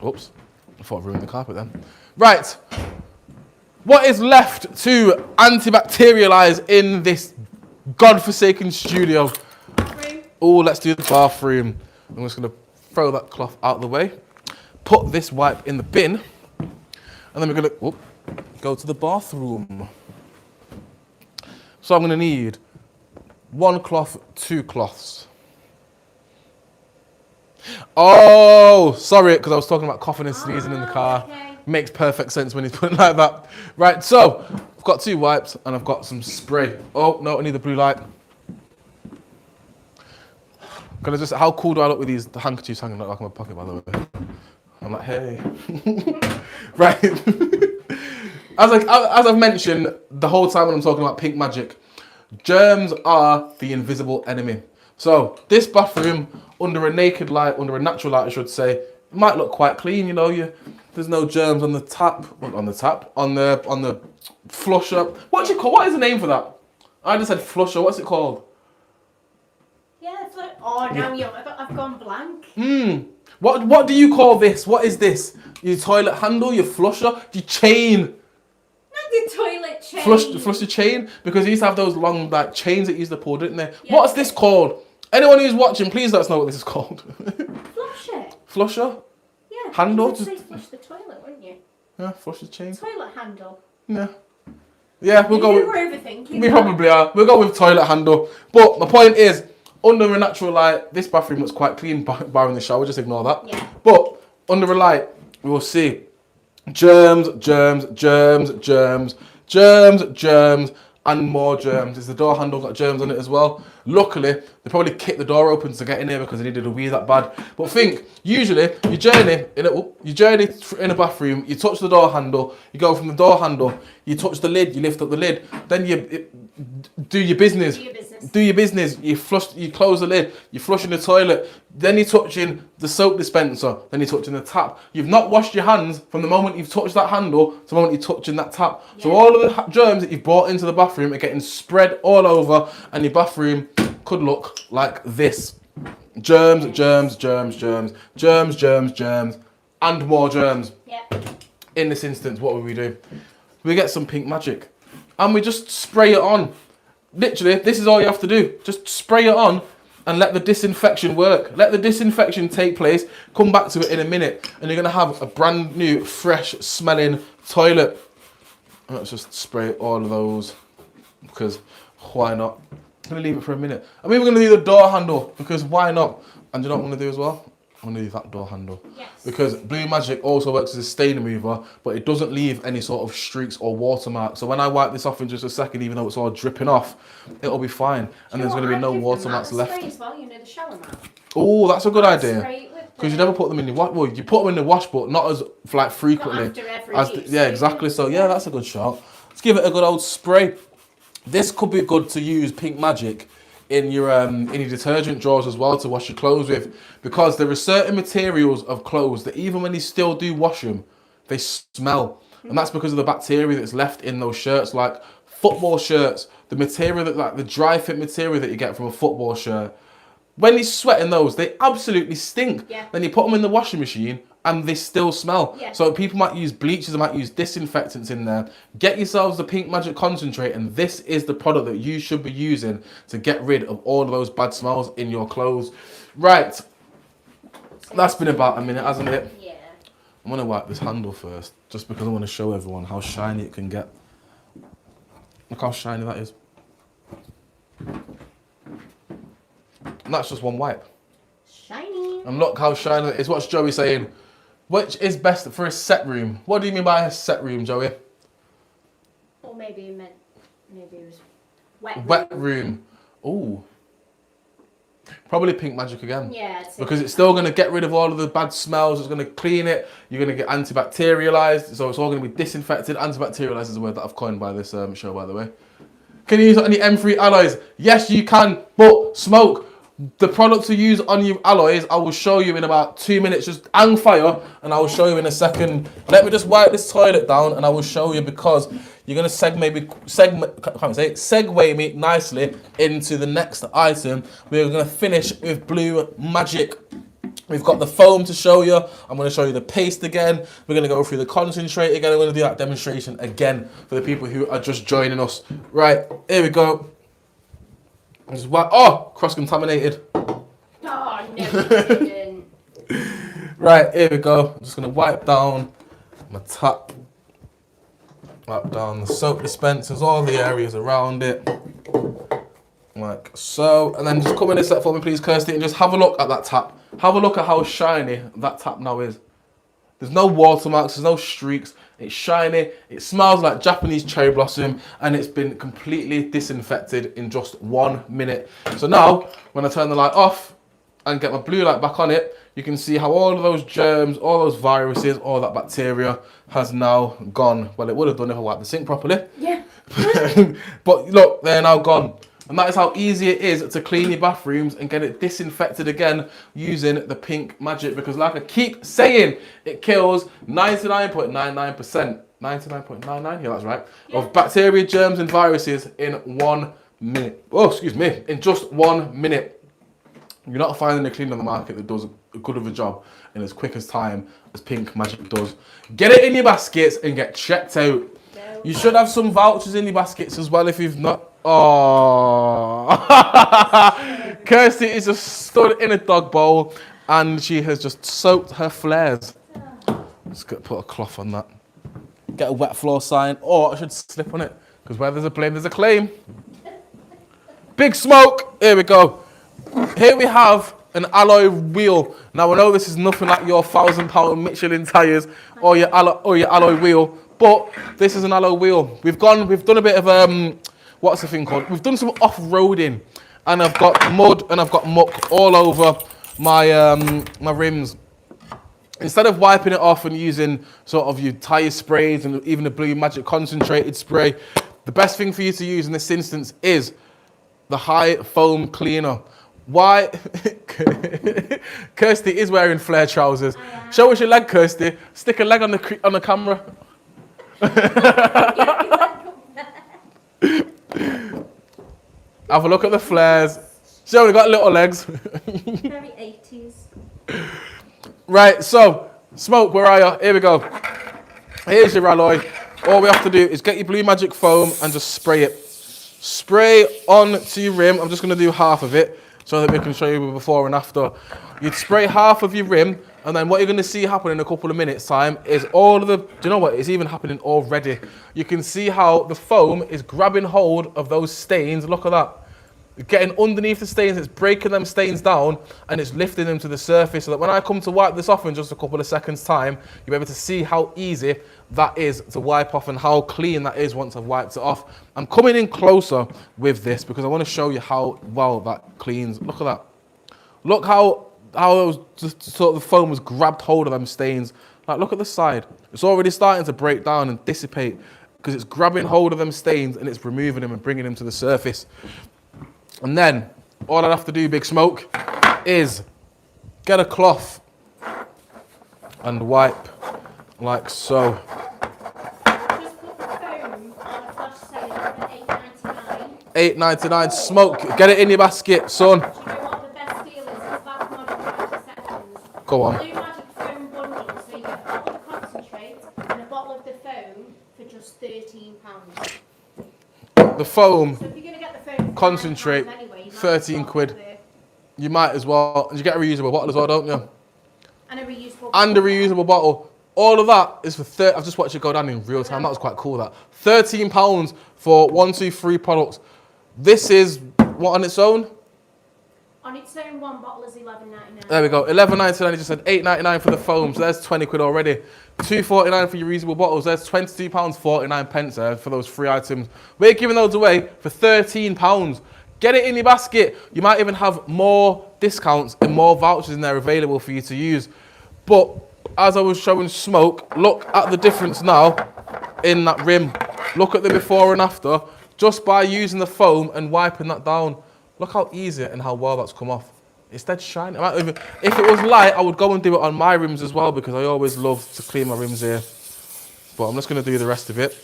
Oops. I thought I ruined the carpet then. Right. What is left to antibacterialize in this godforsaken studio? Oh, let's do the bathroom. I'm just going to throw that cloth out of the way. Put this wipe in the bin. And then we're going to... go to the bathroom. So I'm going to need 1 cloth, 2 cloths. Oh, sorry, because I was talking about coughing and sneezing in the car. Okay. Makes perfect sense when he's put it like that. Right, so I've got 2 wipes and I've got some spray. Oh, no, I need the blue light. How cool do I look with these handkerchiefs hanging out like in my pocket, by the way? I'm like, hey. Right. As I've mentioned the whole time when I'm talking about pink magic, germs are the invisible enemy. So this bathroom, under a naked light, under a natural light, I should say, might look quite clean. You know, there's no germs on the tap, on the flusher. What do you call? What is the name for that? I just said flusher. What's it called? Yeah, it's like, oh, now I've gone blank. What do you call this? What is this? Your toilet handle, your flusher, your chain. Not the toilet chain. Flush the chain, because they used to have those long like chains that used to pull, didn't they? Yeah. What's this called? Anyone who's watching, please let us know what this is called. Flusher. Flusher? Yeah. Handle? You'd say flush the toilet, wouldn't you? Yeah, flush the chain. Toilet handle. Yeah. Yeah, we'll go with... We're overthinking. We probably are. We'll go with toilet handle. But my point is, under a natural light, this bathroom looks quite clean, barring the shower, just ignore that. Yeah. But under a light, we will see germs, germs, germs, germs, germs, germs, and more germs. Is the door handle got germs on it as well? Luckily, they probably kicked the door open to get in here because they needed a wee that bad. But think, usually, you journey in a bathroom, you touch the door handle, you go from the door handle, you touch the lid, you lift up the lid, then you do your business. Do your business. You flush. You close the lid. You flush in the toilet. Then you're touching the soap dispenser. Then you're touching the tap. You've not washed your hands from the moment you've touched that handle to the moment you're touching that tap. Yeah. So all of the germs that you've brought into the bathroom are getting spread all over, and your bathroom could look like this: germs, germs, germs, germs, germs, germs, germs, and more germs. Yeah. In this instance, what would we do? We get some pink magic, and we just spray it on. Literally, this is all you have to do. Just spray it on and let the disinfection work. Let the disinfection take place. Come back to it in a minute and you're going to have a brand new, fresh smelling toilet. Let's just spray all of those because why not? I'm going to leave it for a minute. I mean, we're going to do the door handle because why not? And you know what I'm going to do as well? I'm going to do that door handle. Yes. Because BLUEMAGIC also works as a stain remover, but it doesn't leave any sort of streaks or watermarks. So when I wipe this off in just a second, even though it's all dripping off, it'll be fine. And there's going to be no watermarks left. As well, you know, the shower mat. Oh, that's a good idea. Because you never put them in the wash. Well, you put them in the wash, but not as like frequently. Not after every use. Yeah, exactly. So yeah, that's a good shot. Let's give it a good old spray. This could be good to use pink magic in your detergent drawers as well to wash your clothes with, because there are certain materials of clothes that even when you still do wash them, they smell, and that's because of the bacteria that's left in those shirts. Like football shirts, the material that, like the dry fit material that you get from a football shirt, when you sweat in those, they absolutely stink. Yeah. Then you put them in the washing machine and they still smell. Yeah. So people might use bleaches, they might use disinfectants in there. Get yourselves the pink magic concentrate, and this is the product that you should be using to get rid of all of those bad smells in your clothes. Right, that's been about a minute, hasn't it? Yeah. I'm gonna wipe this handle first, just because I want to show everyone how shiny it can get. Look how shiny that is. And that's just one wipe. Shiny. And look how shiny it is. What's Joey saying? Which is best for a set room? What do you mean by a set room, Joey? Or maybe you meant, maybe it was wet room. Wet room. Ooh. Probably pink magic again. Yeah. Because it's still going to get rid of all of the bad smells. It's going to clean it. You're going to get antibacterialized. So it's all going to be disinfected. Antibacterialized is a word that I've coined by this show, by the way. Can you use any M3 alloys? Yes, you can. But smoke. The product to use on your alloys, I will show you in about 2 minutes. Just hang fire, and I will show you in a second. Let me just wipe this toilet down, and I will show you, because you're gonna segue me nicely into the next item. We're gonna finish with BLUEMAGIC. We've got the foam to show you. I'm going to show you the paste again. We're going to go through the concentrate again. I'm going to do that demonstration again for the people who are just joining us. Right, here we go. Oh, cross-contaminated. Oh, no, you didn't. Right, here we go. I'm just going to wipe down my tap. Wipe down the soap dispensers, all the areas around it. Like so. And then just come in a sec for me, please, Kirsty, and just have a look at that tap. Have a look at how shiny that tap now is. There's no watermarks, there's no streaks. It's shiny, it smells like Japanese cherry blossom, and it's been completely disinfected in just 1 minute. So now, when I turn the light off, and get my blue light back on it, you can see how all of those germs, all those viruses, all that bacteria has now gone. Well, it would have done if I wiped the sink properly. Yeah. But look, they're now gone. And that is how easy it is to clean your bathrooms and get it disinfected again using the pink magic. Because like I keep saying, it kills 99.99%, 99.99, yeah, that's right, of bacteria, germs and viruses in 1 minute. Oh, excuse me, in just 1 minute. You're not finding a cleaner on the market that does a good of a job in as quick as time as Pink Magic does. Get it in your baskets and get checked out. You should have some vouchers in your baskets as well if you've not. Oh, Kirsty is just stood in a dog bowl and she has just soaked her flares. Just got to put a cloth on that. Get a wet floor sign, or I should slip on it because where there's a blame, there's a claim. Big Smoke. Here we go. Here we have an alloy wheel. Now I know this is nothing like your £1,000 Michelin tyres or your alloy wheel, but this is an alloy wheel. We've done a bit of what's the thing called? We've done some off-roading, and I've got mud and I've got muck all over my my rims. Instead of wiping it off and using sort of your tyre sprays and even the BLUEMAGIC concentrated spray, the best thing for you to use in this instance is the high foam cleaner. Why? Kirsty is wearing flare trousers. Show us your leg, Kirsty. Stick a leg on the camera. Have a look at the flares. She only got little legs. Very 80s. Right, so Smoke, where are you? Here we go. Here's your alloy. All we have to do is get your BLUEMAGIC foam and just spray it. Spray onto your rim. I'm just going to do half of it so that we can show you before and after. You'd spray half of your rim, and then what you're going to see happen in a couple of minutes' time is all of the, do you know what, it's even happening already. You can see how the foam is grabbing hold of those stains. Look at that. It's getting underneath the stains, it's breaking them stains down, and it's lifting them to the surface so that when I come to wipe this off in just a couple of seconds' time, you'll be able to see how easy that is to wipe off and how clean that is once I've wiped it off. I'm coming in closer with this because I want to show you how well that cleans. Look at that. Look how it was just sort of the foam was grabbed hold of them stains. Like, look at the side. It's already starting to break down and dissipate because it's grabbing hold of them stains and it's removing them and bringing them to the surface. And then all I'd have to do, Big Smoke, is get a cloth and wipe like so. Just put the foam on a flash sale for £8.99. £8.99. Smoke, get it in your basket, son. Do you know what the best deal is? It's back on in 30 seconds. Go on. BLUEMAGIC foam bundle, so you get a bottle of concentrate and a bottle of the foam for just £13. The foam, So if you're going to get the foam for concentrate, £9 anyway, you might 13 as well quid. have the- You might as well. And you get a reusable bottle as well, don't you? And a reusable And a bottle. reusable bottle. All of that is for I've just watched it go down in real time. That was quite cool, that. £13 for 1, 2, 3 products. This is what on its own? On its own, one bottle is £11.99. There we go. £11.99. You just said £8.99 for the foam. So there's 20 quid already. £2.49 for your reusable bottles. There's £22.49 there for those 3 items. We're giving those away for £13. Get it in your basket. You might even have more discounts and more vouchers in there available for you to use. But as I was showing Smoke, look at the difference now in that rim. Look at the before and after just by using the foam and wiping that down. Look how easy and how well that's come off. It's dead shiny. If it was light, I would go and do it on my rims as well because I always love to clean my rims here. But I'm just going to do the rest of it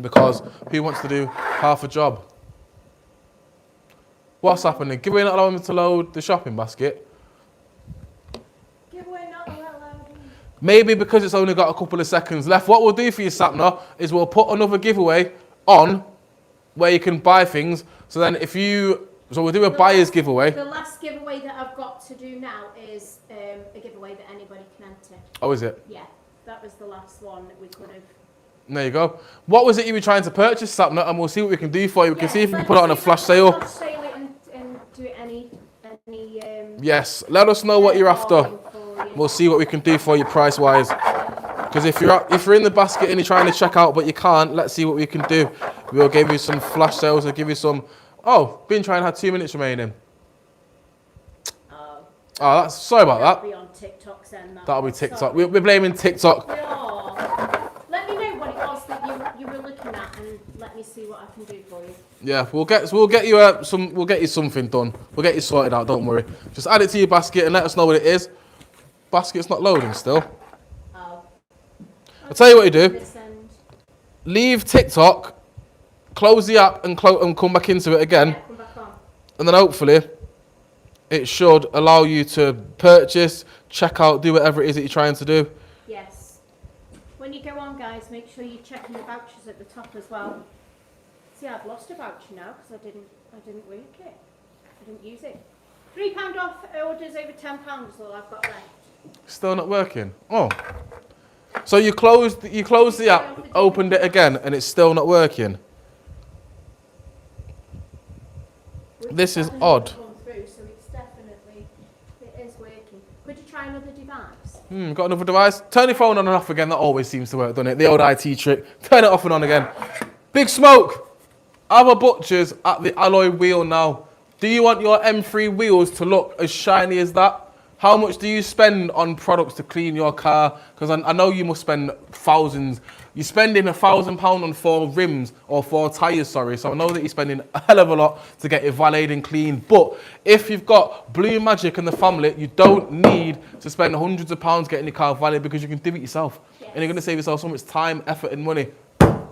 because who wants to do half a job? What's happening? Giveaway not allowing me to load the shopping basket. Giveaway not allowed. Maybe because it's only got a couple of seconds left. What we'll do for you, Sapna, is we'll put another giveaway on where you can buy things. So then so we'll do a buyer's giveaway. The last giveaway that I've got to do now is a giveaway that anybody can enter. Oh, is it? Yeah, that was the last one that we could have. There you go. What was it you were trying to purchase, Sapna? And we'll see what we can do for you. We can see if we can put it on a flash sale. Flash sale it and do it any Yes, let us know what you're after. We'll see what we can do for you price-wise. Because if you're in the basket and you're trying to check out but you can't, let's see what we can do. We'll give you some flash sales. We'll give you some. Oh, been trying to have 2 minutes remaining. Oh, that's sorry about that. That'll be on TikTok then. That'll be TikTok. We're blaming TikTok. Yeah. Let me know what it was that you were looking at, and let me see what I can do for you. Yeah, we'll get you something done. We'll get you sorted out. Don't worry. Just add it to your basket and let us know what it is. Basket's not loading still. Oh. I'll tell you what you do. Leave TikTok, close the app, and come back into it again. Yeah, come back on. And then hopefully it should allow you to purchase, check out, do whatever it is that you're trying to do. Yes. When you go on, guys, make sure you're checking the vouchers at the top as well. See, I've lost a voucher now because I didn't work it. I didn't use it. £3 off orders over £10 is all I've got left. Still not working. Oh. So you closed the app, opened it again, and it's still not working. This is odd. Through, so it is working. Could you try another device? Got another device? Turn your phone on and off again. That always seems to work, doesn't it? The old IT trick. Turn it off and on again. Big Smoke. Our butchers at the alloy wheel now. Do you want your M3 wheels to look as shiny as that? How much do you spend on products to clean your car? Because I know you must spend thousands. You're spending £1,000 on 4 rims or 4 tyres, sorry. So I know that you're spending a hell of a lot to get it valeted and cleaned. But if you've got BLUEMAGIC in the family, you don't need to spend hundreds of pounds getting your car valeted because you can do it yourself. Yes. And you're going to save yourself so much time, effort and money.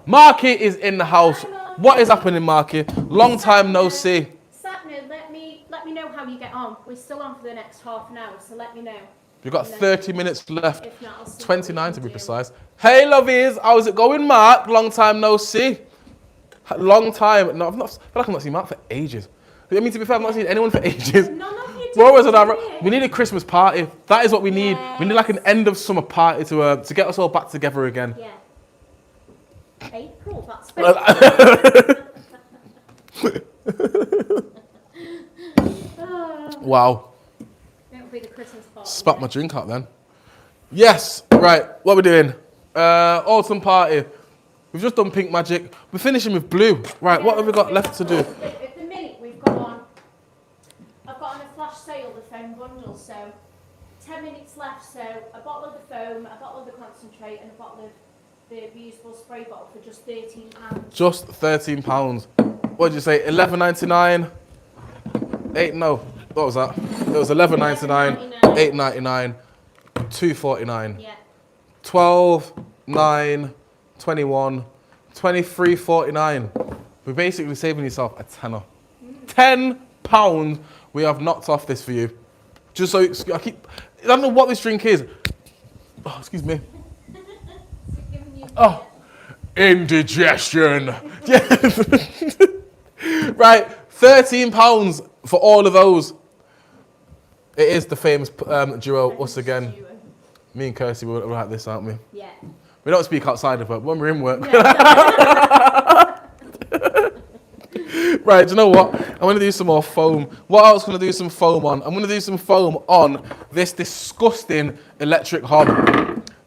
Marky is in the house. What is happening, Marky? Long time no see. Let me know how you get on. We're still on for the next half an hour, so let me know. We've got 30 minutes left. If not, I'll see 29 to be precise. Hey, lovies. How's it going, Mark? Long time no see. Long time. No, I feel like I've not seen Mark for ages. I mean, to be fair, I've not seen anyone for ages. None of you We're always on our, we need a Christmas party. That is what we need. Yes. We need like an end of summer party to get us all back together again. Yeah. April, that's Wow. It'll be the Christmas party. Spat my drink out then. Yes, right, what are we doing? Autumn party. We've just done Pink Magic. We're finishing with blue. Right, what have we got left to do? At the minute we've got on, I've got on a flash sale the foam bundle, so 10 minutes left, so a bottle of the foam, a bottle of the concentrate and a bottle of the reusable spray bottle for just £13. Just £13. What did you say, £11.99? What was that? It was £11.99, £8.99, £2.49. Yeah. 12, 9, 21, 23.49. We're basically saving yourself a tenner. £10 we have knocked off this for you. Just so I don't know what this drink is. Oh, excuse me. Oh, indigestion. Yeah. Right, £13 for all of those. It is the famous duo, us again. Me and Kirsty, we're like this, aren't we? Yeah. We don't speak outside of it, when we're in work. Yeah. Right, do you know what? I'm going to do some more foam. What else can I do some foam on? I'm going to do some foam on this disgusting electric hob.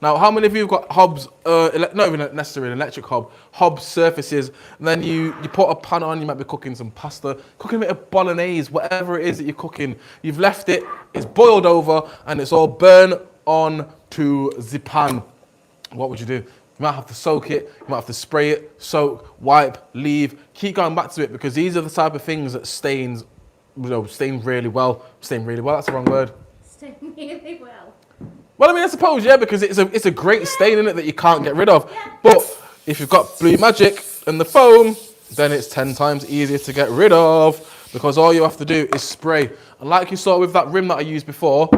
Now, how many of you have got hobs, not even necessarily an electric hob, hob surfaces, and then you put a pan on, you might be cooking some pasta, cooking a bit of bolognese, whatever it is that you're cooking. You've left it, it's boiled over, and it's all burnt on to the pan. What would you do? You might have to soak it, you might have to spray it, soak, wipe, leave, keep going back to it, because these are the type of things that stain really well. Stain really well, that's the wrong word. Stain really well. Well, I mean, I suppose, yeah, because it's a great stain in it that you can't get rid of. Yeah. But if you've got BLUEMAGIC and the foam, then it's 10 times easier to get rid of, because all you have to do is spray. And like you saw with that rim that I used before,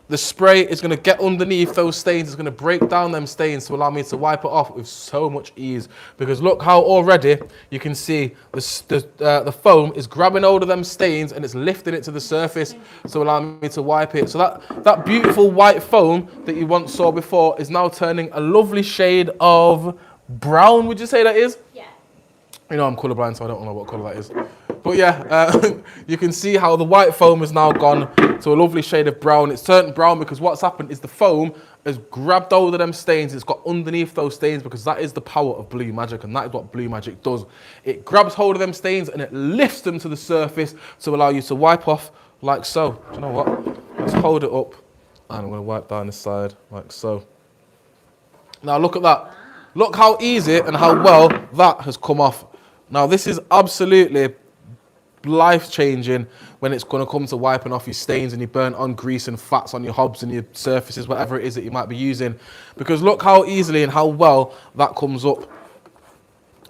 the spray is going to get underneath those stains. It's going to break down them stains to allow me to wipe it off with so much ease. Because look how already you can see the foam is grabbing hold of them stains and it's lifting it to the surface to allow me to wipe it. So that beautiful white foam that you once saw before is now turning a lovely shade of brown, would you say that is? Yeah. You know, I'm colourblind, so I don't know what colour that is. But yeah, you can see how the white foam has now gone to a lovely shade of brown. It's turned brown because what's happened is the foam has grabbed hold of them stains. It's got underneath those stains, because that is the power of BLUEMAGIC, and that is what BLUEMAGIC does. It grabs hold of them stains and it lifts them to the surface to allow you to wipe off like so. Do you know what? Let's hold it up and I'm going to wipe down this side like so. Now look at that. Look how easy and how well that has come off. Now this is absolutely life-changing when it's going to come to wiping off your stains and your burnt on grease and fats on your hobs and your surfaces, whatever it is that you might be using. Because look how easily and how well that comes up.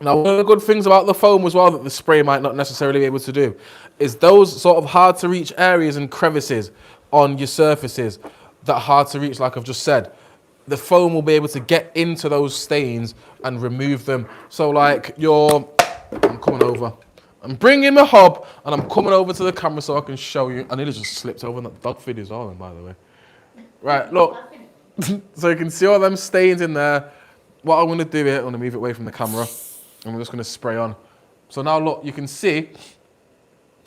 Now, one of the good things about the foam as well that the spray might not necessarily be able to do is those sort of hard to reach areas and crevices on your surfaces that are hard to reach, like I've just said. The foam will be able to get into those stains and remove them. So like I'm coming over. I'm bringing my hob and I'm coming over to the camera so I can show you. I nearly just slipped over and that dog food is on, by the way. Right, look. So you can see all them stains in there. What I'm going to do here, I'm going to move it away from the camera. I'm just going to spray on. So now look, you can see,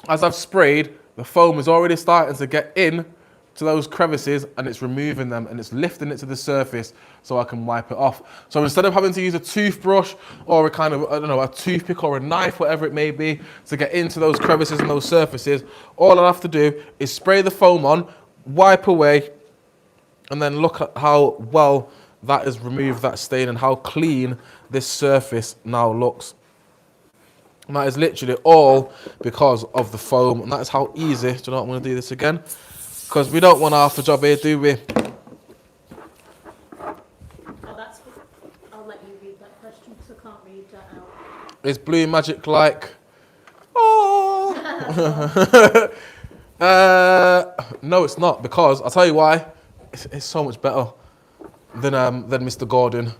as I've sprayed, the foam is already starting to get in to those crevices and it's removing them and it's lifting it to the surface so I can wipe it off. So instead of having to use a toothbrush or a kind of, I don't know, a toothpick or a knife, whatever it may be, to get into those crevices and those surfaces, all I have to do is spray the foam on, wipe away, and then look at how well that has removed that stain and how clean this surface now looks. And that is literally all because of the foam, and that is how easy. Do you know what, I'm going to do this again? Because we don't want half a job here, do we? Oh, that's good. I'll let you read that question because I can't read that out. Is BLUEMAGIC like... Oh! No, it's not, because I'll tell you why. It's so much better than Mr. Gordon.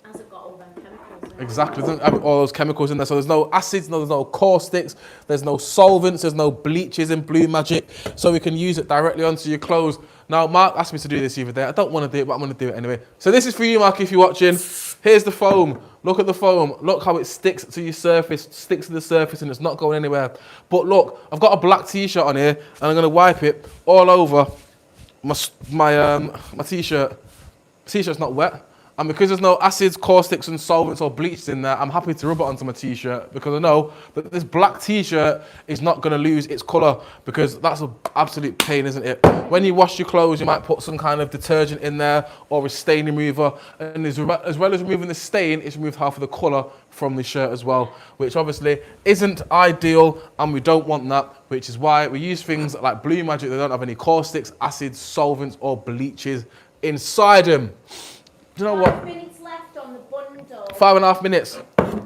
Has it got all them chemicals in it? Exactly, doesn't have all those chemicals in there. So there's no acids, there's no caustics, there's no solvents, there's no bleaches in BLUEMAGIC. So we can use it directly onto your clothes. Now, Mark asked me to do this the other day. I don't want to do it, but I'm going to do it anyway. So this is for you, Mark, if you're watching. Here's the foam. Look at the foam. Look how it sticks to your surface, sticks to the surface, and it's not going anywhere. But look, I've got a black t-shirt on here, and I'm going to wipe it all over my t-shirt. T-shirt's not wet. And because there's no acids, caustics and solvents or bleaches in there, I'm happy to rub it onto my t-shirt because I know that this black t-shirt is not going to lose its colour, because that's an absolute pain, isn't it? When you wash your clothes, you might put some kind of detergent in there or a stain remover, and as well as removing the stain, it's removed half of the colour from the shirt as well, which obviously isn't ideal, and we don't want that, which is why we use things like BLUEMAGIC. They don't have any caustics, acids, solvents or bleaches inside them. Do you know what? 5 minutes left on the bundle. 5.5 minutes.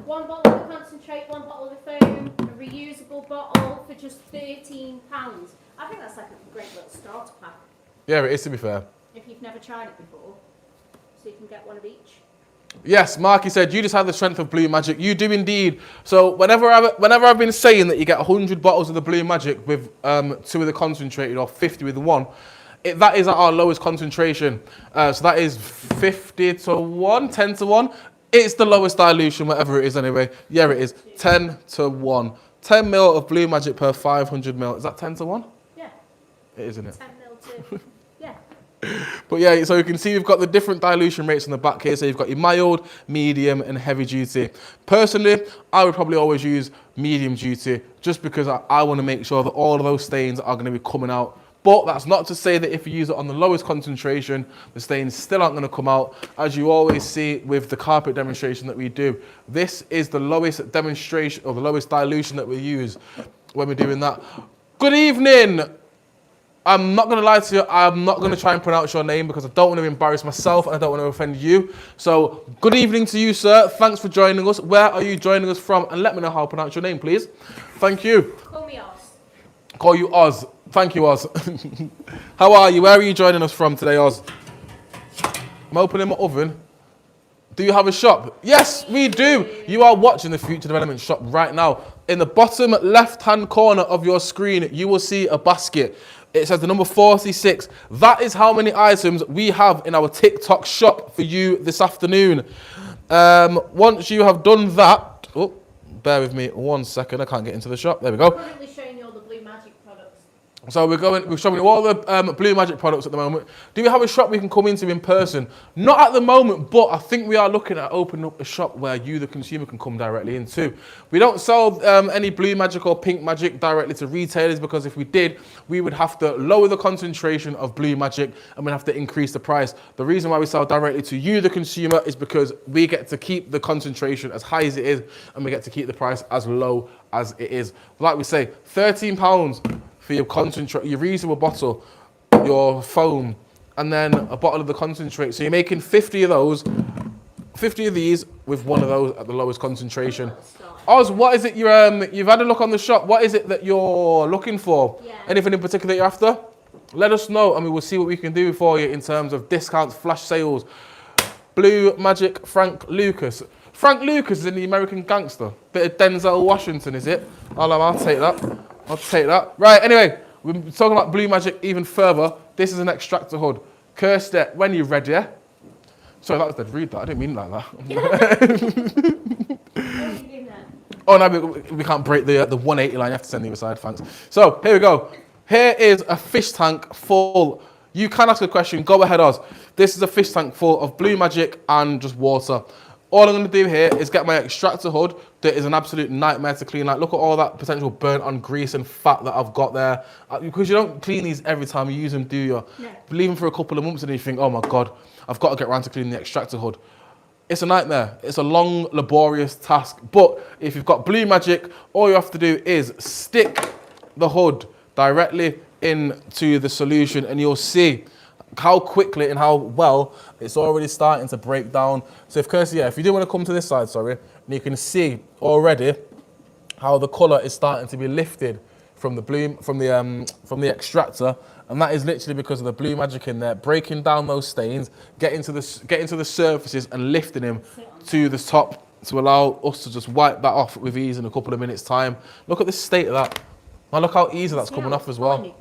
One bottle of concentrate, one bottle of foam, a reusable bottle for just £13. I think that's like a great little starter pack Yeah, it is, to be fair. if you've never tried it before. So you can get one of each. Yes, Marky said, you just have the strength of BLUEMAGIC. You do indeed. So whenever I've been saying that you get 100 bottles of the BLUEMAGIC with 2 of the concentrated or 50 with the 1, that is at our lowest concentration. So that is 50 to 1, 10 to 1. It's the lowest dilution, whatever it is anyway. Yeah, it is. 10 to 1. 10 mil of BLUEMAGIC per 500 mil. Is that 10 to 1? Yeah. It is, isn't it? 10 mil too. Yeah. But yeah, so you can see we've got the different dilution rates on the back here. So you've got your mild, medium and heavy duty. Personally, I would probably always use medium duty just because I want to make sure that all of those stains are going to be coming out. But that's not to say that if you use it on the lowest concentration, the stains still aren't going to come out. As you always see with the carpet demonstration that we do, this is the lowest demonstration or the lowest dilution that we use when we're doing that. Good evening. I'm not going to lie to you. I'm not going to try and pronounce your name because I don't want to embarrass myself and I don't want to offend you. So good evening to you, sir. Thanks for joining us. Where are you joining us from? And let me know how to pronounce your name, please. Thank you. Call me Oz. Call you Oz. Thank you, Oz. How are you? Where are you joining us from today, Oz? I'm opening my oven. Do you have a shop? Yes, we do. You are watching the Future Development Shop right now. In the bottom left-hand corner of your screen, you will see a basket. It says the number 46. That is how many items we have in our TikTok shop for you this afternoon. Once you have done that, bear with me 1 second. I can't get into the shop. There we go. I'm currently showing you all the BLUEMAGIC products. So we're showing you all the Blue Magic products at the moment. Do we have a shop we can come into in person? Not at the moment, but I think we are looking at opening up a shop where you, the consumer, can come directly into. We don't sell any Blue Magic or Pink Magic directly to retailers, because if we did, we would have to lower the concentration of Blue Magic and we'd have to increase the price. The reason why we sell directly to you, the consumer, is because we get to keep the concentration as high as it is and we get to keep the price as low as it is. Like we say, £13 for your concentrate, your reusable bottle, your foam, and then a bottle of the concentrate. So you're making 50 of those, 50 of these with one of those at the lowest concentration. Oz, what is it you've had a look on the shop? What is it that you're looking for? Yeah. Anything in particular you're after? Let us know and we will see what we can do for you in terms of discounts, flash sales. Blue Magic Frank Lucas. Frank Lucas is in the American Gangster. Bit of Denzel Washington, is it? I'll take that. I'll take that. Right, anyway, we're talking about Blue Magic even further. This is an extractor hood. Kirsty, when you're ready, yeah? Sorry, that was dead rude, that. I didn't mean it like that. Oh, no, we can't break the 180 line. You have to send the other side, thanks. So, here we go. Here is a fish tank full. You can ask a question. Go ahead, Oz. This is a fish tank full of Blue Magic and just water. All I'm going to do here is get my extractor hood that is an absolute nightmare to clean. Like, look at all that potential burnt on grease and fat that I've got there. Because you don't clean these every time you use them, do you? No. You leave them for a couple of months and you think, oh my God, I've got to get around to cleaning the extractor hood. It's a nightmare. It's a long, laborious task. But if you've got Blue Magic, all you have to do is stick the hood directly into the solution and you'll see how quickly and how well it's already starting to break down. So if Kirsty, yeah, if you do want to come to this side, sorry, and you can see already how the colour is starting to be lifted from the extractor, and that is literally because of the Blue Magic in there, breaking down those stains, getting to the surfaces and lifting them to the top to allow us to just wipe that off with ease in a couple of minutes' time. Look at the state of that. Now look how easy that's coming off as well.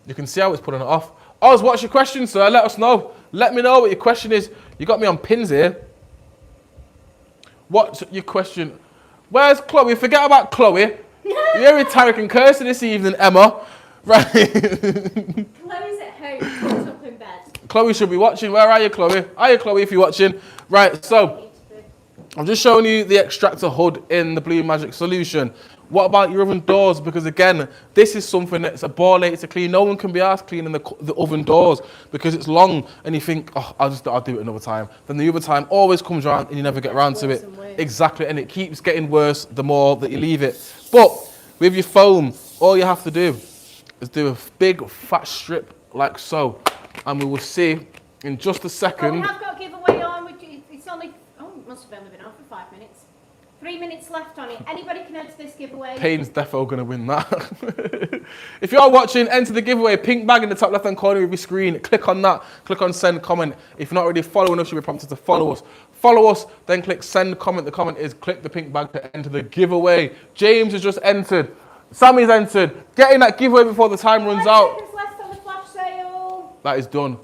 You can see how it's pulling it off. Oz, what's your question, sir? Let us know. Let me know what your question is. You got me on pins here. What's your question? Where's Chloe? Forget about Chloe. You're with Tarek and Kirsty this evening, Emma. Right. Chloe's at home, tucked up in bed. Chloe should be watching. Where are you, Chloe? Are you, Chloe, if you're watching? Right, so I'm just showing you the extractor hood in the Blue Magic solution. What about your oven doors? Because again, this is something that's a ball ache to clean. No one can be asked cleaning the oven doors because it's long and you think, oh, I'll do it another time. Then the other time always comes around and you never get around to it. Exactly, and it keeps getting worse the more that you leave it. But with your foam, all you have to do is do a big fat strip like so. And we will see in just a second. Well, we have got a giveaway on. It's only, it must have only been on for 5 minutes. 3 minutes left on it. Anybody can enter this giveaway. Payne's defo going to win that. If you are watching, enter the giveaway. Pink bag in the top left-hand corner of your screen. Click on that. Click on send comment. If you're not already following us, you'll be prompted to follow us. Follow us, then click send comment. The comment is click the pink bag to enter the giveaway. James has just entered. Sammy's entered. Get in that giveaway before the time runs out. 5 seconds left on the flash sale. That is done.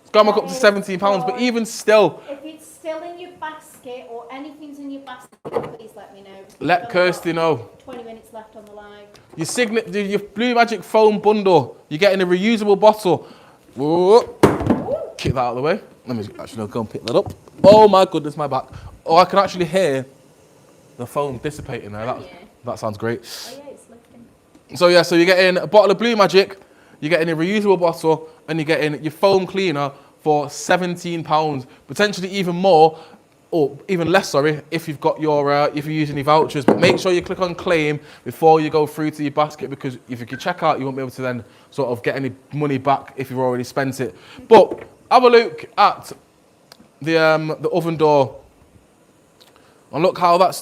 It's gone back up to £17, but even still. If it's still in your basket or anything's in your basket, please let me know. Let Kirsty know. 20 minutes left on the live. Your Blue Magic foam bundle. You're getting a reusable bottle. Whoa. Kick that out of the way. Let me actually go and pick that up. Oh my goodness, my back. Oh, I can actually hear the foam dissipating there. That sounds great. Oh yeah, it's lifting. So yeah, so you're getting a bottle of Blue Magic, you're getting a reusable bottle, and you're getting your foam cleaner for £17, potentially even more, or even less, sorry, if you've got your if you're using your vouchers. But make sure you click on claim before you go through to your basket, because if you can check out, you won't be able to then sort of get any money back if you've already spent it. But have a look at the oven door, and look how that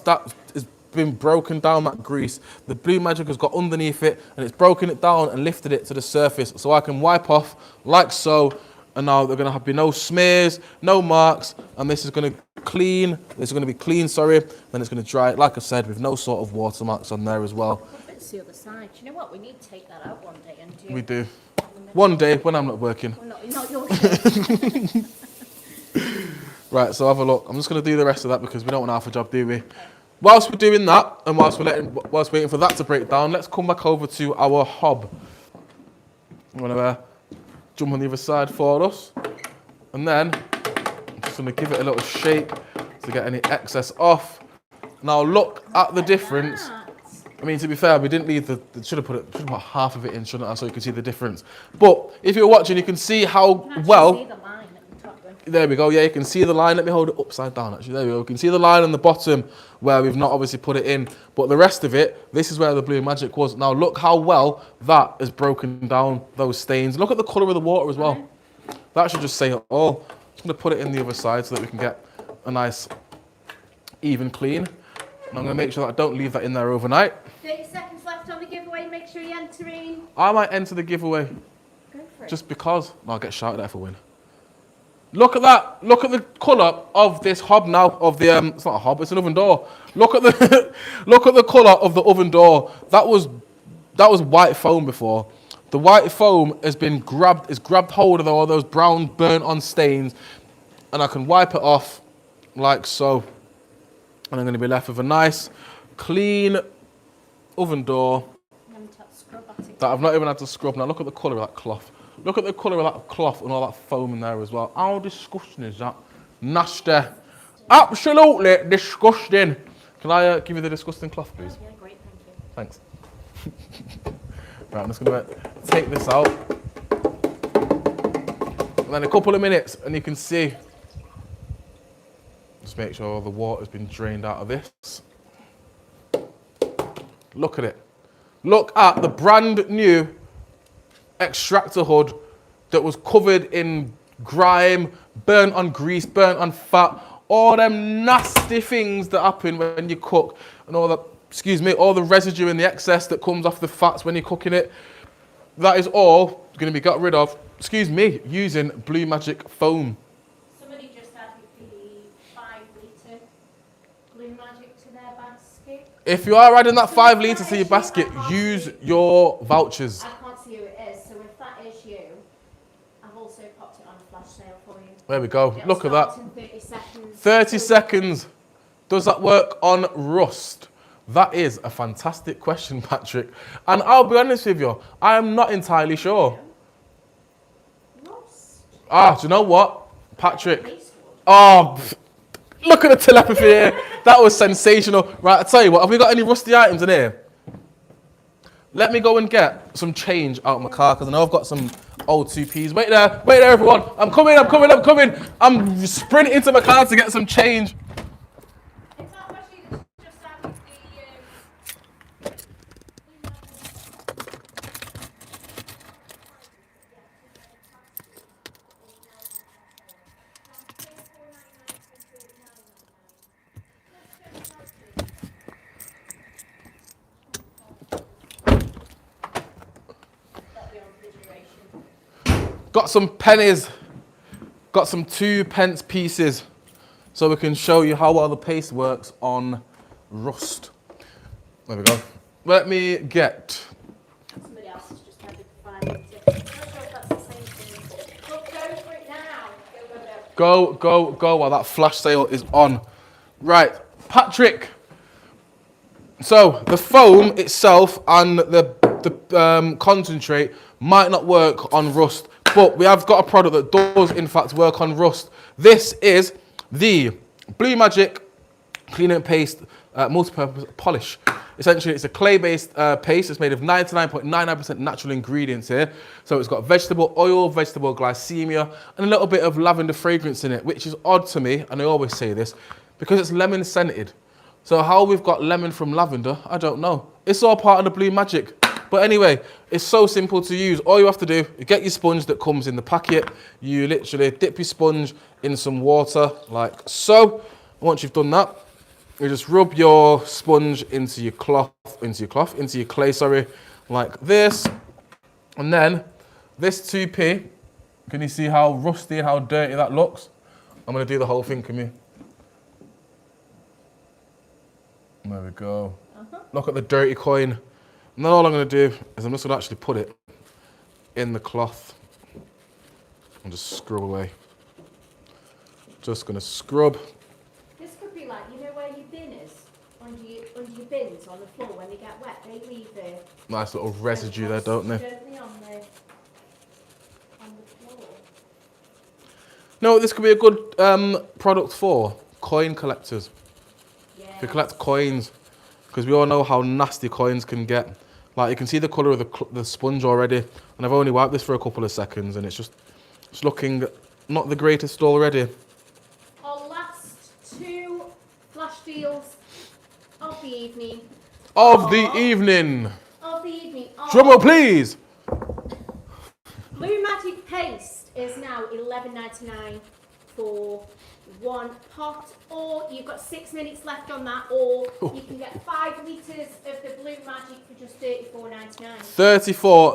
has been broken down, that grease. The Blue Magic has got underneath it and it's broken it down and lifted it to the surface, so I can wipe off like so. And now they're going to be no smears, no marks, and this is going to clean. This is going to be clean, sorry. Then it's going to dry, like I said, with no sort of watermarks on there as well. It's the other side. Do you know what? We need to take that out one day and do. We do. One day when I'm not working. Well, not your day. Right, so have a look. I'm just going to do the rest of that because we don't want half a job, do we? Whilst we're doing that, and whilst waiting for that to break down, let's come back over to our hob. I'm gonna jump on the other side for us. And then I'm just gonna give it a little shake to get any excess off. Now look at the difference. I mean, to be fair, we didn't leave should have put half of it in, shouldn't I, so you can see the difference. But if you're watching, you can see how well. See the line at the top, though. There we go. Yeah, you can see the line. Let me hold it upside down. Actually, there we go. You can see the line on the bottom where we've not obviously put it in, but the rest of it, this is where the BLUEMAGIC was. Now look how well that has broken down those stains. Look at the colour of the water as well. That should just say it all. I'm just going to put it in the other side so that we can get a nice even clean. And I'm going to make sure that I don't leave that in there overnight. 30 seconds left on the giveaway. Make sure you're entering. I might enter the giveaway Go for it. just because. No, I'll get shouted at if I win. Look at that. Look at the colour of this hob now. Of the it's not a hob, it's an oven door. Look at the look at the colour of the oven door. That was white foam before. The white foam has grabbed hold of all those brown burnt on stains, and I can wipe it off like so. And I'm going to be left with a nice, clean oven door that I've not even had to scrub. Now look at the colour of that cloth. Look at the colour of that cloth and all that foam in there as well. How disgusting is that? Nasty. Absolutely disgusting. Can I give you the disgusting cloth, please? Yeah, great, thank you. Thanks. Right, I'm just going to take this out. And then a couple of minutes and you can see. Just make sure all the water's been drained out of this. Look at it. Look at the brand new extractor hood that was covered in grime, burnt on grease, burnt on fat, all them nasty things that happen when you cook, and all that, all the residue and the excess that comes off the fats when you're cooking it. That is all going to be got rid of, using BLUEMAGIC foam. Somebody just added the 5-litre BLUEMAGIC to their basket. If you are adding that 5 litres to your basket, use your vouchers. I can't see who it is, so if that is you, I've also popped it on a flash sale for you. There we go. It'll Look at that. start in 30 seconds. 30 seconds. Does that work on rust? That is a fantastic question, Patrick. And I'll be honest with you, I am not entirely sure. Rust. Do you know what, Patrick? Look at the telepathy here. That was sensational. Right, I tell you what, have we got any rusty items in here? Let me go and get some change out of my car, because I know I've got some old 2Ps. Wait there, everyone. I'm coming. I'm sprinting into my car to get some change. Is that what you just added Got some pennies. Got some 2p pieces, so we can show you how well the paste works on rust. There we go. Let me get. Somebody else has just added 5 litre. I'm not sure if that's the same thing. Look, go for it now. Go while that flash sale is on. Right, Patrick. So the foam itself and the concentrate might not work on rust, but we have got a product that does in fact work on rust. This is the BLUEMAGIC Cleaning Paste Multi-Purpose Polish. Essentially, it's a clay-based paste. It's made of 99.99% natural ingredients here. So it's got vegetable oil, vegetable glycemia, and a little bit of lavender fragrance in it, which is odd to me, and I always say this, because it's lemon scented. So how we've got lemon from lavender, I don't know. It's all part of the BLUEMAGIC. But anyway, it's so simple to use. All you have to do, you get your sponge that comes in the packet. You literally dip your sponge in some water, like so. Once you've done that, you just rub your sponge into your clay, sorry, like this. And then this 2p, can you see how rusty and how dirty that looks? I'm gonna do the whole thing, can you? There we go. Look at the dirty coin. And then all I'm going to do is I'm just going to actually put it in the cloth and just scrub away. Just going to scrub. This could be like, you know where your bin is? Under your bins on the floor when they get wet, they leave the... Nice little residue there, don't they? Don't they on No, this could be a good product for coin collectors. Yeah. If you collect coins, because we all know how nasty coins can get. Like you can see the colour of the sponge already, and I've only wiped this for a couple of seconds, and it's looking not the greatest already. Our last 2 flash deals of the evening. Of the evening. Drumroll, please. BLUEMAGIC paste is now $11.99 for 1 pot, or you've got 6 minutes left on that, or you can get 5 litres of the BLUEMAGIC for just $34.99.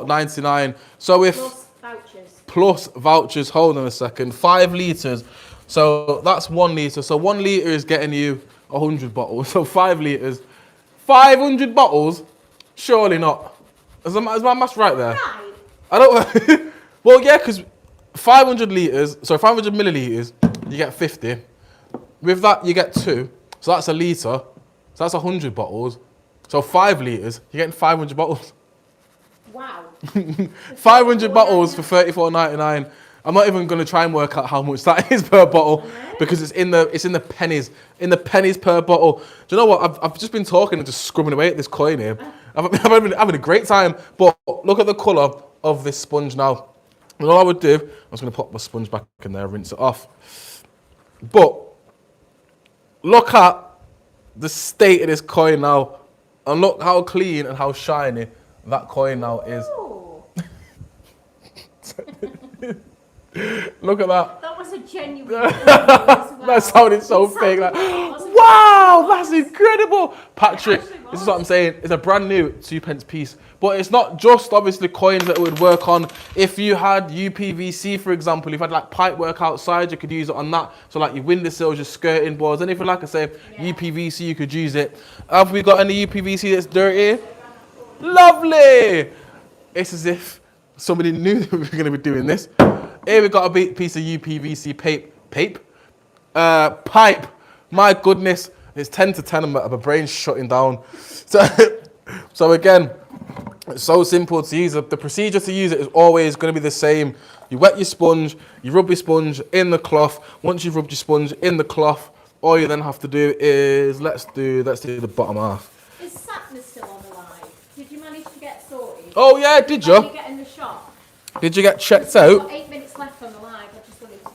$34.99. So if Plus vouchers. Plus vouchers. Hold on a second. 5 litres. So that's 1 litre. So 1 litre is getting you 100 bottles. So 5 litres. 500 bottles? Surely not. Is my maths right there? Right. I don't. Well, yeah, because 500 litres, so 500 millilitres, you get 50. With that, you get 2. So that's a litre. So that's 100 bottles. So 5 litres, you're getting 500 bottles. Wow. 500 bottles for $34.99. I'm not even going to try and work out how much that is per bottle because it's in the pennies. In the pennies per bottle. Do you know what? I've just been talking and just scrubbing away at this coin here. I'm having a great time. But look at the colour of this sponge now. And all I would do, I'm just going to pop my sponge back in there, rinse it off. But look at the state of this coin now. And look how clean and how shiny that coin now is. Look at that. That was a genuine well. That sounded so fake. Like, wow, that's incredible. Patrick, this is what I'm saying. It's a brand new 2p piece. But it's not just obviously coins that it would work on. If you had UPVC, for example, if you had like pipe work outside, you could use it on that. So like your windowsills, your skirting boards, anything like I say, UPVC, you could use it. Have we got any UPVC that's dirty? Lovely. It's as if somebody knew that we were going to be doing this. Here we got a big piece of UPVC pipe. My goodness, it's 10 to 10 and my brain's shutting down. So again, it's so simple to use. The procedure to use it is always going to be the same. You wet your sponge, you rub your sponge in the cloth. Once you've rubbed your sponge in the cloth, all you then have to do is, let's do the bottom half. Is Satna still on the line? Did you manage to get sorted? Oh yeah, did you? Did you get in the shop? Did you get checked We've out? got 8 minutes left on the live. I just wanted to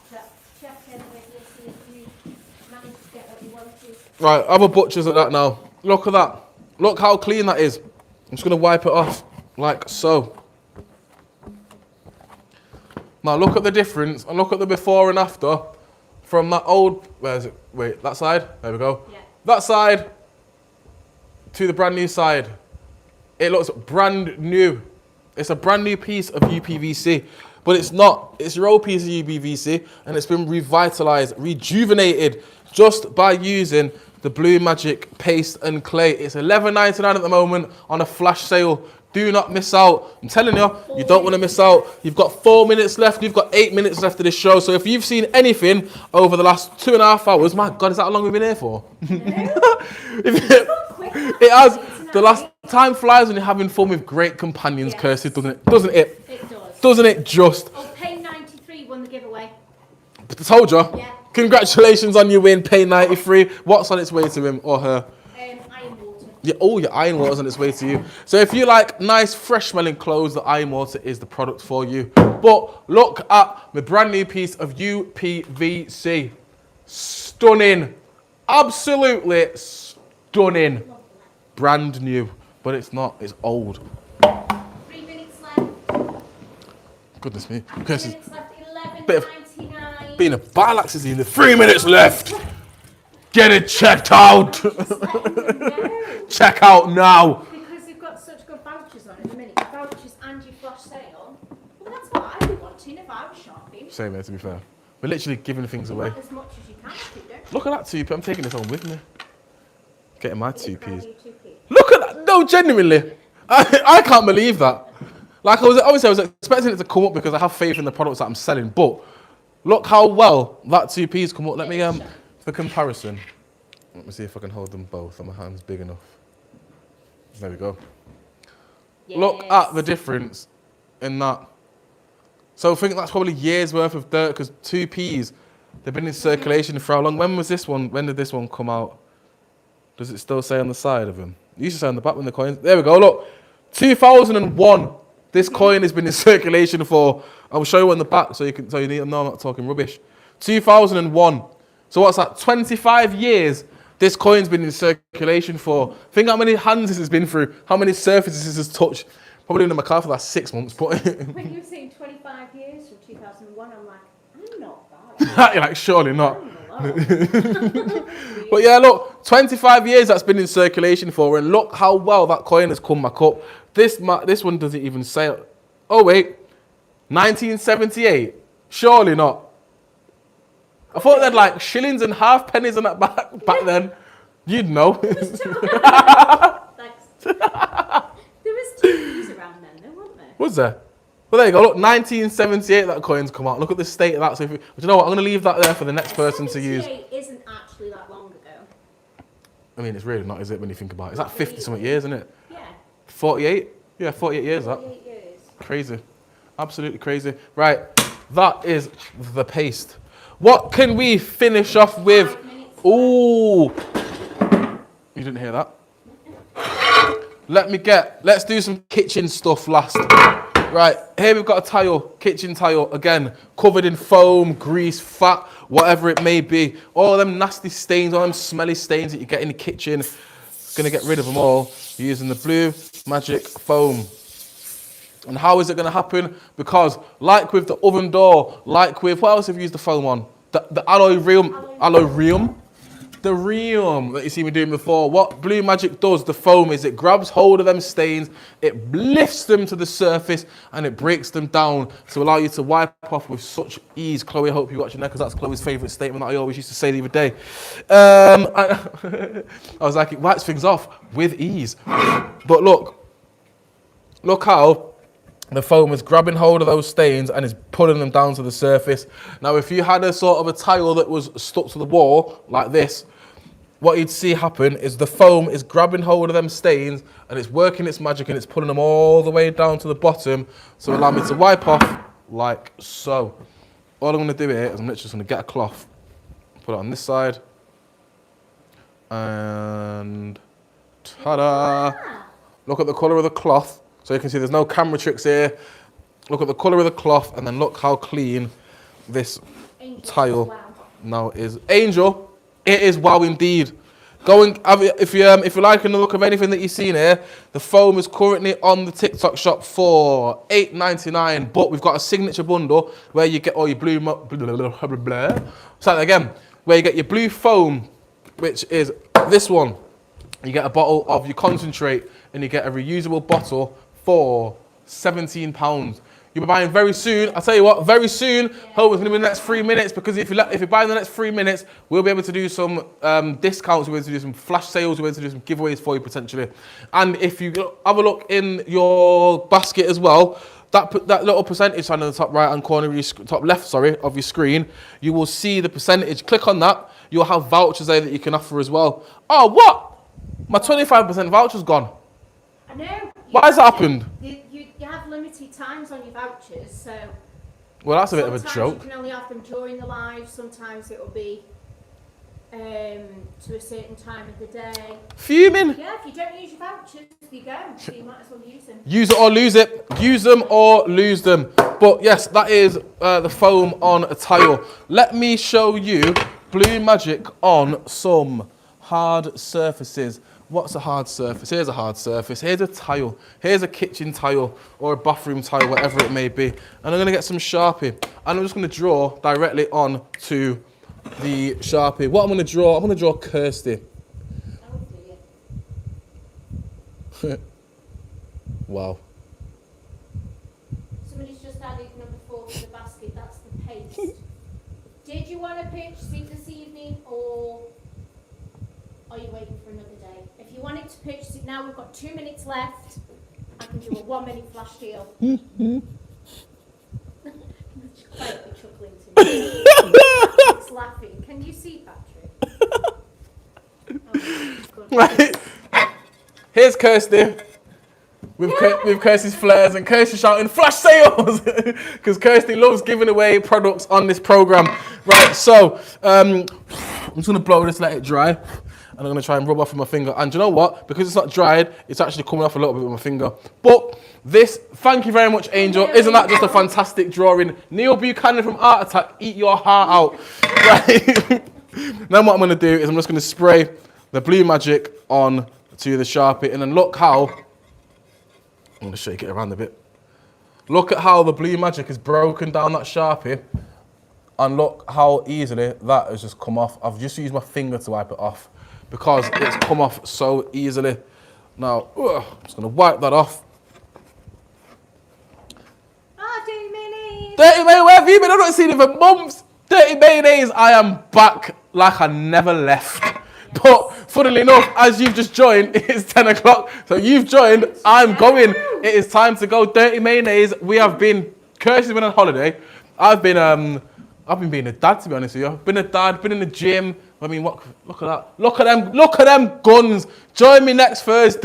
check in with you, see if you managed to get what you wanted. Right, have a butcher's at that now. Look at that. Look how clean that is. I'm just going to wipe it off, like so. Now look at the difference, and look at the before and after from that old, where is it? Wait, that side? There we go. Yeah. That side to the brand new side. It looks brand new. It's a brand new piece of UPVC, but it's not. It's your old piece of UPVC, and it's been revitalized, rejuvenated just by using the BLUEMAGIC paste and clay. It's $11.99 at the moment on a flash sale. Do not miss out. I'm telling you, you don't want to miss out. You've got 4 minutes left. You've got 8 minutes left of this show. So if you've seen anything over the last 2.5 hours, my God, is that how long we've been here for? It has. The last time flies when you're having fun with great companions, Kirsty, doesn't it? Doesn't it? It does. Doesn't it just? Oh, Pay 93 won the giveaway. I told you. Yeah. Congratulations on your win, Pay 93. What's on its way to him or her? Iron water. Yeah, oh, your iron water's on its way to you. So if you like nice, fresh smelling clothes, the iron water is the product for you. But look at the brand new piece of UPVC. Stunning. Absolutely stunning. Brand new. But it's not, it's old. 3 minutes left. Goodness me. 3 Curses. minutes left. Bit of- 11.99. Being a bile axis in the 3 minutes left. Get it checked out. Check out now. Because you've got such good vouchers on at the minute. Vouchers and your flash sale. Well, that's what I'd be wanting if I was shopping. Same there, to be fair. We're literally giving things away. As much as you can, don't you? Look at that 2p. I'm taking this home with me. Getting my 2p's. Brand new 2p. Look at that. No, genuinely. I can't believe that. Like, I was expecting it to come up because I have faith in the products that I'm selling. But look how well that 2p's come up. Let me, for comparison. Let me see if I can hold them both. Are my hands big enough? There we go. Yes. Look at the difference in that. So I think that's probably years worth of dirt because 2p's They've been in circulation for how long? When was this one? When did this one come out? Does it still say on the side of them? It used to say on the back when the coins. There we go. Look, 2001. This coin has been in circulation for. I'll show you on the back so you need to know I'm not talking rubbish. 2001. So what's that? 25 years. This coin's been in circulation for. Think how many hands this has been through. How many surfaces this has touched. Probably been in my car for the last 6 months. But when you were saying 25 years from 2001, I'm like, I'm not that. You're like, surely not. But yeah, look, 25 years that's been in circulation for, and look how well that coin has come back up. This one doesn't even say it. Oh wait, 1978. Surely not. I thought they had like shillings and half pennies on that back then. You'd know. Thanks. There was 2 around then, though, weren't there? Was there? Well, there you go. Look, 1978 that coin's come out. Look at the state of that. So, but you know what? I'm going to leave that there for the next person to use. 78 isn't actually that long ago. I mean, it's really not, is it, when you think about it? It's like 50-something years, isn't it? Yeah. 48? Yeah, 48 years, 48 years. Crazy. Absolutely crazy. Right, that is the paste. What can we finish off with? 5 minutes. Ooh. You didn't hear that? Let's do some kitchen stuff last. Right, here we've got a tile, kitchen tile, again, covered in foam, grease, fat, whatever it may be. All them nasty stains, all them smelly stains that you get in the kitchen. Gonna get rid of them all using the BLUEMAGIC foam. And how is it gonna happen? Because like with the oven door, like with, what else have you used the foam on? The alloy ream. The ream that you see me doing before. What BLUEMAGIC does, the foam, is it grabs hold of them stains, it lifts them to the surface, and it breaks them down to allow you to wipe off with such ease. Chloe, I hope you're watching that, because that's Chloe's favourite statement that I always used to say the other day. I was like, it wipes things off with ease. But look how the foam is grabbing hold of those stains and is pulling them down to the surface. Now, if you had a sort of a tile that was stuck to the wall like this, what you'd see happen is the foam is grabbing hold of them stains and it's working its magic and it's pulling them all the way down to the bottom. So allow me to wipe off like so. All I'm going to do here is I'm literally just going to get a cloth, put it on this side, and ta-da! Look at the colour of the cloth. So you can see there's no camera tricks here. Look at the colour of the cloth and then look how clean this tile now is. Angel, it is wow indeed. If you're liking the look of anything that you've seen here, the foam is currently on the TikTok shop for $8.99, but we've got a signature bundle where you get all your blue, say that again, where you get your blue foam, which is this one. You get a bottle of your concentrate and you get a reusable bottle for £17. You'll be buying very soon. I'll tell you what, very soon. Hope it's going to be in the next 3 minutes, because if you buy in the next 3 minutes, we'll be able to do some discounts. We'll be able to do some flash sales. We'll be able to do some giveaways for you potentially. And if you have a look in your basket as well, that little percentage sign on the top right-hand corner of your top left, of your screen, you will see the percentage. Click on that. You'll have vouchers there that you can offer as well. Oh, what? My 25% voucher's gone. I know. Why has that happened? You have limited times on your vouchers, so. Well, that's a bit of a sometimes joke. you can only have them during the live. Sometimes it will be to a certain time of the day. Fuming. Yeah, if you don't use your vouchers, you go. So you might as well use them. Use it or lose it. Use them or lose them. But yes, that is the foam on a tile. Let me show you BLUEMAGIC on some hard surfaces. What's a hard surface? Here's a hard surface. Here's a tile. Here's a kitchen tile or a bathroom tile, whatever it may be. And I'm going to get some Sharpie. And I'm just going to draw directly on to the Sharpie. What I'm going to draw, I'm going to draw Kirsty. Wow. Somebody's just added number 4 to the basket. That's the paste. Did you want to purchase it this evening, or are you waiting for another day? If you wanted to purchase it now, we've got 2 minutes left. I can do a 1-minute flash deal. Quite chuckling to me. It's laughing. Can you see, Patrick? Oh, good. Right. Here's Kirsty. with Kirsty's flares and Kirsty shouting flash sales because Kirsty loves giving away products on this program. Right, so I'm just gonna blow this, let it dry, and I'm gonna try and rub off with my finger. And do you know what? Because it's not dried, it's actually coming off a little bit with my finger. But this, thank you very much, Angel. Isn't that just a fantastic drawing? Neil Buchanan from Art Attack, eat your heart out. Right. Then what I'm gonna do is I'm just gonna spray the BLUEMAGIC on to the Sharpie, and then look how. I'm gonna shake it around a bit. Look at how the BLUEMAGIC is broken down that Sharpie, and look how easily that has just come off. I've just used my finger to wipe it off because it's come off so easily. Now, I'm just gonna wipe that off. Dirty mayonnaise. Dirty mayonnaise, where have you been? I've not seen it for months. Dirty mayonnaise, I am back like I never left. But funnily enough, as you've just joined, it's 10 o'clock. So you've joined, I'm going. It is time to go. Dirty mayonnaise. We have been, Kirsty's been on holiday. I've been being a dad, to be honest with you. Been a dad, been in the gym. I mean, look at that. Look at them guns. Join me next Thursday.